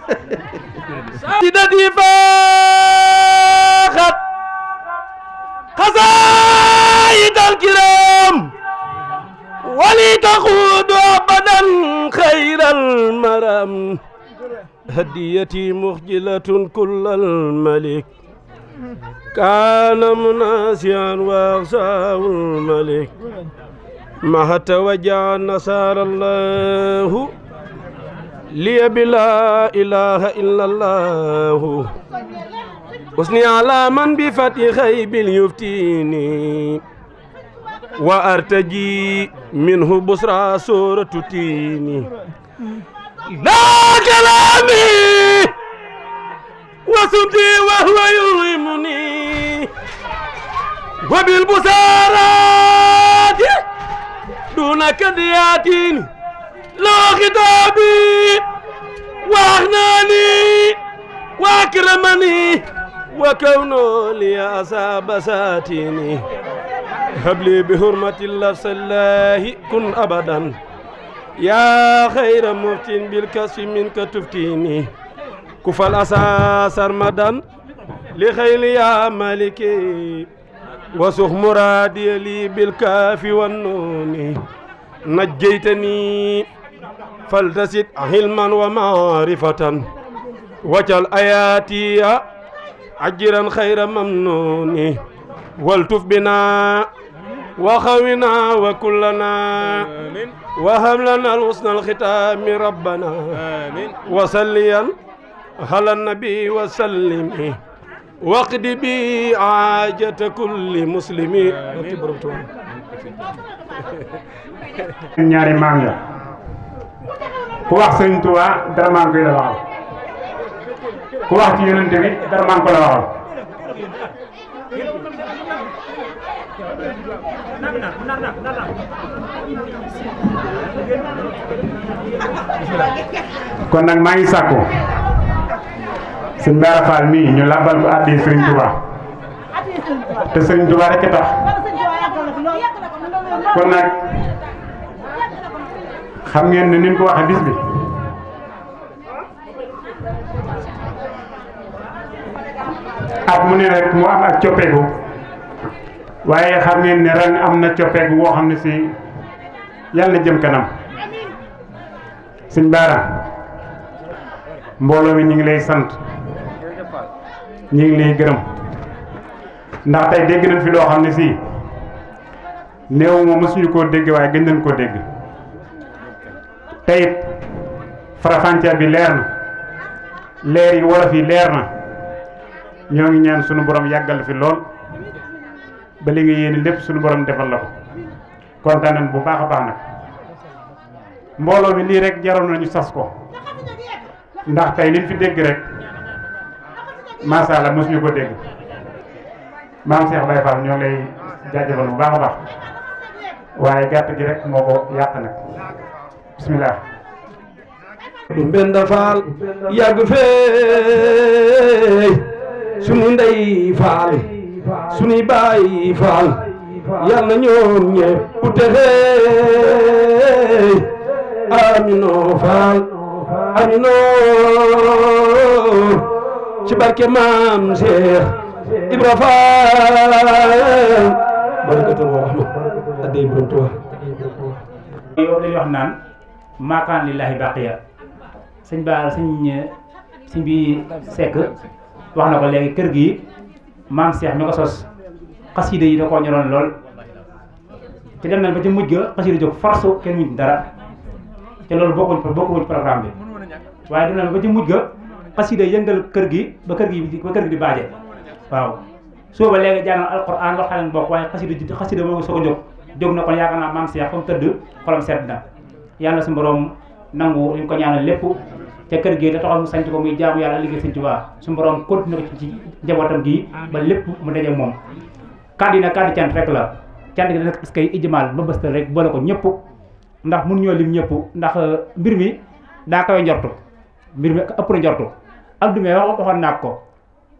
sidati faaxat xasaayid alkiram wali taxuudu abadan xayral maram hadiyati muxjilatun kullal malik kaana munasiyan waxsaawul malik maha tawajja nasarallahu liya bi laa ilaha illa allahu usni ala man bi fati xaybil yuftini wa artaji minhu busra suratu tini laa kalaami wa sumti wa huwa yuhimuni wa bil busarati duna kadiyatin loo xitaabi waxnaani wa akramani wa kawno li asaaba saatini habli bi hurmati lafsallahi kun abadan yaa xayra muftin bil kasfi minka tuftini kufal asa sarmadan li xayli ya maliki وسخ مرادي لي بالكاف والنون نجيتني فلتزد علما ومعرفة وجل آياتي عجرا خير ممنون والتف بنا وخونا وكلنا وهب لنا الحسن الختام ربنا وصليا على النبي وسلم واقض بي حاجة كل مسلم. ñaari maam ya ku wax Sëriñ Tuubaa dara maa ngi koy la waxal ku wax ci Yonent bi dara maa ngi ko la waxal. kon nag maa ngi sàkku sëñ Bara Fall mii ñu làbbal ko àddi Sëriñ Tuubaa te Sëriñ Tuubaa rekk tax kon nag xam ngeen ne ni ko waxee bis bi at mu ne rek mu am ak coppeeku waaye xam ngeen ne ren am na coppeeku woo xam ne si yàlla na jëm kanam. sëñ Bara mbooloo mi ñu ngi lay sant ñu ngi lay gërëm ndax tey dégg nañ fi loo xam ne si néew moom mësuñu koo dégg waaye gën nañ koo dégg tey farafànce bi leer na leer yi wolof yi leer na ñoo ngi ñaan sunu borom yàggal fi lool ba li nga yéene lépp sunu borom defal la ko kontaan nañ bu baax a baax nag mbooloo mi lii rek jaroon nañu sas ko ndax tey liñ fi dégg rek macha allah mosuñu ko dégg maam Cheikh Baye Fall ñoo lay jaajëfal bu baax a baax waaye gàtt gi rek moo ko yàq nag bismillah. Mbenda Fall yàgg fee sunu ndey Fall sunuy baay Fall yal na ñoom ñépp texe amino Fall amino ci barke maam Cheikh Ibra Fall barakatan wa rahma adday borom Tuubaa yow dañuy wax naan maakaan lillahi baqiya sëñ Bara sëñ bi Seck wax na ko léegi kër gi maam Cheikh mi ko sos xasida yi da koo ñoroon lool te dem nañ ba ci mujj ga xasida jóg force kenn muñ dara te loolu bokkuñ programme bi waaye dem nañ ba ci mujj ga xasida yëngal kër gi ba kër gi di baaje waaw soo ba léegi jàngal alquran wax xalen bokk waaye xasida moo ngi soog a jóg na kon yaakaar naa maam Cheikh fa mu tëdd xolam sedd na yàlla su borom nangu ñu ko ñaanal lépp ca kër gi da taxaw mu sanc ko muy jaamu yàlla liggéey Sëñ Tuubaa su borom continué ko ci njabootam gi ba lépp mu daje moom kàddu yi nag kàddu cant rek la cant gi nag est-ce que ijmaal ba bëstal rek boole ko ñëpp ndax mun ñoo lim ñëpp ndax mbir mi daa kawe njortu mbir mi ëpp na njortu Abdou me waxoon naa ko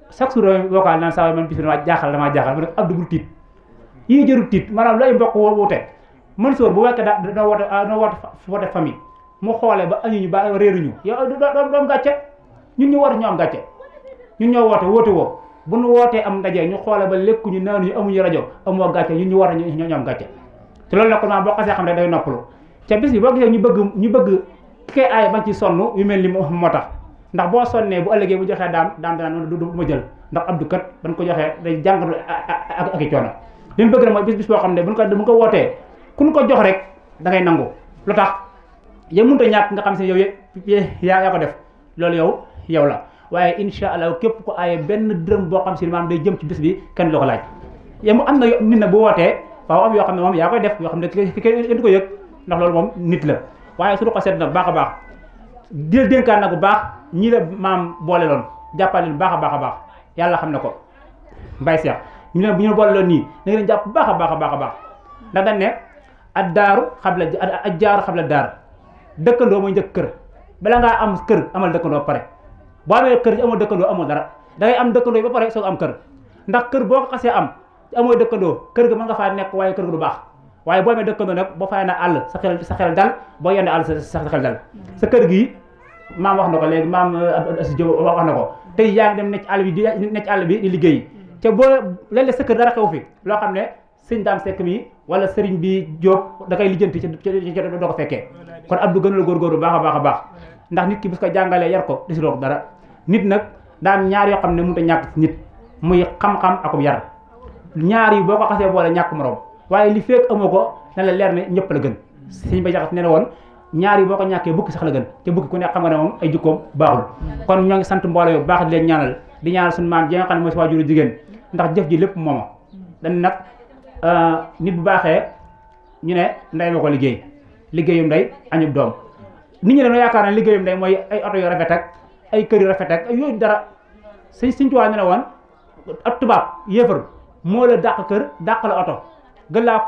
chaque jour vocal naan saa man bis damaa jaaxal mu ne Abdou bul tiit yii jërul tiit maanaam lay mbokk wute Mansour bu fekkee da woote famille mu xoolee ba añuñu ba réeruñu yow doom gàcce ñun ñu woote ñu am gàcce ñun ñoo woote woo bu nu wootee am ndaje ñu xoole ba lekkuñu naanuñu amuñu rajo amoo gàcce ñun ñu woote ñu am gàcce te loolu nag kon boo xasee xam ne day noppalu ca bis bi boo gisee ñu bëgg ki koy aay bañ ci sonn yu mel ni moo tax ndax boo sonnee bu ëllëgee bu joxee daam danaan du ma jël ndax Abdou kat dañ ko joxee day jàngatu ak i coono li mu bëgg na mooy bis boo xam ne buñ ko wootee ku ñu ko jox rek da ngay nangu lu tax yow mënut a ñàkk nga xam si yow yaa ko def loolu yow la waaye incha allah képp ko aaye benn dërëm boo xam si maanaam day jëm ci bis bi kenn loo ko laaj yow am na nit na bu wootee waaw am yoo xam ne moom yaa koy def yoo xam ne kenn du ko yëg ndax loolu moom nit la waaye suñu ko seet nag baax a baax di dénkaan nag bu baax ñii la maam boole loon jàppale leen baax a baax yàlla xam na ko Baye Cheikh ñu ne bu ñu boole loon nii da ngeen jàpp baax a baax ndax dañ ne ad jaaru xabla daar dëkkandoo mooy njëkk kër bala ngaa am kër amal dëkkandoo ba pare boo amee kër amoo dëkkandoo amoo dara da ngay am dëkkandoo ba pare soog am kër ndax kër boo ko xasee am amoo dëkkandoo kër ga mën nga faa nekk waaye kër ga du baax waaye boo amee dëkkandoo nag boo fay na àll sa xel dal boo yendee àll sa xel dal sa kër gi maam wax na ko léegi maam Assi Diop wax na ko tey yaa ngi dem nekk ci àll bi di liggéey ca boo léeg-léeg sa kër dara xew fi loo xam ne sëñ Daam Seck mi wala sëriñ bi Jóob da koy lijjanti ci doo ko fekkee kon Abdou gën a la góorgóorlu baax a baax a baax ndax nit ki bu ko jàngalee yar ko desuloo ko dara nit nag daa am ñaar yoo xam ne mënut a ñàkk nit muy xam-xam akum yar ñaar yi boo ko xasee boole ñàkk morom waaye li fekk amoo ko na la leer ne ñëpp la gën sëñ ba jaxat nee na woon ñaar yi boo ko ñàkkee bukki sax la gën te bukki ku nekk xam nga ne moom ay jikkoom baaxul kon ñoo ngi sant mbooloo yu baax di leen ñaanal di ñaanal suñu maam ji nga xam ne mooy si waajuru jigéen ndax jëf ji lépp mooma dañ nag nit bu baaxee ñu ne ndey ma ko liggéeyum ndey añub doom nit ñi dañoo yaakaar ne liggéeyum ndey mooy ay oto yu rafet ak ay kër yu rafet ak ay yooyu dara Sëñ Tuubaa ne woon ab tubaab yéefar moo la dàq kër dàq la oto gën laa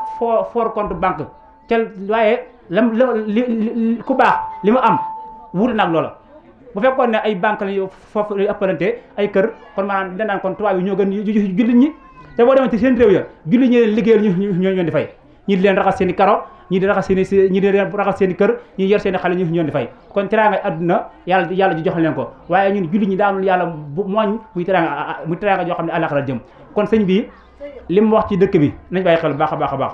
for compte banque tel waaye li ku baax li mu am wuute nag loola bu fekkoon ne ay banque lañu foofu ëppalante ay kër kon maanaam danaan kon tubaab yi ñoo gën jullit ñi te boo demee ci seen réew ya jullit ñi leen liggéeyal ñoo di fay ñi di leen raxas seen i karo ñi di raxas seen i ñi di leen raxas seen i kër ñi yor seen i xale ñoo di fay kon teraanga adduna yàlla ji jox leen ko waaye ñun jullit ñi daanul yàlla bu mooñ muy teraanga joo xam ne àllaxira jëm kon sëñ bi li mu wax ci dëkk bi nañ bàyyi xel baax a baax a baax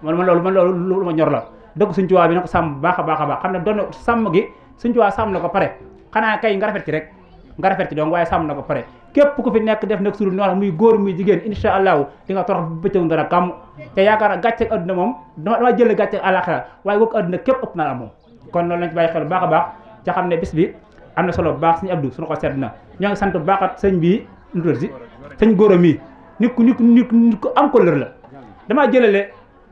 man loolu lu ma ñor la dëkk Sëñ Tuubaa bi na ko sàmm baax a baax a baax xam ne doon sàmm gi Sëñ Tuubaa sàmm na ko pare xanaa kay nga rafet ci rek nga rafet ci donc waaye sàmm na ko pare képp ku fi nekk def nag suru noonu muy góor muy jigéen insha allahu di nga torox bëccëg dara kàmm te yaakaar gàcce ak adduna moom dama jël gàcce ak àlaxira waaye wëkk adduna képp ëpp na la moom kon loolu lañ ci bàyyi xel baax a baax ca xam ne bis bi am na solo bu baax Sëñ Abdou suñu ko sedd na ñoo ngi sant bu baaxat sëñ bi nututi si sëñ góor mi nit ku am ko lër la damaa jëlale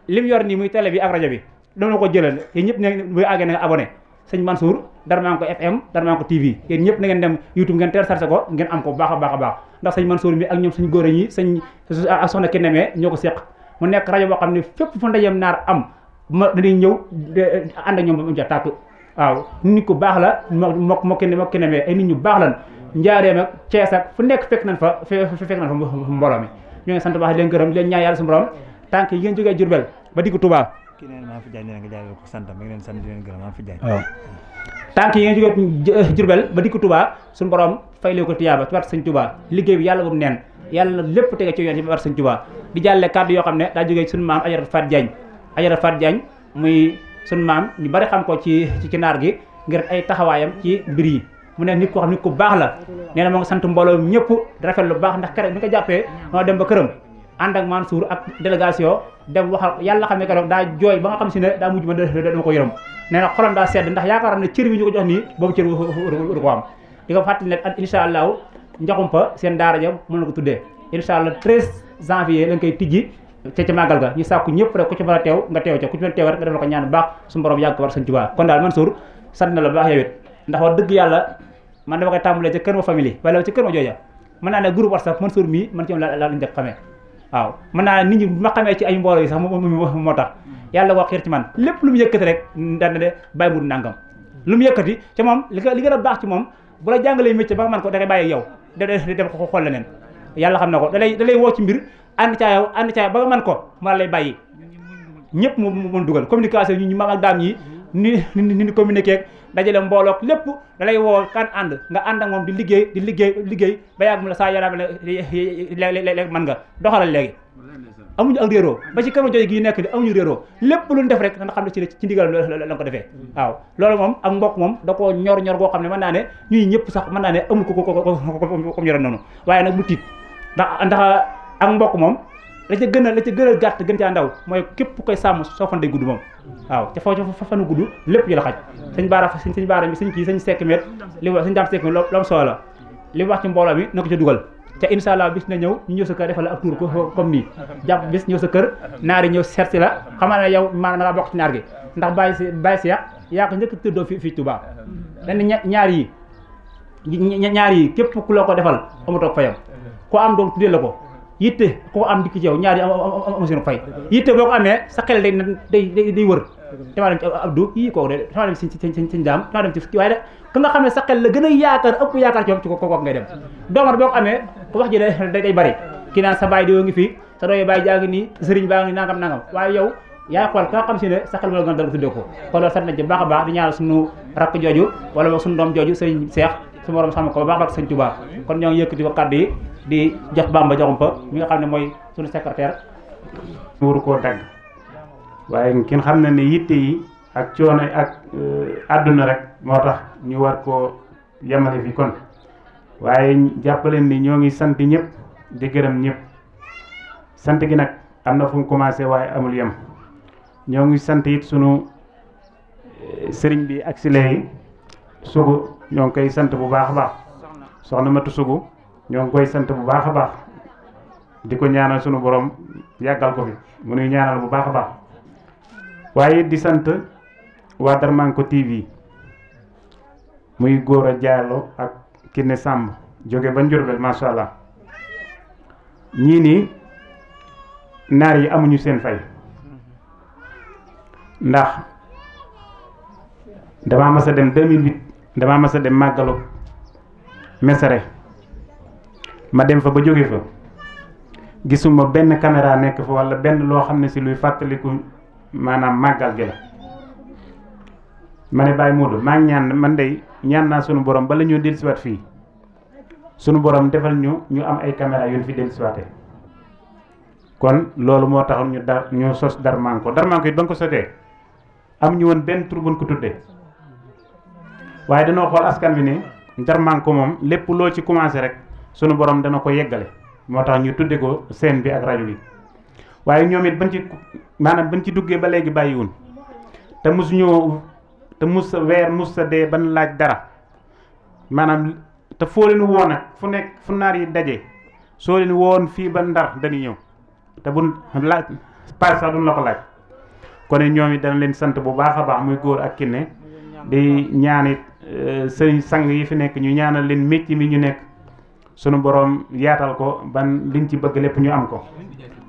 li mu yor nii muy télé bi ak rajo bi dama ko jëlale yéen ñëpp ne muy àggee na nga abonné sëñ Mansour Darmanko FM Darmanko TV yéen ñëpp na ngeen dem YouTube ngeen téléchargé ko ngeen am ko baax a baax a baax ndax sëñ Mansour mi ak ñoom suñ góor ñi sëñ ak soxna Keneme ñoo ko seq mu nekk rajo boo xam ne fépp fu ndajeem naar am ma dañuy ñëw ànd ak ñoom ba mu ca tàkk waaw nit ku baax la moo Keneme ay nit ñu baax lan Njaaréem ak Cees ak fu nekk fekk nañ fa mbooloo mi ñoo ngi sant baax leen gërëm leen ñaan yàlla suñu borom tànk yi ngeen jógee Jurbel ba diggu Touba tànk yi ngeen jógee Jurbel ba diggu Touba suñu borom fay leen ko tiyaaba ci war Sëñ Touba liggéey bi yàlla bu mu neen yàlla lépp tege ci yoon yi war Sëñ Touba di jàlle kàddu yoo xam ne daa jógee suñu maam Ajaratu Fat Diagne muy suñu maam ñu bari xam ko ci naar gi ngir ay taxawaayam ci mbir yi mu ne nit koo xam nit ku baax la nee na moo ngi sant mbooloo ñëpp di rafet lu baax ndax keroog bi ko jàppee moo dem ba këram ànd ak Mansour ak délégation dem waxal yàlla xam ne keroog daa jooy ba nga xam si ne daa mujj ma dama ko yërëm nee na xolam daa sedd ndax yaakaaram ne cër bi ñu ko jox nii boobu cër du ko am di ko fàttali ne insha allahu njaxumpa seen daara ja mën na ko tuddee insha allah 13 janvier lañ koy tijji ca màggal ga ñu sàkku ñëpp rek ku ci mën a teew nga teew ca ku ci mën a teew rek nga def la ko ñaan baax suñu borom yàgg ko war Sëñ Tuubaa kon daal Mansour sant na la baax yow it ndax wax dëgg yàlla man dama koy tàmbalee ca kër ma famille wala ca kër ma jooja mën naa ne groupe WhatsApp Mansour mii man ci moom laa lañ njëkk xamee waaw mën naa ne nit ñi ma xamee ci ay mbooloo yi sax moo tax yàlla ko xiir ci man lépp lu mu yëkkati rek daan na de bàyyi mu nangam lu mu yëkkati ca moom li gën a baax ci moom bu la jàngalee métier ba nga man ko da ngay bàyyi yow dem ko xool leneen yàlla xam na ko da lay woo ci mbir ànd caa ba nga man ko ma lay bàyyi ñëpp mu mën dugal communication ñu mag ak daam ñi ni communiqué dajale mbooloo lépp da lay woo kan ànd nga ànd ak moom di liggéey ba yàgg mu la saa yaram léegi mën nga doxalal léegi amuñu ak réeroo ba ci kama jooy gi nekk ni amuñu réeroo lépp lu ñu def rek danga xam ne ci ndigal la ko defee waaw loolu moom ak mbokk moom da koo ñor goo xam ne mën naa ne ñuy ñëpp sax mën naa ne amul ko ñoroon noonu waaye nag bu tiit ndax ak mbokk moom la ca gën a gàtt gën caa ndaw mooy képp koy sàmm soo fan day gudd moom waaw ca fa fanu gudd lépp yi la xaj sëñ baara mi sëñ sekk met li wax sëñ daam sekk met lu am solo la li wax ci mbooloo mi na ko ca dugal te incha allah bis na ñëw ñu ñëw sa kër defal la ak tour ko comme nii jàpp bis ñëw sa kër naar yi ñëw seet si la xamal ne yow maanaam da nga bokk ci naar gi ndax bàyyi si yaa ko njëkk tëddoo fii Touba dañ ñaar yi képp ku la ko defal amatoo fayam ko am doom tuddee la ko yitte ko am dikk ci yow ñaar yi am seen fay yitte boo ko amee sa xel day wër damaa dem ci Abdou yii kooku de damaa dem ci daam damaa dem ci waaye de ka nga xam ne sa xel la gën a yaakaar ëpp yaakaar ci moom ci kooku ngay dem doomat boo ko amee ko wax ji day bari kii naan sa baay di yoo ngi fii sa dooy baay jaa ngi nii sëriñ baa ngi nangam waaye yow yaa xool ka nga xam si ne sa xel ma la gën a dal tuddee ko kon loolu sant nañ ci baax a baax di ñaanal suñu rakk jooju wala boog suñu doom jooju sëriñ Seex su borom sàmm ko ba baax Sëñ Tuubaa kon ñoo ngi yëkkati ko kàddu yi di jox Bamba Diakhoumpa mi nga xam ne mooy suñu secrétaire. waru koo dagg waaye kin xam na ne yitte yi ak coono ak àdduna rek moo tax ñu war koo yemale fi kon waaye jàppaleen ni ñoo ngi sant ñëpp di gërëm ñëpp sant gi nag am na fu mu commencé waaye amul yem ñoo ngi sant it sunu sëriñ bi ak si léegi sugu ñoo ngi koy sant bu baax a baax soxna Matu Sugu ñoo ngi koy sant bu baax a baax di ko ñaanal sunu borom yàggal ko fi mu nuy ñaanal bu baax a baax waaye di sant waa Darmanko TV muy góor a Diallo ak Kiné Samb jóge ba Njurbel macha allah ñii nii naar yi amuñu seen fay ndax damaa mas a dem 2008 damaa mas a dem màggalu Mesere ma dem fa ba jóge fa gisuma benn caméra nekk fa walla benn loo xam ne si luy fàttaliku maanaam màggal gi la ma ne Baye Modou maa ngi ñaan man de ñaan naa sunu borom bala ñoo dellusiwaat fii sunu borom defal ñu am ay caméra yu ñu fi dellusiwaatee kon loolu moo taxoon ñu sos Darmanko it ba nga ko sotee am ñu woon benn tur bu ñu ko tuddee waaye danoo xool askan wi ne Darmanko moom lépp loo ci commencé rek sunu borom dana ko yeggale moo tax ñu tudde ko scène bi ak rajo bi waaye ñoom it bañ ci duggee ba léegi bàyyiwun te mus weer mus sa dee ban laaj dara maanaam te foo leen woo nag fu naar yi daje soo leen woon fii ba Ndar dañuy ñëw te buñ laaj paas sax duñ la ko laaj kon ñoom it dana leen sant bu baax a baax muy góor ak Kiné di ñaanit sëriñ sang yi fi nekk ñu ñaanal leen métier mi ñu nekk sunu borom yaatal ko ban liñ ci bëgg lépp ñu am ko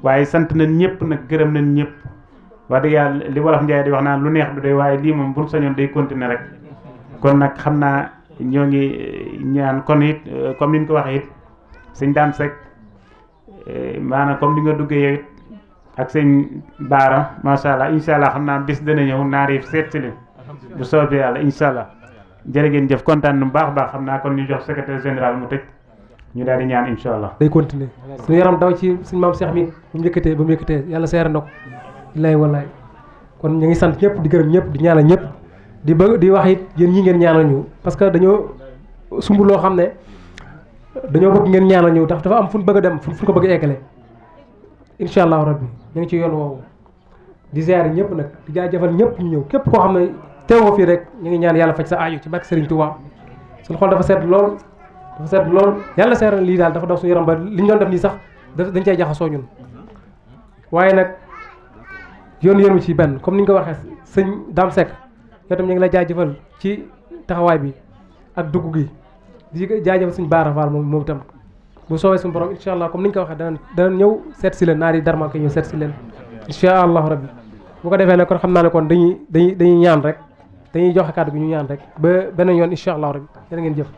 waaye sant nañ ñëpp nag gërëm nañ ñëpp wax dëgg yàlla li wolof Njaay di wax naan lu neex du doy waaye lii moom buñ sañoon day continuer rek kon nag xam naa ñoo ngi ñaan kon it comme ni ñu ko waxee it sëñ Dame Seck maanaam comme ni nga duggee yow it ak sëñ Baara macha allah incha allah xam naa bis dana ñëw naar yi seet si leen bu soobee yàlla incha allah jërë ngeen jëf kontaan nu baax a baax xam naa kon ñu jox secrétaire général mu tëj ñu daal di ñaan incha allah. day continuer suñu yaram daw ci suñu maam Cheikh mi ba mu yëkkatee yàlla seere na ko lay wallaay kon ñu ngi sant ñëpp di gërëm ñëpp di ñaanal ñëpp di wax it yéen ñi ngeen ñaanal ñu parce que dañoo sumb loo xam ne dañoo bëgg ngeen ñaanal ñu dafa am fu ñu bëgg a dem fu ñu ko bëgg a eggale incha allahu rabbi ñu ngi ci yoon woowu di ziare ñëpp nag di jaajëfal ñëpp ñu ñëw képp koo xam ne teewoo fii rek ñu ngi ñaan yàlla faj sa aaju ci barke Serigne Touba suñu xol dafa sedd lool yàlla seer na lii daal dafa daw suñu yaram ba li ñu doon def nii sax dañ cay jaxasoo ñun waaye nag yoon ci benn comme ni nga ko waxee sëñ Dame Seck yow tam ñu ngi lay jaajëfal ci taxawaay bi ak dugg gi di jaajëfal suñu Baara Fall moom itam bu soobee suñu borom incha allah comme ni nga ko waxee danañ ñëw seet si leen naar yi Darmanko ñëw seet si leen incha allahu rabbi bu ko defee nag kon xam naa ne kon dañuy ñaan rek dañuy joxe kàddu gi ñu ñaan rek ba beneen yoon incha allahu rabbi jërë ngeen jëf